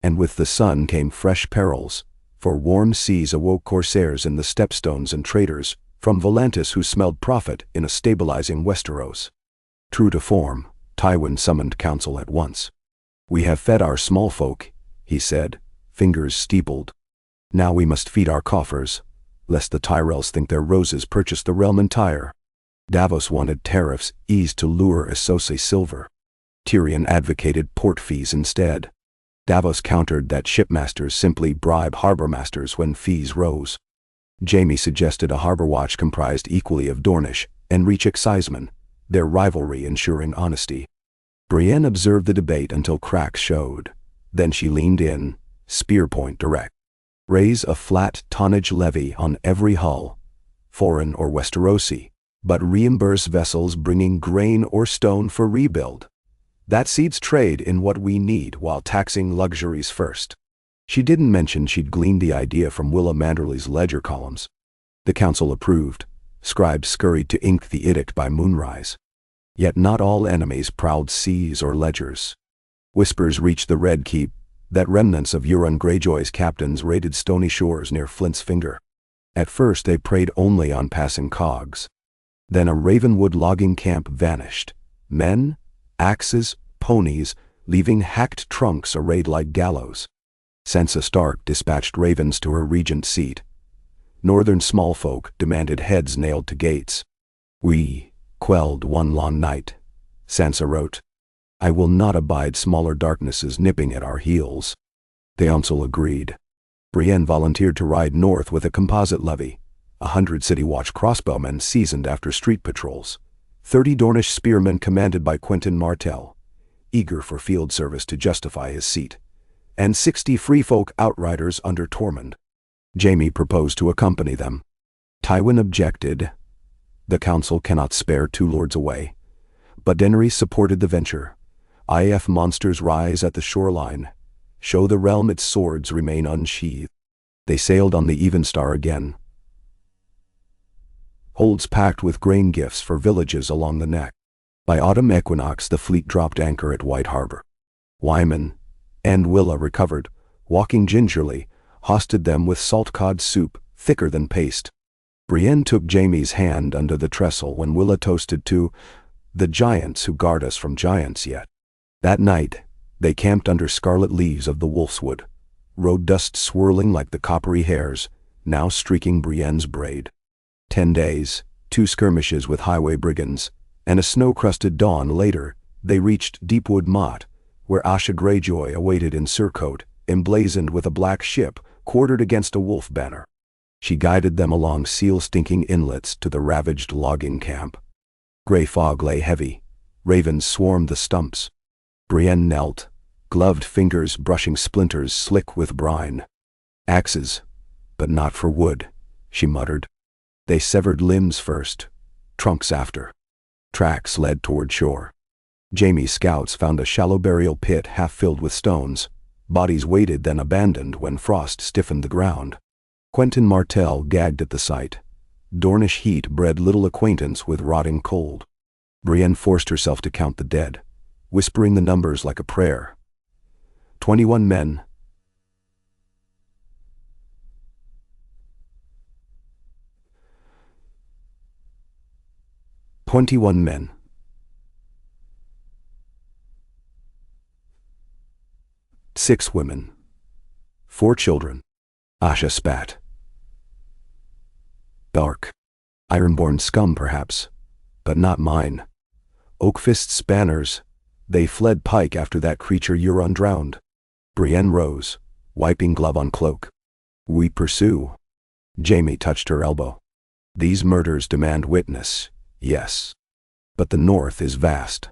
And with the sun came fresh perils, for warm seas awoke corsairs in the stepstones and traders from Volantis who smelled profit in a stabilizing Westeros. True to form, Tywin summoned council at once. "We have fed our small folk," he said, fingers steepled. "Now we must feed our coffers, lest the Tyrells think their roses purchased the realm entire." Davos wanted tariffs eased to lure Essos silver. Tyrion advocated port fees instead. Davos countered that shipmasters simply bribe harbor masters when fees rose. Jaime suggested a harbor watch comprised equally of Dornish and Reach excisemen, their rivalry ensuring honesty. Brienne observed the debate until cracks showed. Then she leaned in, spear point direct. "Raise a flat tonnage levy on every hull, foreign or Westerosi, but reimburse vessels bringing grain or stone for rebuild. That seeds trade in what we need while taxing luxuries first." She didn't mention she'd gleaned the idea from Willa Manderley's ledger columns. The council approved. Scribes scurried to ink the edict by moonrise. Yet not all enemies prowled seas or ledgers. Whispers reached the Red Keep that remnants of Euron Greyjoy's captains raided stony shores near Flint's Finger. At first they preyed only on passing cogs. Then a Ravenwood logging camp vanished. Men, axes, ponies, leaving hacked trunks arrayed like gallows. Sansa Stark dispatched ravens to her regent seat. Northern small folk demanded heads nailed to gates. "We quelled one long night," Sansa wrote. "I will not abide smaller darknesses nipping at our heels." The council agreed. Brienne volunteered to ride north with a composite levy, 100 City Watch crossbowmen seasoned after street patrols, 30 Dornish spearmen commanded by Quentyn Martell, eager for field service to justify his seat, and 60 free folk outriders under Tormund. Jaime proposed to accompany them. Tywin objected. The council cannot spare 2 lords away. But Daenerys supported the venture. If monsters rise at the shoreline, show the realm its swords remain unsheathed. They sailed on the Evenstar again. Holds packed with grain gifts for villages along the neck. By autumn equinox the fleet dropped anchor at White Harbor. Wyman and Willa recovered, walking gingerly, hosted them with salt cod soup, thicker than paste. Brienne took Jaime's hand under the trestle when Willa toasted to "the giants who guard us from giants yet." That night, they camped under scarlet leaves of the wolfswood, road dust swirling like the coppery hairs, now streaking Brienne's braid. 10 days, 2 skirmishes with highway brigands, and a snow-crusted dawn later, they reached Deepwood Motte, where Asha Greyjoy awaited in surcoat, emblazoned with a black ship quartered against a wolf banner. She guided them along seal-stinking inlets to the ravaged logging camp. Grey fog lay heavy. Ravens swarmed the stumps. Brienne knelt, gloved fingers brushing splinters slick with brine. "Axes, but not for wood," she muttered. They severed limbs first, trunks after. Tracks led toward shore. Jaime's scouts found a shallow burial pit half filled with stones, bodies weighted then abandoned when frost stiffened the ground. Quentyn Martell gagged at the sight. Dornish heat bred little acquaintance with rotting cold. Brienne forced herself to count the dead, whispering the numbers like a prayer. 21 men. 21 men. 6 women. 4 children. Asha spat. Dark. Ironborn scum, perhaps, but not mine. Oakfist's banners. They fled pike after that creature Euron drowned. Brienne rose, wiping glove on cloak. "We pursue." Jaime touched her elbow. "These murders demand witness, yes. But the north is vast.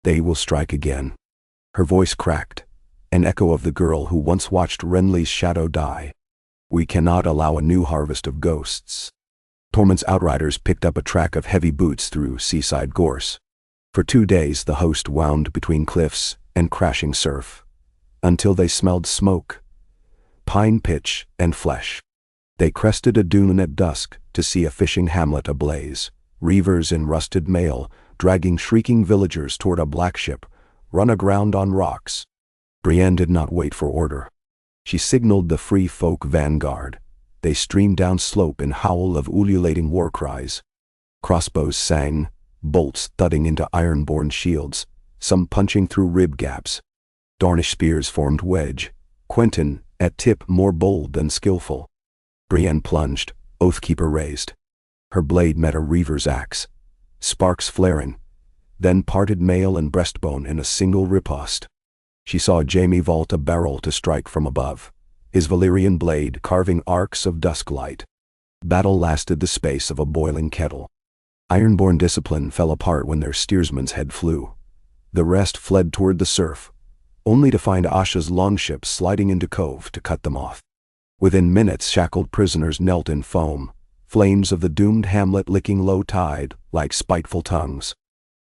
They will strike again." Her voice cracked, an echo of the girl who once watched Renly's shadow die. "We cannot allow a new harvest of ghosts." Tormund's outriders picked up a track of heavy boots through seaside gorse. For 2 days the host wound between cliffs and crashing surf, until they smelled smoke, pine pitch, and flesh. They crested a dune at dusk to see a fishing hamlet ablaze, reavers in rusted mail dragging shrieking villagers toward a black ship run aground on rocks. Brienne did not wait for order. She signaled the free folk vanguard. They streamed down slope in howl of ululating war cries. Crossbows sang, bolts thudding into iron-borne shields, some punching through rib gaps. Dornish spears formed wedge, Quentyn, at tip more bold than skillful. Brienne plunged, Oathkeeper raised. Her blade met a reaver's axe, sparks flaring, then parted mail and breastbone in a single riposte. She saw Jaime vault a barrel to strike from above, his Valyrian blade carving arcs of dusk light. Battle lasted the space of a boiling kettle. Ironborn discipline fell apart when their steersman's head flew. The rest fled toward the surf, only to find Asha's longship sliding into cove to cut them off. Within minutes shackled prisoners knelt in foam, flames of the doomed hamlet licking low tide like spiteful tongues.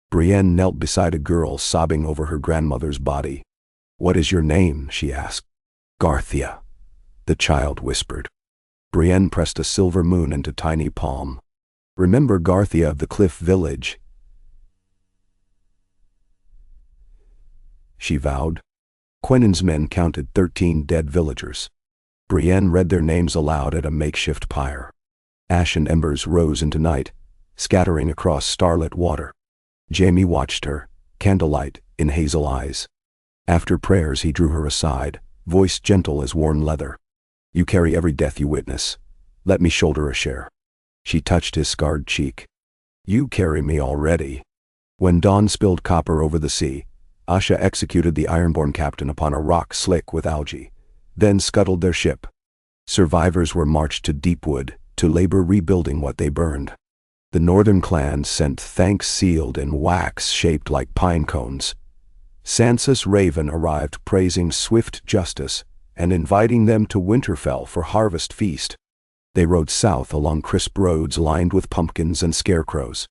Brienne knelt beside a girl sobbing over her grandmother's body. "What is your name?" she asked. "Garthia," the child whispered. Brienne pressed a silver moon into tiny palm. "Remember Garthia of the Cliff Village," she vowed. Quentyn's men counted 13 dead villagers. Brienne read their names aloud at a makeshift pyre. Ashen embers rose into night, scattering across starlit water. Jaime watched her, candlelight in hazel eyes. After prayers he drew her aside, voice gentle as worn leather. You carry every death you witness. Let me shoulder a share. She touched his scarred cheek. You carry me already. When dawn spilled copper over the sea, Asha executed the Ironborn captain upon a rock slick with algae, then scuttled their ship. Survivors were marched to Deepwood to labor rebuilding what they burned. The northern clans sent thanks sealed in wax shaped like pine cones. Sansa's raven arrived praising swift justice and inviting them to Winterfell for harvest feast. They rode south along crisp roads lined with pumpkins and scarecrows.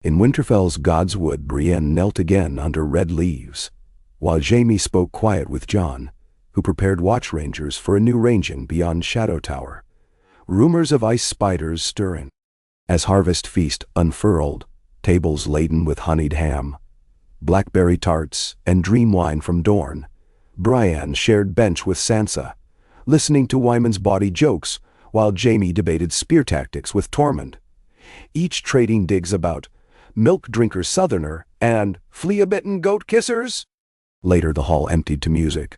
In Winterfell's Godswood, Brienne knelt again under red leaves, while Jaime spoke quiet with Jon, who prepared watch rangers for a new ranging beyond Shadow Tower. Rumors of ice spiders stirring. As harvest feast unfurled, tables laden with honeyed ham, blackberry tarts, and dream wine from Dorne, Brienne shared bench with Sansa, listening to Wyman's bawdy jokes while Jaime debated spear tactics with Tormund, each trading digs about milk drinker southerner and flea-bitten goat kissers. Later the hall emptied to music.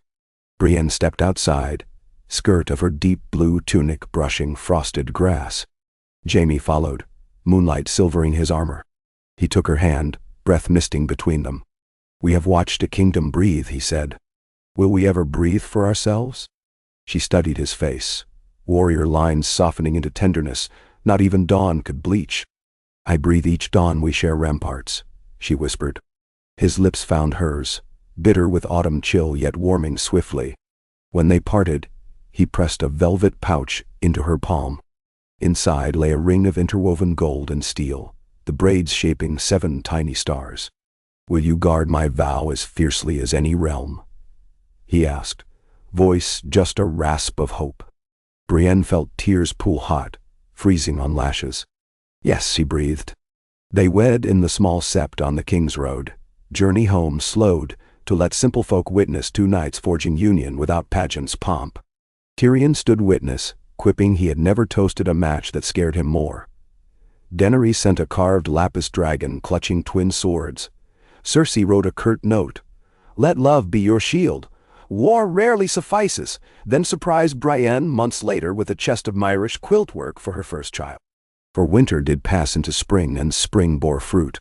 Brienne stepped outside, skirt of her deep blue tunic brushing frosted grass. Jaime followed, moonlight silvering his armor. He took her hand, breath misting between them. We have watched a kingdom breathe, he said. Will we ever breathe for ourselves? She studied his face, warrior lines softening into tenderness not even dawn could bleach. I breathe each dawn we share ramparts, she whispered. His lips found hers, bitter with autumn chill yet warming swiftly. When they parted, he pressed a velvet pouch into her palm. Inside lay a ring of interwoven gold and steel, the braids shaping 7 tiny stars. Will you guard my vow as fiercely as any realm? He asked, voice just a rasp of hope. Brienne felt tears pool hot, freezing on lashes. Yes, he breathed. They wed in the small sept on the King's Road. Journey home slowed to let simple folk witness 2 knights forging union without pageant's pomp. Tyrion stood witness, quipping he had never toasted a match that scared him more. Daenerys sent a carved lapis dragon clutching twin swords. Cersei wrote a curt note. Let love be your shield. War rarely suffices, then surprised Brienne months later with a chest of Myrish quilt work for her first child. For winter did pass into spring and spring bore fruit.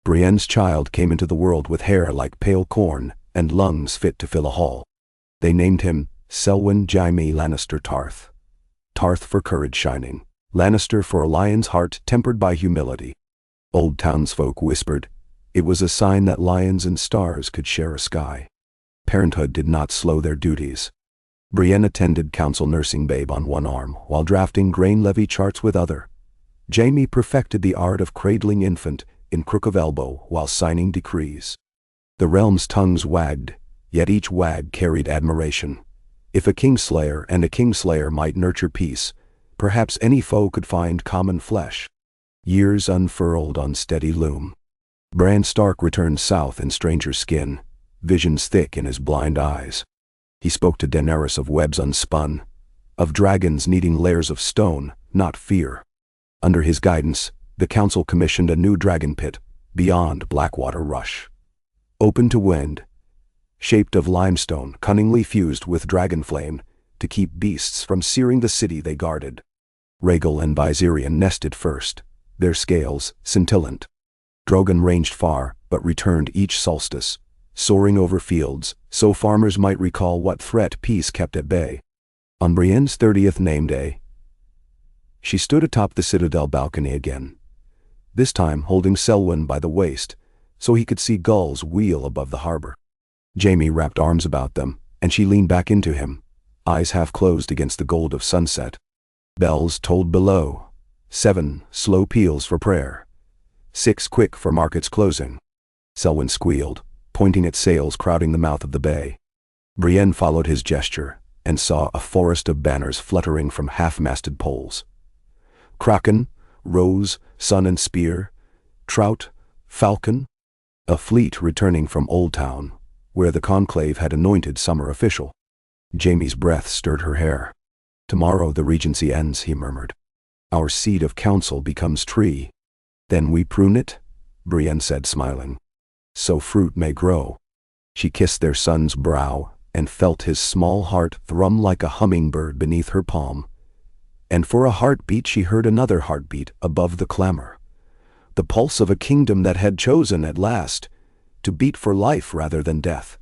Brienne's child came into the world with hair like pale corn and lungs fit to fill a hall. They named him Selwyn Jaime Lannister Tarth. Tarth for courage shining, Lannister for a lion's heart tempered by humility. Old townsfolk whispered, it was a sign that lions and stars could share a sky. Parenthood did not slow their duties. Brienne attended council nursing babe on one arm while drafting grain levy charts with other. Jaime perfected the art of cradling infant in crook of elbow while signing decrees. The realm's tongues wagged, yet each wag carried admiration. If a kingslayer and a kingslayer might nurture peace, perhaps any foe could find common flesh. Years unfurled on steady loom. Bran Stark returned south in stranger skin, visions thick in his blind eyes. He spoke to Daenerys of webs unspun, of dragons needing layers of stone, not fear. Under his guidance, the council commissioned a new dragon pit, beyond Blackwater Rush. Open to wind, shaped of limestone cunningly fused with dragon flame to keep beasts from searing the city they guarded. Rhaegal and Viserion nested first, their scales scintillant. Drogon ranged far, but returned each solstice, soaring over fields, so farmers might recall what threat peace kept at bay. On Brienne's 30th name day, she stood atop the citadel balcony again, this time holding Selwyn by the waist, so he could see gulls wheel above the harbor. Jaime wrapped arms about them, and she leaned back into him, eyes half closed against the gold of sunset. Bells tolled below, 7 slow peals for prayer, 6 quick for market's closing. Selwyn squealed, pointing at sails crowding the mouth of the bay. Brienne followed his gesture and saw a forest of banners fluttering from half-masted poles. Kraken, rose, sun and spear, trout, falcon. A fleet returning from Old Town, where the conclave had anointed summer official. Jaime's breath stirred her hair. Tomorrow the regency ends, he murmured. Our seat of council becomes tree. Then we prune it, Brienne said, smiling. So fruit may grow. She kissed their son's brow, and felt his small heart thrum like a hummingbird beneath her palm. And for a heartbeat she heard another heartbeat above the clamor. The pulse of a kingdom that had chosen at last to beat for life rather than death.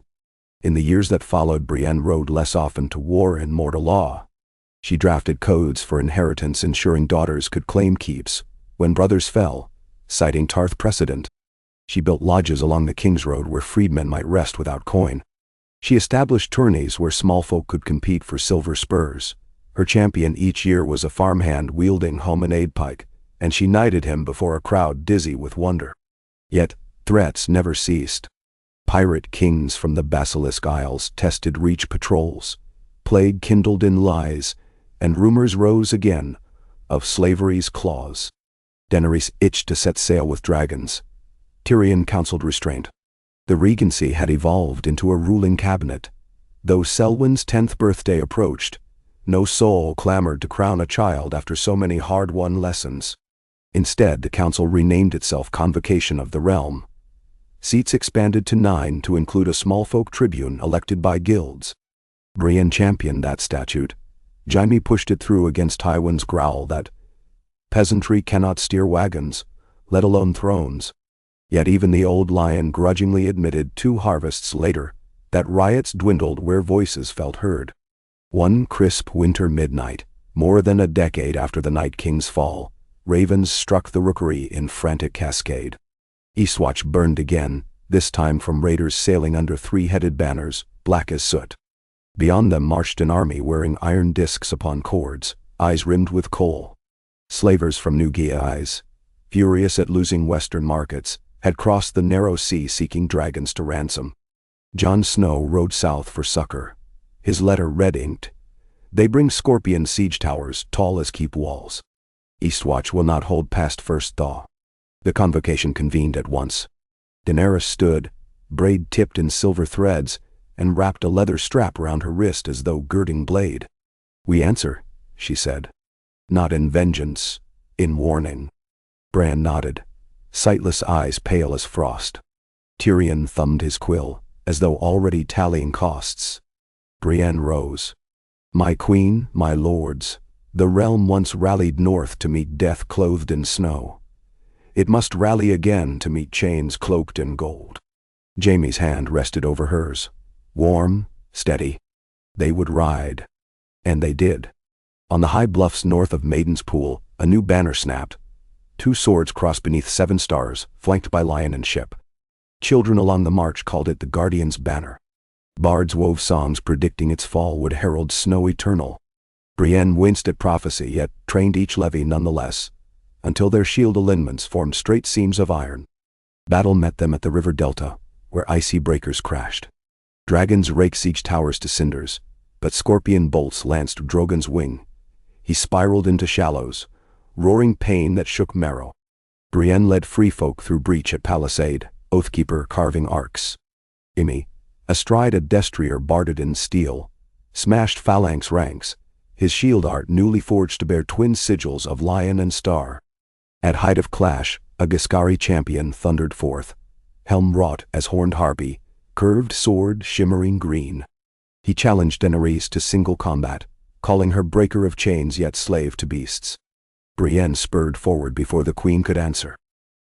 In the years that followed, Brienne rode less often to war and more to law. She drafted codes for inheritance, ensuring daughters could claim keeps when brothers fell, citing Tarth precedent. She built lodges along the King's Road where freedmen might rest without coin. She established tourneys where small folk could compete for silver spurs. Her champion each year was a farmhand wielding homenade pike, and she knighted him before a crowd dizzy with wonder. Yet threats never ceased. Pirate kings from the Basilisk Isles tested reach patrols. Plague kindled in lies, and rumors rose again of slavery's claws. Daenerys itched to set sail with dragons. Tyrion counseled restraint. The regency had evolved into a ruling cabinet. Though Selwyn's 10th birthday approached, no soul clamored to crown a child after so many hard-won lessons. Instead, the council renamed itself Convocation of the Realm. Seats expanded to 9 to include a small folk tribune elected by guilds. Brienne championed that statute. Jaime pushed it through against Tywin's growl that peasantry cannot steer wagons, let alone thrones. Yet even the old lion grudgingly admitted 2 harvests later that riots dwindled where voices felt heard. One crisp winter midnight, more than a decade after the Night King's fall, ravens struck the rookery in frantic cascade. Eastwatch burned again, this time from raiders sailing under 3-headed banners, black as soot. Beyond them marched an army wearing iron discs upon cords, eyes rimmed with coal. Slavers from New Guise, furious at losing western markets, had crossed the narrow sea seeking dragons to ransom. Jon Snow rode south for succor, his letter red-inked. They bring scorpion siege towers tall as keep walls. Eastwatch will not hold past first thaw. The convocation convened at once. Daenerys stood, braid tipped in silver threads, and wrapped a leather strap around her wrist as though girding blade. "We answer," she said. "Not in vengeance, in warning." Bran nodded, sightless eyes pale as frost. Tyrion thumbed his quill, as though already tallying costs. Brienne rose. "My queen, my lords, the realm once rallied north to meet death clothed in snow. It must rally again to meet chains cloaked in gold." Jaime's hand rested over hers. Warm, steady. They would ride. And they did. On the high bluffs north of Maiden's Pool, a new banner snapped. 2 swords crossed beneath 7 stars, flanked by lion and ship. Children along the march called it the Guardian's Banner. Bards wove songs predicting its fall would herald snow eternal. Brienne winced at prophecy, yet trained each levy nonetheless, until their shield alignments formed straight seams of iron. Battle met them at the river delta, where icy breakers crashed. Dragons raked siege towers to cinders, but scorpion bolts lanced Drogon's wing. He spiraled into shallows, roaring pain that shook marrow. Brienne led free folk through breach at palisade, Oathkeeper carving arcs. Imi, astride a destrier barded in steel, smashed phalanx ranks, his shield art newly forged to bear twin sigils of lion and star. At height of clash, a Giscari champion thundered forth, helm wrought as horned harpy, curved sword shimmering green. He challenged Daenerys to single combat, calling her breaker of chains yet slave to beasts. Brienne spurred forward before the queen could answer.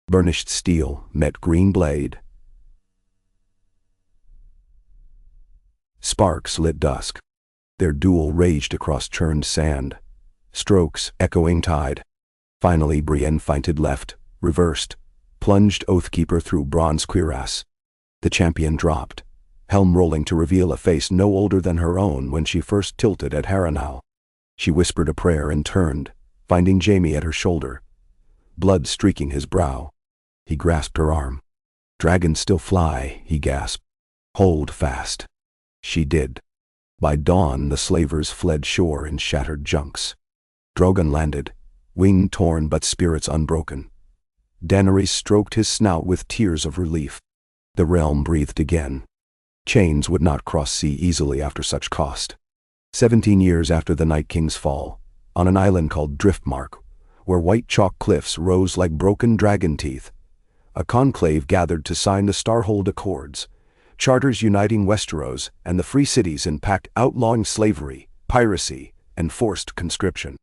Burnished steel met green blade. Sparks lit dusk. Their duel raged across churned sand, strokes echoing tide. Finally Brienne feinted left, reversed, plunged Oathkeeper through bronze cuirass. The champion dropped, helm rolling to reveal a face no older than her own when she first tilted at Harrenhal. She whispered a prayer and turned, finding Jaime at her shoulder, blood streaking his brow. He grasped her arm. "Dragons still fly," he gasped. "Hold fast." She did. By dawn the slavers fled shore in shattered junks. Drogon landed, wing torn but spirits unbroken. Daenerys stroked his snout with tears of relief. The realm breathed again. Chains would not cross sea easily after such cost. 17 years after the Night King's fall, on an island called Driftmark, where white chalk cliffs rose like broken dragon teeth, a conclave gathered to sign the Starhold Accords, charters uniting Westeros and the free cities in pact outlawing slavery, piracy, and forced conscription.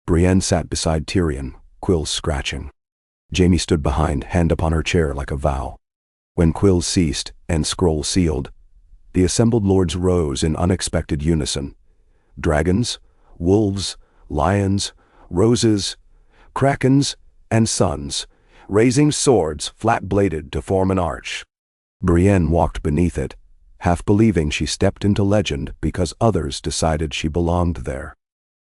Brienne sat beside Tyrion, quills scratching. Jaime stood behind, hand upon her chair like a vow. When quills ceased and scroll sealed, the assembled lords rose in unexpected unison. Dragons, wolves, lions, roses, krakens, and suns, raising swords flat-bladed to form an arch. Brienne walked beneath it, half believing she stepped into legend because others decided she belonged there.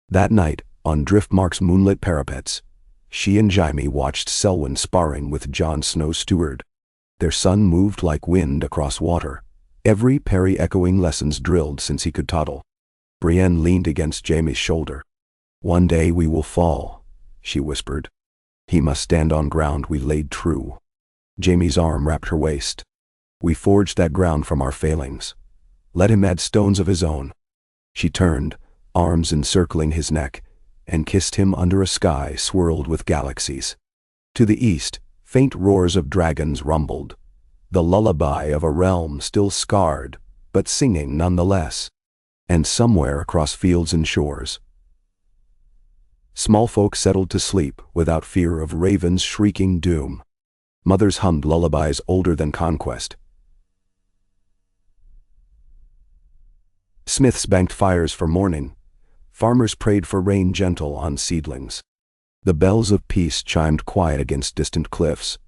That night, on Driftmark's moonlit parapets, she and Jaime watched Selwyn sparring with Jon Snow's steward. Their son moved like wind across water, every parry echoing lessons drilled since he could toddle. Brienne leaned against Jaime's shoulder. "One day we will fall," she whispered. "He must stand on ground we laid true." Jaime's arm wrapped her waist. "We forged that ground from our failings. Let him add stones of his own." She turned, arms encircling his neck, and kissed him under a sky swirled with galaxies. To the east, faint roars of dragons rumbled, the lullaby of a realm still scarred, but singing nonetheless. And somewhere across fields and shores, small folk settled to sleep without fear of ravens shrieking doom. Mothers hummed lullabies older than conquest. Smiths banked fires for morning. Farmers prayed for rain gentle on seedlings. The bells of peace chimed quiet against distant cliffs,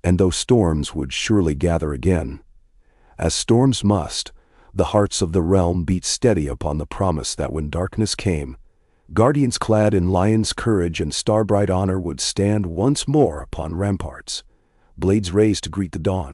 and though storms would surely gather again, as storms must, the hearts of the realm beat steady upon the promise that when darkness came, guardians clad in lion's courage and star-bright honor would stand once more upon ramparts, blades raised to greet the dawn.